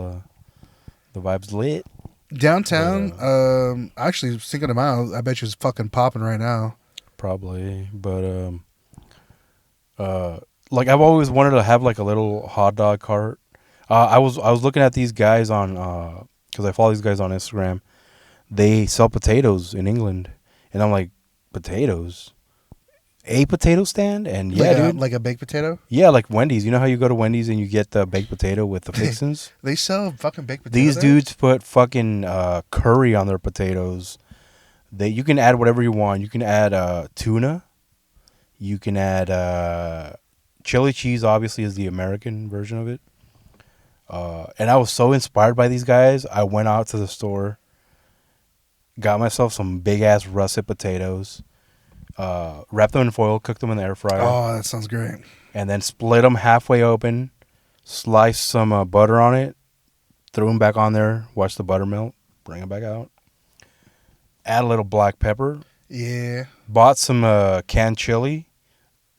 S2: the vibe's lit.
S1: Downtown, actually, Cinco de Mayo, I bet you it's fucking popping right now.
S2: Probably, but like I've always wanted to have like a little hot dog cart. I was looking at these guys on because I follow these guys on Instagram. They sell potatoes in England, and I'm like, potatoes? A potato stand? And yeah, dude.
S1: Like a baked potato.
S2: Yeah, like Wendy's. You know how you go to Wendy's and you get the baked potato with the fixins?
S1: They sell fucking baked potato.
S2: These
S1: there?
S2: dudes put fucking curry on their potatoes. You can add whatever you want. You can add tuna. You can add chili cheese. Obviously, is the American version of it. And I was so inspired by these guys. I went out to the store, got myself some big ass russet potatoes, wrapped them in foil, cooked them in the air fryer.
S1: Oh, that sounds great.
S2: And then split them halfway open, sliced some butter on it, threw them back on there, watch the butter melt, bring it back out. Add a little black pepper.
S1: Yeah.
S2: Bought some canned chili,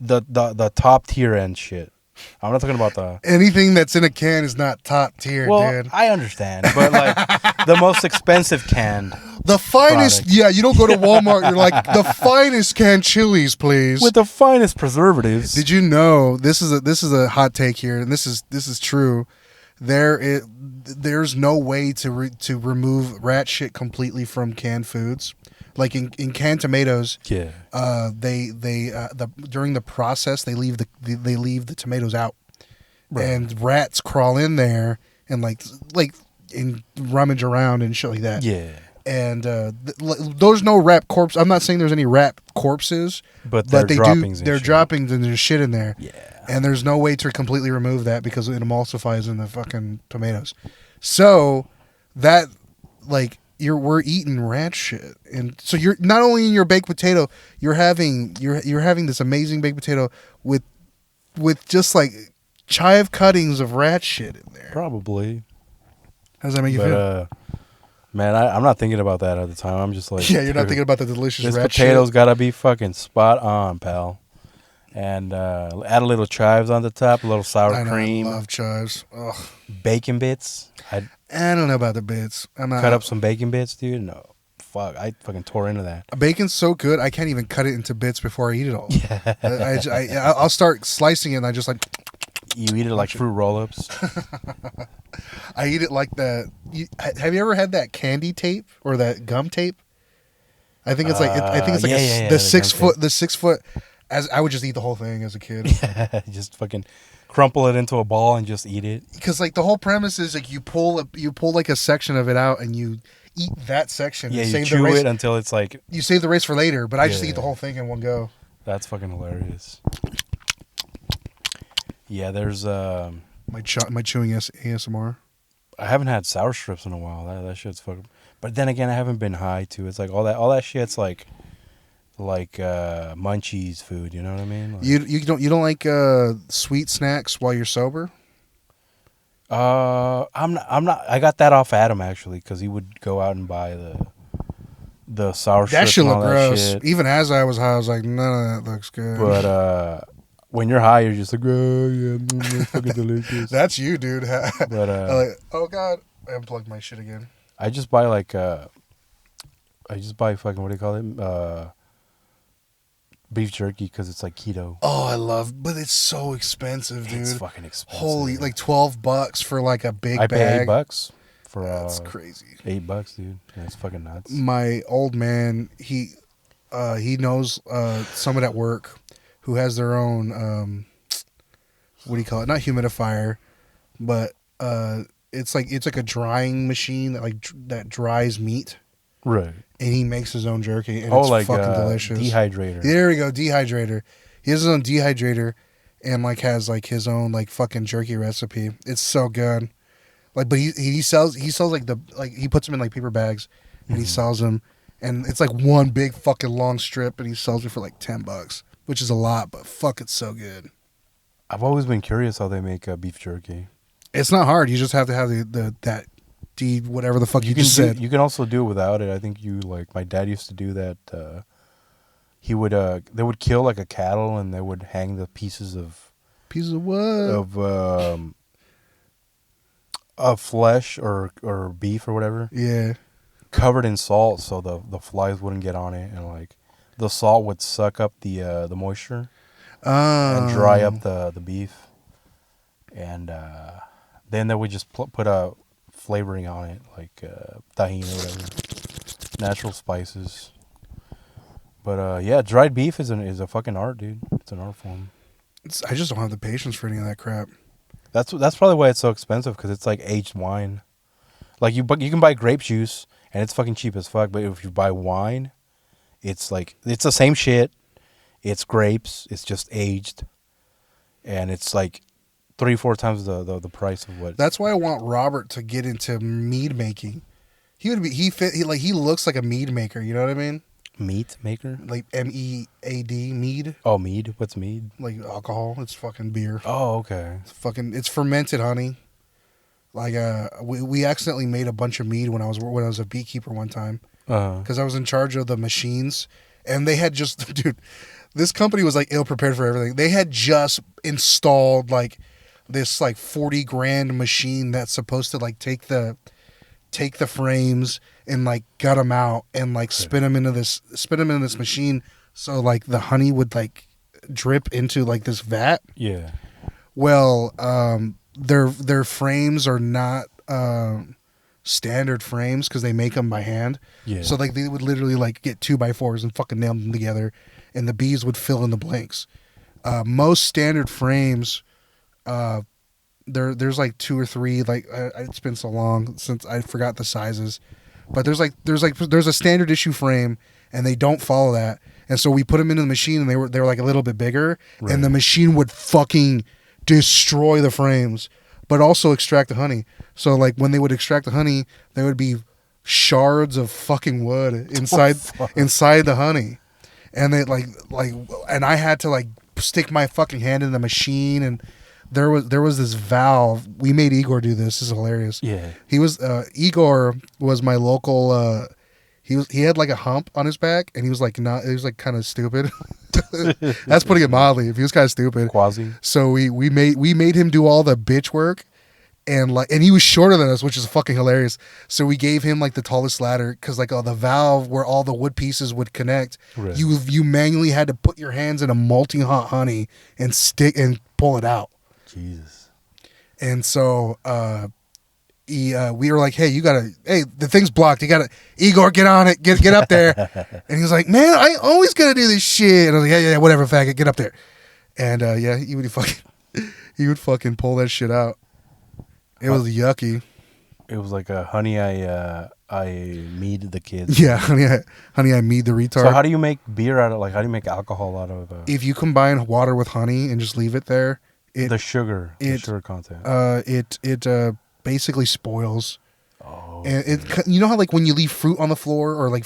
S2: the top tier end shit. I'm not talking about the
S1: Anything that's in a can is not top tier,
S2: well,
S1: dude.
S2: I understand, but like the most expensive canned
S1: The finest,
S2: product.
S1: yeah. You don't go to Walmart. You're like the finest canned chilies, please.
S2: with the finest preservatives.
S1: Did you know this is a hot take here, and this is true. There's no way to remove rat shit completely from canned foods. Like in canned tomatoes,
S2: Yeah.
S1: During the process they leave the tomatoes out,
S2: Right.
S1: and rats crawl in there and like and rummage around and shit like that.
S2: Yeah.
S1: And there's no rat corpse. I'm not saying there's any rat corpses,
S2: But they're
S1: they
S2: droppings
S1: do.
S2: and
S1: They're
S2: shit.
S1: droppings and there's shit in there.
S2: Yeah.
S1: And there's no way to completely remove that because it emulsifies in the fucking tomatoes. So that we're eating rat shit, and so you're not only in your baked potato, you're having this amazing baked potato with just like chive cuttings of rat shit in there.
S2: Probably.
S1: How does that make you feel?
S2: Man, I'm not thinking about that at the time. I'm just like,
S1: Yeah, you're not thinking about the delicious
S2: this
S1: rat
S2: potato's
S1: shit.
S2: gotta be fucking spot on, pal. And add a little chives on the top, a little sour
S1: I know,
S2: cream,
S1: I love chives. Ugh.
S2: bacon bits. I'd
S1: I don't know about the bits. I'm not
S2: cut up some bacon bits, dude. No, fuck, I fucking tore into that.
S1: Bacon's so good, I can't even cut it into bits before I eat it all. I'll start slicing it, and I just like
S2: You eat it like fruit roll-ups.
S1: I eat it like that. Have you ever had that candy tape or that gum tape? I think it's like
S2: yeah,
S1: the
S2: the
S1: 6
S2: gum
S1: foot
S2: tape.
S1: the 6 foot. As I would just eat the whole thing as a kid.
S2: Just fucking crumple it into a ball and just eat it.
S1: Because like the whole premise is like you pull like a section of it out and you eat that section.
S2: Yeah,
S1: and
S2: you
S1: save
S2: chew
S1: the race,
S2: it until it's like,
S1: You save the race for later, but I just
S2: Yeah.
S1: eat the whole thing in one go.
S2: that's fucking hilarious. Yeah, there's
S1: My chewing ASMR.
S2: I haven't had sour strips in a while. That shit's fucking. But then again, I haven't been high too. It's like all that shit's like munchies food. You know what I mean? Like,
S1: You don't like sweet snacks while you're sober?
S2: I'm not. I got that off Adam actually because he would go out and buy the sour
S1: That
S2: strips
S1: shit
S2: and all
S1: look
S2: that
S1: gross.
S2: shit.
S1: Even as I was high, I was like, none of that looks good.
S2: But when you're high, you're just like, oh yeah, that's fucking delicious.
S1: That's you, dude.
S2: But
S1: oh god, I unplugged my shit again.
S2: I just buy fucking, what do you call it? Beef jerky because it's like keto.
S1: Oh, I love, but it's so expensive, dude.
S2: It's fucking expensive.
S1: Holy, like $12 for like a big
S2: I
S1: bag.
S2: pay $8 for
S1: That's crazy.
S2: $8, dude. That's fucking nuts.
S1: My old man, he knows someone at work who has their own what do you call it? Not humidifier, but it's like a drying machine that dries meat,
S2: Right.
S1: and he makes his own jerky, and
S2: Oh,
S1: it's
S2: like
S1: fucking delicious.
S2: dehydrator.
S1: There we go, dehydrator. He has his own dehydrator, and like has like his own like fucking jerky recipe. It's so good. Like, but he sells like he puts them in like paper bags, and he sells them, and it's like one big fucking long strip, and he sells it for like $10, which is a lot, but fuck, it's so good.
S2: I've always been curious how they make beef jerky.
S1: It's not hard. You just have to have that whatever the fuck you just said.
S2: You can also do it without it. I think my dad used to do that. He would they would kill like a cattle and they would hang the pieces of
S1: what?
S2: of flesh or beef or whatever
S1: Yeah.
S2: covered in salt so the flies wouldn't get on it, and like the salt would suck up the moisture and dry up the beef, and then they would just put a flavoring on it, like tahini or whatever, natural spices. But yeah, dried beef is a fucking art, dude. It's an art form.
S1: I just don't have the patience for any of that crap.
S2: That's probably why it's so expensive, because it's like aged wine. Like you can buy grape juice and it's fucking cheap as fuck, but if you buy wine, it's like it's the same shit. It's grapes. It's just aged, and it's like 3-4 times the price of what.
S1: That's why I want Robert to get into mead making. He looks like a mead maker. You know what I mean?
S2: Meat maker?
S1: Like MEAD, mead.
S2: Oh, mead. What's mead?
S1: Like alcohol. It's fucking beer.
S2: Oh, okay.
S1: It's fermented honey. Like we accidentally made a bunch of mead when I was a beekeeper one time, because I was in charge of the machines, and they had just dude, this company was like ill prepared for everything. They had just installed like this like $40,000 machine that's supposed to like take the frames and like gut them out and like spin them into this machine, so like the honey would like drip into like this vat.
S2: Yeah.
S1: Well, their frames are not standard frames because they make them by hand.
S2: Yeah.
S1: So like they would literally like get 2x4s and fucking nail them together, and the bees would fill in the blanks. Most standard frames, there's like 2 or 3. Like it's been so long since I forgot the sizes, but there's a standard issue frame, and they don't follow that. And so we put them into the machine, and they were like a little bit bigger,
S2: Right.
S1: and the machine would fucking destroy the frames, but also extract the honey. So like when they would extract the honey, there would be shards of fucking wood inside the honey, and they like and I had to like stick my fucking hand in the machine, and there was this valve. We made Igor do this. This is hilarious.
S2: Yeah.
S1: He was Igor was my local. He had like a hump on his back, and he was like kind of stupid. That's putting it mildly. If he was kind of stupid,
S2: Quasi.
S1: so we made him do all the bitch work, and he was shorter than us, which is fucking hilarious. So we gave him like the tallest ladder, because like the valve where all the wood pieces would connect,
S2: Right.
S1: you manually had to put your hands in a molting hot honey and stick and pull it out.
S2: Jesus.
S1: And so we were like, hey, the thing's blocked. You gotta, Igor, get on it, get up there. And he was like, man, I always gotta do this shit. And I was like, yeah, whatever, faggot, get up there. And yeah, he would fucking pull that shit out. It was yucky.
S2: It was like a honey I mead the kids.
S1: Yeah, honey, I mead the retard.
S2: So how do you make beer out of, like, how do you make alcohol out of
S1: if you combine water with honey and just leave it there,
S2: the sugar content?
S1: it basically spoils.
S2: Oh.
S1: And you know how like when you leave fruit on the floor, or like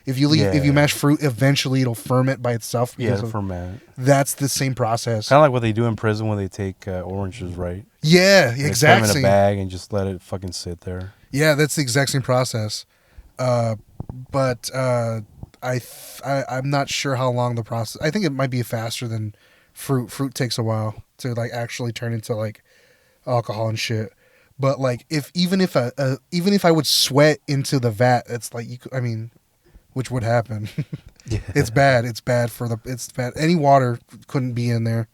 S1: if you mash fruit, eventually it'll ferment by itself.
S2: Yeah,
S1: because of-
S2: ferment.
S1: That's the same process.
S2: Kind of like what they do in prison when they take oranges, right?
S1: Yeah,
S2: They put 'em
S1: exactly.
S2: in a bag and just let it fucking sit there.
S1: Yeah, that's the exact same process. But I'm not sure how long the process. I think it might be faster than fruit. Fruit takes a while to like actually turn into like alcohol and shit. But like even if I would sweat into the vat, it's like which would happen.
S2: Yeah.
S1: It's bad. It's bad. Any water couldn't be in there.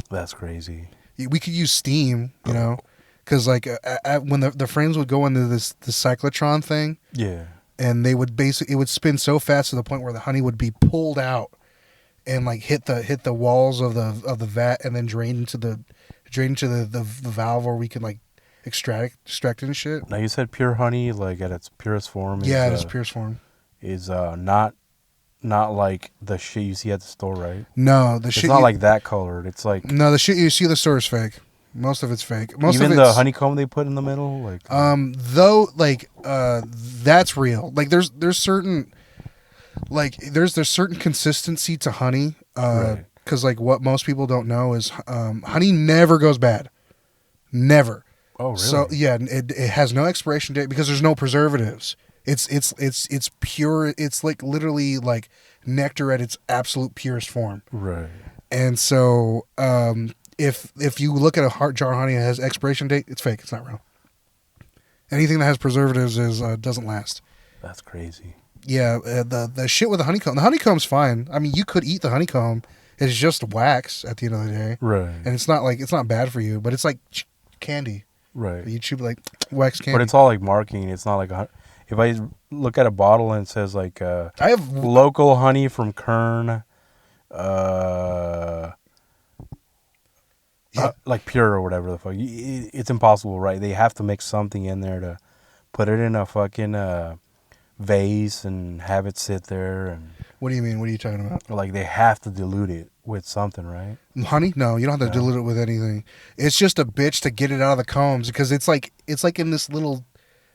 S2: That's crazy.
S1: We could use steam, because like when the frames would go into the cyclotron thing,
S2: Yeah.
S1: and they would it would spin so fast to the point where the honey would be pulled out and like hit the walls of the vat, and then drain into the valve where we can like extract it and shit.
S2: Now you said pure honey, like at its purest form.
S1: Yeah, it is purest form.
S2: Is not like the shit you see at the store, right?
S1: No, the
S2: It's
S1: shit.
S2: not like that colored. It's like
S1: No, the shit you see at the store is fake. Most of it's fake.
S2: even the honeycomb they put in the middle, like
S1: though, like that's real. Like there's certain consistency to honey.
S2: Right.
S1: Because like what most people don't know is honey never goes bad. Never.
S2: Oh, really?
S1: So yeah, it has no expiration date because there's no preservatives. It's pure. It's like literally like nectar at its absolute purest form.
S2: Right.
S1: And so if you look at a heart jar of honey that has expiration date, it's fake. It's not real. Anything that has preservatives doesn't last.
S2: That's crazy.
S1: Yeah, the shit with the honeycomb's fine. I mean, you could eat the honeycomb. It's just wax at the end of the day,
S2: Right.
S1: and it's not bad for you, but it's like candy.
S2: Right.
S1: But you chew like wax candy.
S2: But it's all like marketing. It's not like if I look at a bottle and it says like
S1: I have
S2: local honey from Kern, uh,
S1: Yeah.
S2: like pure or whatever the fuck. It's impossible, right? They have to make something in there to put it in a fucking vase and have it sit there, and
S1: What do you mean? What are you talking about?
S2: like they have to dilute it with something, right?
S1: Honey? No, you don't have to
S2: No.
S1: dilute it with anything. It's just a bitch to get it out of the combs because it's like in this little,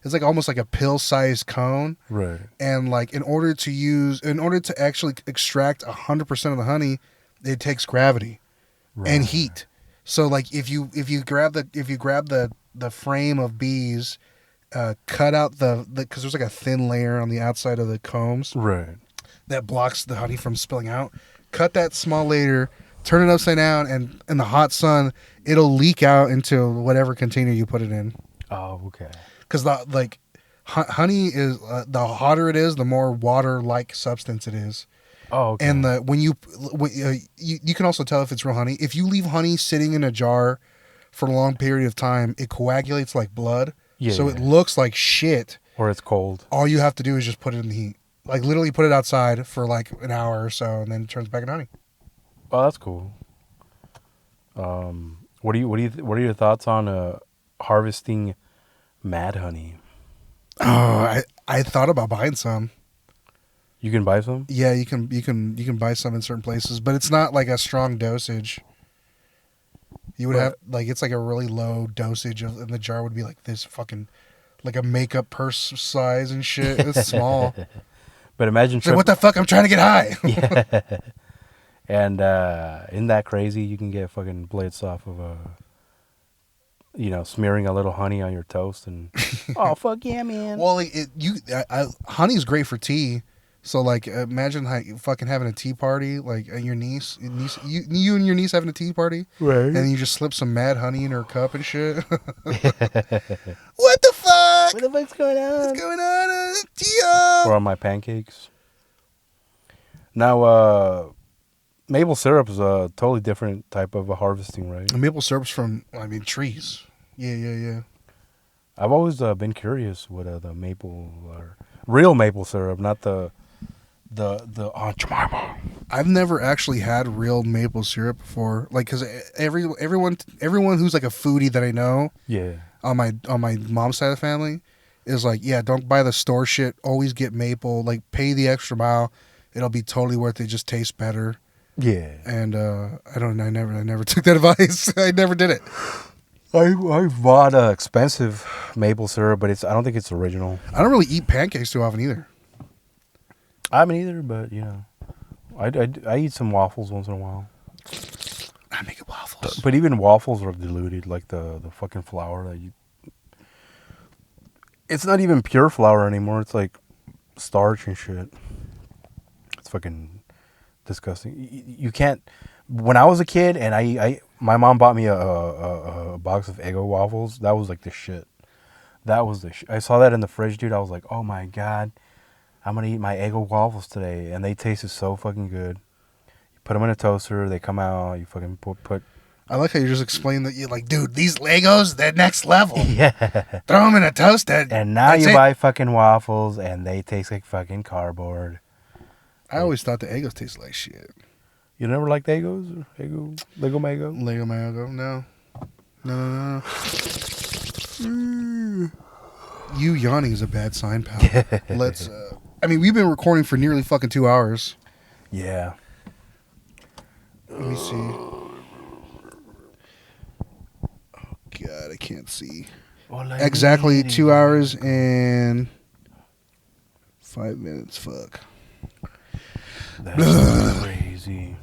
S1: it's like almost like a pill-sized cone.
S2: Right.
S1: And like in order to actually extract 100% of the honey, it takes gravity
S2: Right.
S1: and heat. So like if you grab the frame of bees, cut out the because there's like a thin layer on the outside of the combs
S2: Right.
S1: that blocks the honey from spilling out. Cut that small layer, turn it upside down, and in the hot sun, it'll leak out into whatever container you put it in.
S2: Oh, okay.
S1: Because honey is the hotter it is, the more water-like substance it is.
S2: Oh, okay.
S1: And you can also tell if it's real honey. If you leave honey sitting in a jar for a long period of time, it coagulates like blood.
S2: Yeah.
S1: So it looks like shit.
S2: or it's cold.
S1: All you have to do is just put it in the heat. Like literally put it outside for like an hour or so, and then it turns back into honey.
S2: Oh, that's cool. What are your thoughts on harvesting mad honey?
S1: Oh, I thought about buying some.
S2: You can buy some?
S1: Yeah, you can buy some in certain places, but it's not like a strong dosage. You would
S2: But-
S1: have like it's like a really low dosage, and the jar would be like this fucking like a makeup purse size and shit. It's small.
S2: But imagine
S1: It's like, what the fuck? I'm trying to get high.
S2: Yeah. And isn't that crazy? You can get fucking blades off of smearing a little honey on your toast and oh fuck yeah, man.
S1: Well, like honey's great for tea. So like, imagine fucking having a tea party, like your niece, you and your niece having a tea party,
S2: Right.
S1: and you just slip some mad honey in her cup and shit. What the fuck?
S2: What the fuck's going on?
S1: What's going on, Tio?
S2: Or on my pancakes. Now, maple syrup is a totally different type of harvesting, right?
S1: Maple syrup's from, trees. Yeah.
S2: I've always been curious what the maple or real maple syrup, not the Aunt Jemima.
S1: I've never actually had real maple syrup before, like, cause everyone who's like a foodie that I know
S2: Yeah.
S1: on my mom's side of the family is like, yeah, don't buy the store shit. Always get maple. Like, pay the extra mile. It'll be totally worth it. It just tastes better.
S2: Yeah.
S1: And I never took that advice. I never did it.
S2: I've bought expensive maple syrup, but I don't think it's original.
S1: I don't really eat pancakes too often either.
S2: I haven't either, but I eat some waffles once in a while.
S1: I make it waffles.
S2: But even waffles are diluted, like the fucking flour that you. It's not even pure flour anymore. It's like starch and shit. It's fucking disgusting. You can't. When I was a kid and my mom bought me a box of Eggo waffles. That was like the shit. That was the shit. I saw that in the fridge, dude. I was like, oh my god, I'm gonna eat my Eggo waffles today, and they tasted so fucking good. You put them in a toaster, they come out. You fucking put.
S1: I like how you just explained that you're like, dude, these Legos, they're next level.
S2: Yeah.
S1: Throw them in a toaster.
S2: And now
S1: That's
S2: you
S1: it.
S2: buy fucking waffles, and they taste like fucking cardboard.
S1: I always thought the Eggos tasted like shit.
S2: You never liked Eggos? Lego Mago?
S1: Lego Mago, no. You yawning is a bad sign, pal. Let's. We've been recording for nearly fucking 2 hours.
S2: Yeah.
S1: Let me see. Oh God, I can't see. Exactly 2 hours and 5 minutes. Fuck.
S2: That's crazy.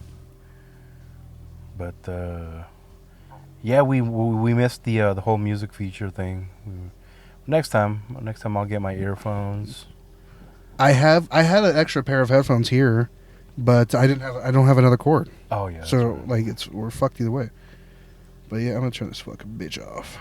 S2: But yeah, we missed the whole music feature thing. Next time I'll get my earphones.
S1: I had an extra pair of headphones here, but I don't have another cord.
S2: Oh yeah.
S1: So
S2: that's right.
S1: we're fucked either way. But yeah, I'm gonna turn this fucking bitch off.